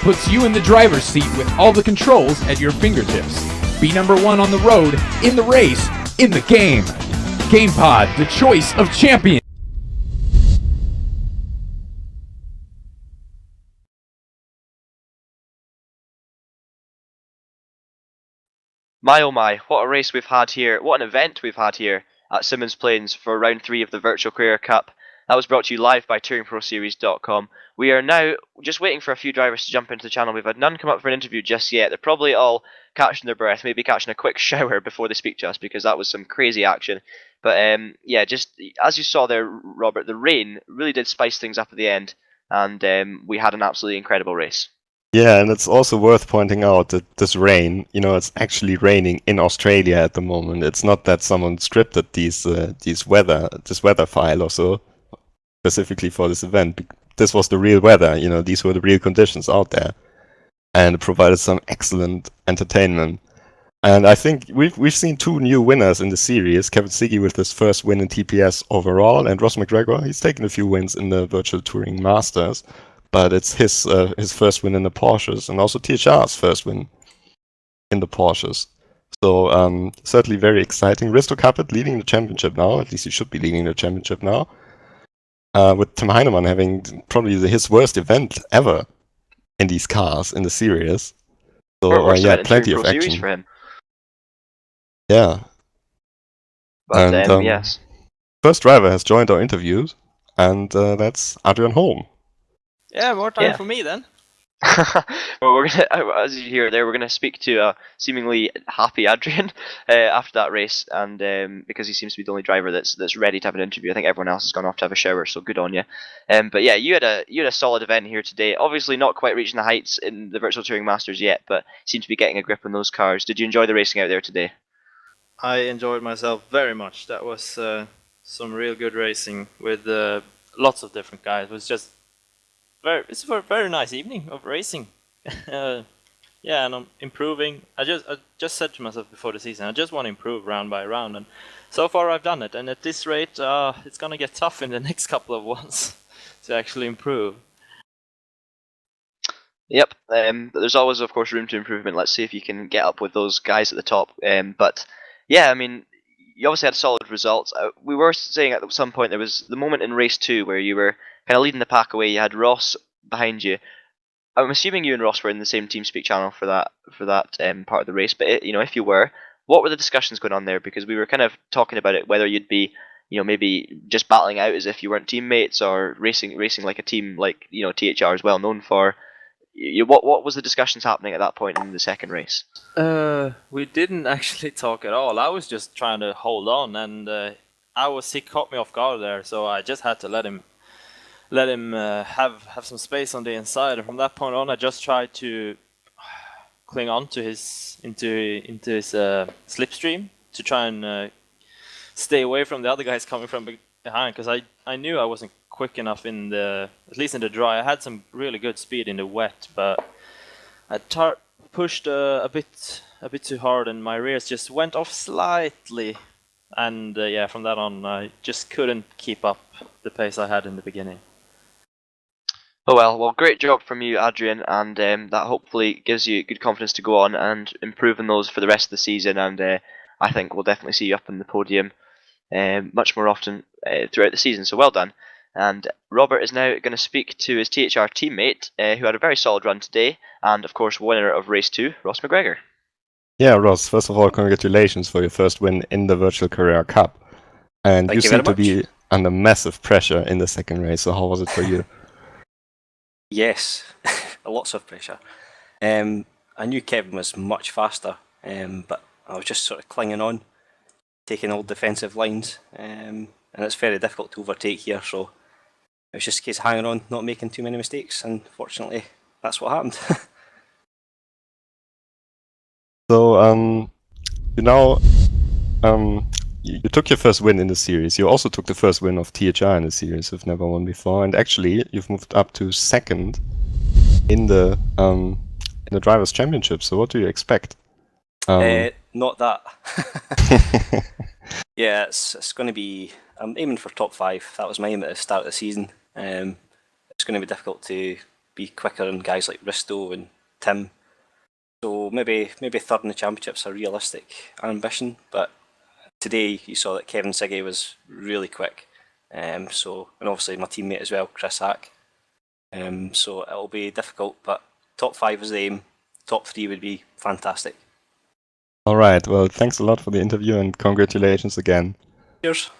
Speaker 3: Puts you in the driver's seat with all the controls at your fingertips. Be number one on the road, in the race, in the game. GamePod, the choice of champions.
Speaker 1: My oh my, what a race we've had here, what an event we've had here at Symmons Plains for round 3 of the Virtual Carrera Cup. That was brought to you live by TouringProSeries.com. We are now just waiting for a few drivers to jump into the channel. We've had none come up for an interview just yet. They're probably all catching their breath, maybe catching a quick shower before they speak to us, because that was some crazy action. But yeah, just as you saw there, Robert, the rain really did spice things up at the end, and we had an absolutely incredible race.
Speaker 4: Yeah, and it's also worth pointing out that this rain, it's actually raining in Australia at the moment. It's not that someone scripted this weather file or so specifically for this event. This was the real weather, these were the real conditions out there, and it provided some excellent entertainment. And I think we've seen 2 new winners in the series. Kevin Siggy with his first win in TPS overall, and Ross McGregor, he's taken a few wins in the Virtual Touring Masters, but it's his first win in the Porsches, and also THR's first win in the Porsches. So certainly very exciting. Risto Capet leading the championship now, at least he should be leading the championship now, with Tim Heinemann having probably his worst event ever in these cars in the series. So yeah, plenty of action
Speaker 1: for him.
Speaker 4: Yeah.
Speaker 1: But
Speaker 4: and
Speaker 1: yes.
Speaker 4: First driver has joined our interviews, and that's Adrian Holm.
Speaker 5: Yeah, more time for me then.
Speaker 1: Well, we're gonna, as you hear there, we're gonna speak to a seemingly happy Adrian after that race, and because he seems to be the only driver that's ready to have an interview. I think everyone else has gone off to have a shower, so good on you. But yeah, you had a solid event here today. Obviously, not quite reaching the heights in the Virtual Touring Masters yet, but seem to be getting a grip on those cars. Did you enjoy the racing out there today?
Speaker 5: I enjoyed myself very much. That was some real good racing with lots of different guys. It was just it's a very nice evening of racing. Yeah, and I'm improving. I just said to myself before the season, I just want to improve round by round, and so far I've done it. And at this rate, it's gonna get tough in the next couple of ones to actually improve.
Speaker 1: Yep. There's always, of course, room to improvement. Let's see if you can get up with those guys at the top. But yeah, I mean, you obviously had solid results. We were saying at some point there was the moment in race 2 where you were kind of leading the pack away. You had Ross behind you. I'm assuming you and Ross were in the same TeamSpeak channel for that part of the race. But if you were, what were the discussions going on there? Because we were kind of talking about it, whether you'd be, maybe just battling out as if you weren't teammates, or racing like a team, like THR is well known for. What was the discussions happening at that point in the second race?
Speaker 5: We didn't actually talk at all. I was just trying to hold on, and he caught me off guard there, so I just had to let him have some space on the inside. And from that point on, I just tried to cling on to his into his slipstream to try and stay away from the other guys coming from behind, because I knew I wasn't quick enough at least in the dry. I had some really good speed in the wet, but I pushed a bit too hard, and my rears just went off slightly, and yeah, from that on I just couldn't keep up the pace I had in the beginning.
Speaker 1: Oh well, great job from you, Adrian, and that hopefully gives you good confidence to go on and improve on those for the rest of the season, and I think we'll definitely see you up in the podium much more often throughout the season, so well done. And Robert is now going to speak to his THR teammate, who had a very solid run today, and of course winner of race 2, Ross McGregor.
Speaker 4: Yeah, Ross, first of all, congratulations for your first win in the Virtual Carrera Cup. And you seem to be under massive pressure in the second race, so how was it for you?
Speaker 6: Yes, lots of pressure. I knew Kevin was much faster, but I was just sort of clinging on, taking all defensive lines, and it's very difficult to overtake here, so it was just a case of hanging on, not making too many mistakes, and fortunately, that's what happened.
Speaker 4: So, you took your first win in the series. You also took the first win of THR in the series. You've never won before, and actually, you've moved up to second in the Drivers' Championship. So, what do you expect?
Speaker 6: Not that. Yeah, it's going to be. I'm aiming for top 5. That was my aim at the start of the season. It's going to be difficult to be quicker than guys like Risto and Tim. So maybe third in the championship's a realistic ambition. But today you saw that Kevin Siggy was really quick. And obviously my teammate as well, Chris Hack. So it'll be difficult, but top 5 is the aim. Top 3 would be fantastic.
Speaker 4: All right. Well, thanks a lot for the interview, and congratulations again.
Speaker 6: Cheers.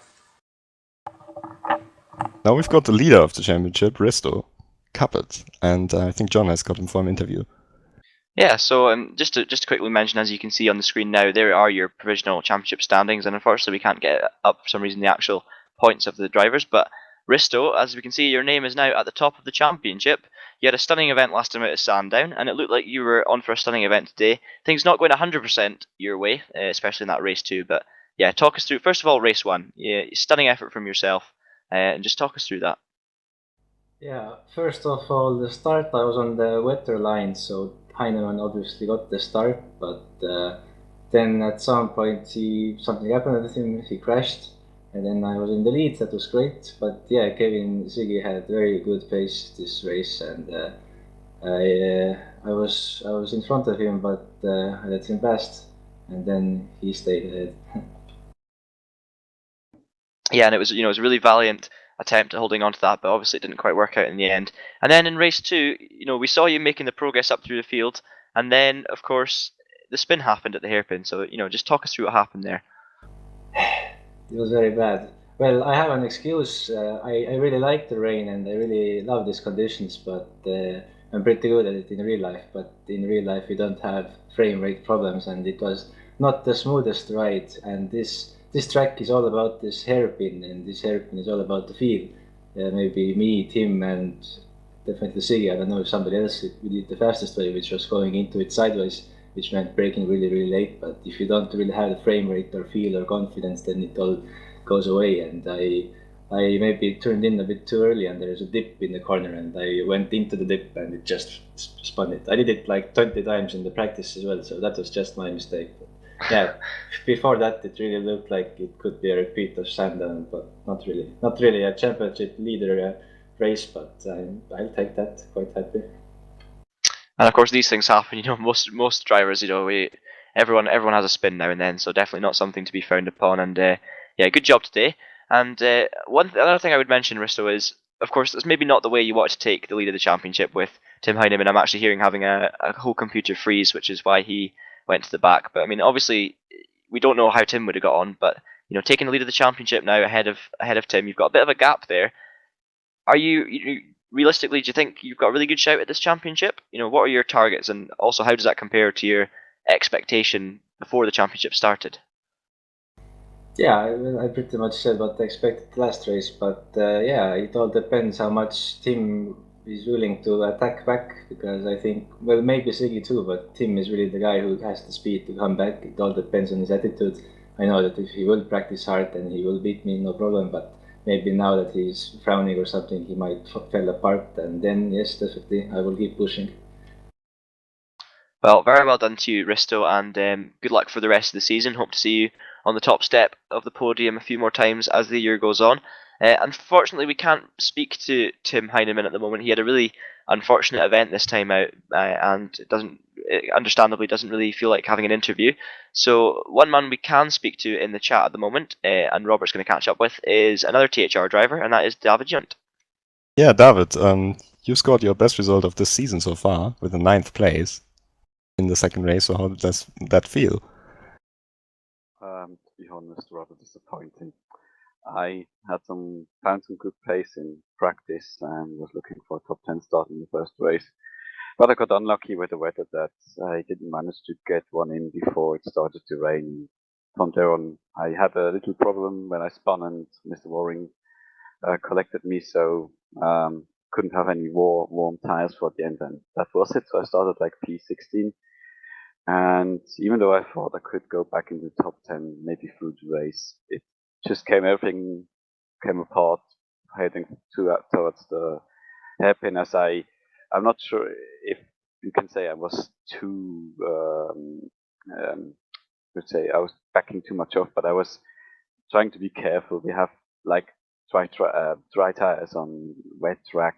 Speaker 4: Now we've got the leader of the championship, Risto, Capet, and I think John has got him for an interview.
Speaker 1: Yeah, so just to quickly mention, as you can see on the screen now, there are your provisional championship standings, and unfortunately we can't get up for some reason the actual points of the drivers. But Risto, as we can see, your name is now at the top of the championship. You had a stunning event last time out at Sandown, and it looked like you were on for a stunning event today. Things not going 100% your way, especially in that race too. But yeah, talk us through first of all race one. Yeah, stunning effort from yourself, and just talk us through that.
Speaker 7: Yeah, first of all, the start I was on the wetter line, so Heinemann obviously got the start, but then at some point something happened with him, he crashed, and then I was in the lead. That was great, but yeah, Kevin Ziggy had very good pace this race, and I was in front of him, but I let him pass, and then he stayed ahead.
Speaker 1: Yeah, and it was it was a really valiant attempt at holding on to that, but obviously it didn't quite work out in the end. And then in race two, we saw you making the progress up through the field, and then of course the spin happened at the hairpin. So just talk us through what happened there.
Speaker 7: It was very bad. Well, I have an excuse. I really like the rain and I really love these conditions, but I'm pretty good at it in real life. But in real life, we don't have frame rate problems, and it was not the smoothest ride. And this track is all about this hairpin, and this hairpin is all about the feel. Maybe me, Tim, and definitely Siggy. I don't know if somebody else we did the fastest way, which was going into it sideways, which meant braking really, really late. But if you don't really have the frame rate or feel or confidence, then it all goes away. And I maybe turned in a bit too early, and there's a dip in the corner, and I went into the dip, and it just spun it. I did it like 20 times in the practice as well, so that was just my mistake. But yeah, before that, it really looked like it could be a repeat of Sandown, but not really. Not really a championship leader race, but I'll take that. Quite happy.
Speaker 1: And of course these things happen. Most drivers, everyone has a spin now and then, so definitely not something to be frowned upon. And yeah, good job today. And another thing I would mention, Risto, is of course it's maybe not the way you want to take the lead of the championship with Tim Heineman. I'm actually hearing having a whole computer freeze, which is why he went to the back. But I mean, obviously we don't know how Tim would have got on, but taking the lead of the championship now ahead of Tim, you've got a bit of a gap there. Are you realistically? Do you think you've got a really good shout at this championship? What are your targets, and also how does that compare to your expectation before the championship started?
Speaker 7: Yeah, I pretty much said what I expected last race, but yeah, it all depends how much Tim is willing to attack back, because I think, well, maybe Siggy too, but Tim is really the guy who has the speed to come back. It all depends on his attitude. I know that if he will practice hard, then he will beat me, no problem, but maybe now that he's frowning or something, he might fall apart, and then, yes, definitely, I will keep pushing.
Speaker 1: Well, very well done to you, Risto, and good luck for the rest of the season. Hope to see you on the top step of the podium a few more times as the year goes on. Unfortunately, we can't speak to Tim Heineman at the moment. He had a really unfortunate event this time out, and understandably, doesn't really feel like having an interview. So, one man we can speak to in the chat at the moment, and Robert's going to catch up with, is another THR driver, and that is David Junt.
Speaker 4: Yeah, David, you scored your best result of this season so far with a 9th place in the second race. So how does that feel?
Speaker 8: To be honest, rather disappointing. I found some good pace in practice and was looking for a top 10 start in the first race. But I got unlucky with the weather that I didn't manage to get one in before it started to rain. From there on, I had a little problem when I spun, and Mr. Waring collected me, so couldn't have any warm tires for the end, and that was it. So I started like P16. And even though I thought I could go back into the top 10, maybe through the race, everything came apart heading towards the hairpin. I'm not sure if you can say I was too, let's say I was backing too much off, but I was trying to be careful. We have like dry tires on wet track,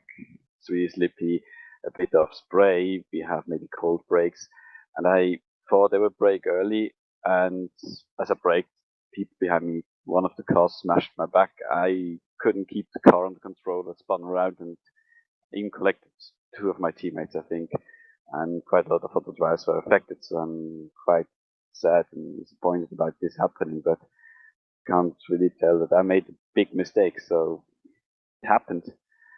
Speaker 8: it's really slippy, a bit of spray. We have maybe cold brakes, and I thought they would brake early. And as I braked, people behind me, one of the cars smashed my back. I couldn't keep the car under control. I spun around and even collected 2 of my teammates, I think, and quite a lot of other drivers were affected. So I'm quite sad and disappointed about this happening, but can't really tell that I made a big mistake. So it happened,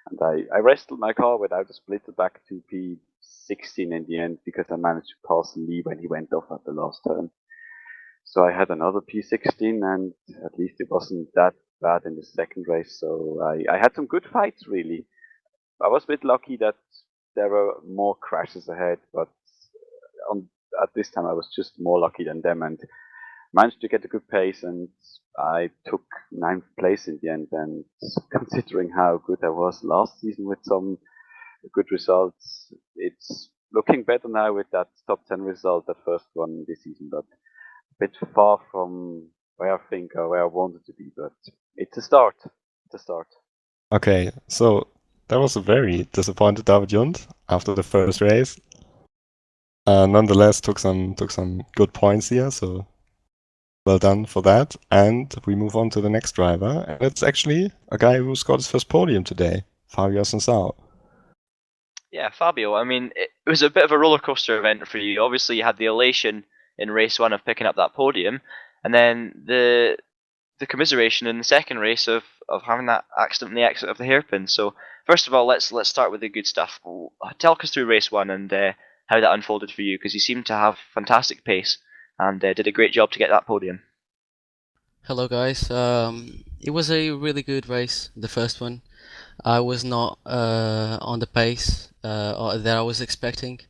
Speaker 8: and I wrestled my car without a splitter back to P16 in the end because I managed to pass Lee when he went off at the last turn. So I had another P16, and at least it wasn't that bad in the second race. So I had some good fights, really. I was a bit lucky that there were more crashes ahead, but at this time I was just more lucky than them and managed to get a good pace. And I took 9th place in the end. And considering how good I was last season with some good results, it's looking better now with that top 10 result, that first one this season, but bit far from where I think or where I wanted to be, but it's a start. It's a start.
Speaker 4: Okay, so that was a very disappointed David Jund after the first race. Nonetheless, took some good points here, so well done for that. And we move on to the next driver, and it's actually a guy who scored his first podium today, Fabio Sansao.
Speaker 1: Yeah, Fabio, I mean, it was a bit of a roller coaster event for you. Obviously, you had the elation in race 1 of picking up that podium, and then the commiseration in the second race of having that accident in the exit of the hairpin. So, first of all, let's start with the good stuff. Talk us through race 1 and how that unfolded for you, because you seemed to have fantastic pace and did a great job to get that podium.
Speaker 9: Hello guys, it was a really good race, the first one. I was not on the pace that I was expecting.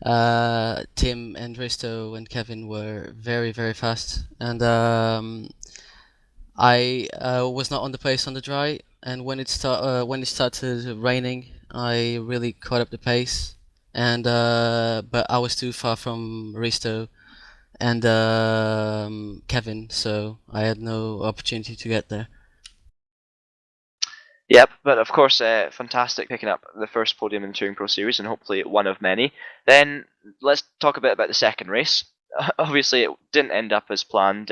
Speaker 9: Tim and Risto and Kevin were very, very fast, and I was not on the pace on the dry. And when it started raining, I really caught up the pace, and but I was too far from Risto and Kevin, so I had no opportunity to get there.
Speaker 1: Yep, but of course, fantastic picking up the first podium in the Touring Pro Series, and hopefully one of many. Then let's talk a bit about the second race. Obviously, it didn't end up as planned.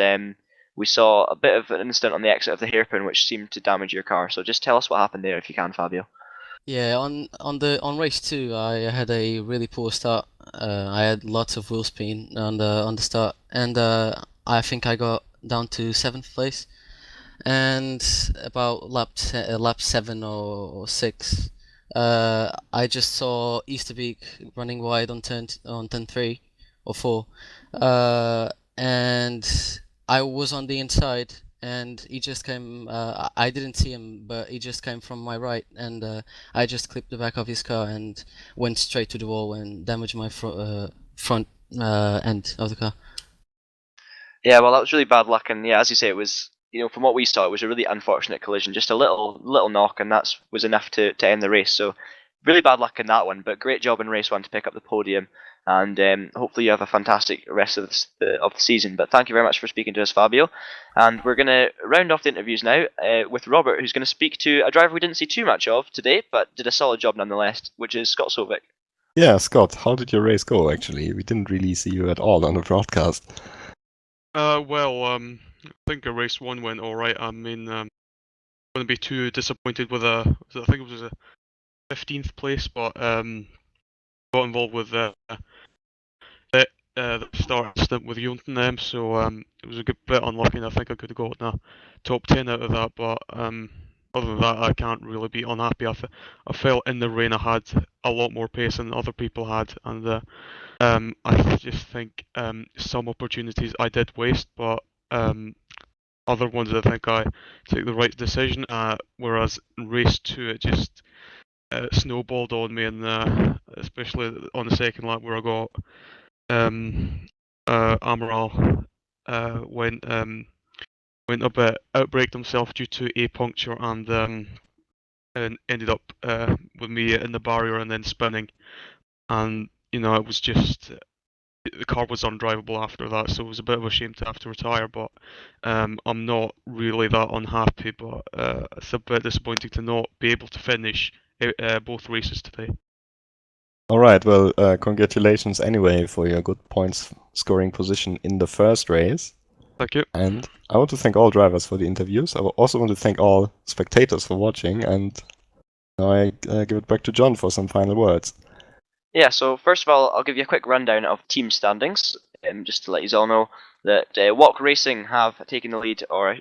Speaker 1: We saw a bit of an incident on the exit of the hairpin, which seemed to damage your car. So just tell us what happened there, if you can, Fabio.
Speaker 9: Yeah, on race 2, I had a really poor start. I had lots of wheel spin on the start, and I think I got down to 7th place. And about lap 7 or 6, I just saw Easterbeek running wide on turn 3 or 4, and I was on the inside, and he just came. I didn't see him, but he just came from my right, and I just clipped the back of his car and went straight to the wall and damaged my front end of the car.
Speaker 1: Yeah, well, that was really bad luck, and yeah, as you say, it was, from what we saw, it was a really unfortunate collision, just a little knock, and that was enough to end the race. So, really bad luck in that one, but great job in race 1 to pick up the podium, and hopefully you have a fantastic rest of the season. But thank you very much for speaking to us, Fabio, and we're going to round off the interviews now with Robert, who's going to speak to a driver we didn't see too much of today, but did a solid job nonetheless, which is Scott Sovic.
Speaker 4: Yeah, Scott, how did your race go, actually? We didn't really see you at all on the broadcast.
Speaker 10: I think race 1 went all right. I mean, wouldn't be too disappointed with I think it was a 15th place, but got involved with the start stint with Jonten, so it was a good bit unlucky, and I think I could have gotten a top 10 out of that, but other than that, I can't really be unhappy. I felt in the rain I had a lot more pace than other people had, and I just think some opportunities I did waste, but other ones I think I took the right decision. Whereas in race 2, it just snowballed on me, and especially on the second lap where I got Amaral went a bit outbraked himself due to a puncture, and ended up with me in the barrier and then spinning, and it was just the car was undrivable after that, so it was a bit of a shame to have to retire. But I'm not really that unhappy, but it's a bit disappointing to not be able to finish both races today.
Speaker 4: All right, well, congratulations anyway for your good points scoring position in the first race.
Speaker 10: Thank you.
Speaker 4: And I want to thank all drivers for the interviews. I also want to thank all spectators for watching, and now I give it back to John for some final words.
Speaker 1: Yeah, so first of all, I'll give you a quick rundown of team standings. just to let you all know that Walk Racing have taken the lead, or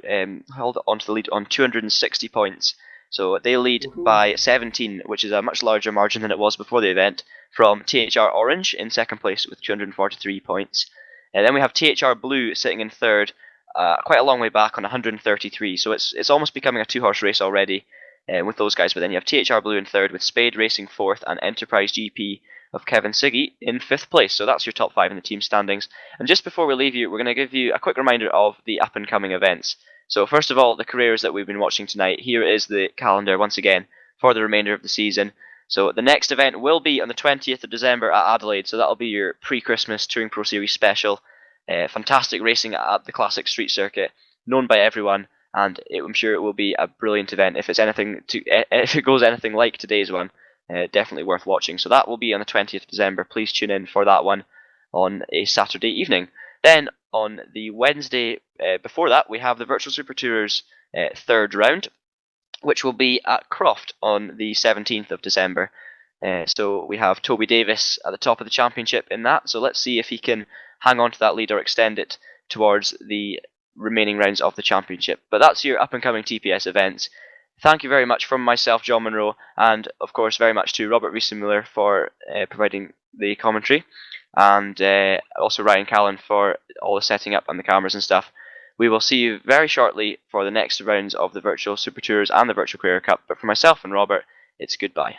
Speaker 1: held onto the lead on 260 points. So they lead by 17, which is a much larger margin than it was before the event, from THR Orange in second place with 243 points. And then we have THR Blue sitting in third, quite a long way back on 133. So it's almost becoming a two-horse race already with those guys. But then you have THR Blue in third, with Spade Racing fourth, and Enterprise GP of Kevin Siggy in fifth place. So that's your top 5 in the team standings. And just before we leave you, we're going to give you a quick reminder of the up-and-coming events. So first of all, the Carreras that we've been watching tonight. Here is the calendar once again for the remainder of the season. So the next event will be on the 20th of December at Adelaide. So that'll be your pre-Christmas Touring Pro Series special. Fantastic racing at the classic street circuit, known by everyone, and I'm sure it will be a brilliant event. If it goes anything like today's one, definitely worth watching. So that will be on the 20th of December. Please tune in for that one on a Saturday evening. Then on the Wednesday before that, we have the Virtual Super Tours third round, which will be at Croft on the 17th of December. So we have Toby Davis at the top of the championship in that. So let's see if he can hang on to that lead or extend it towards the remaining rounds of the championship. But that's your up-and-coming TPS events. Thank you very much from myself, John Monroe, and of course very much to Robert Riesenmuller for providing the commentary, and also Ryan Callan for all the setting up and the cameras and stuff. We will see you very shortly for the next rounds of the Virtual Super Tours and the Virtual Carrera Cup. But for myself and Robert, it's goodbye.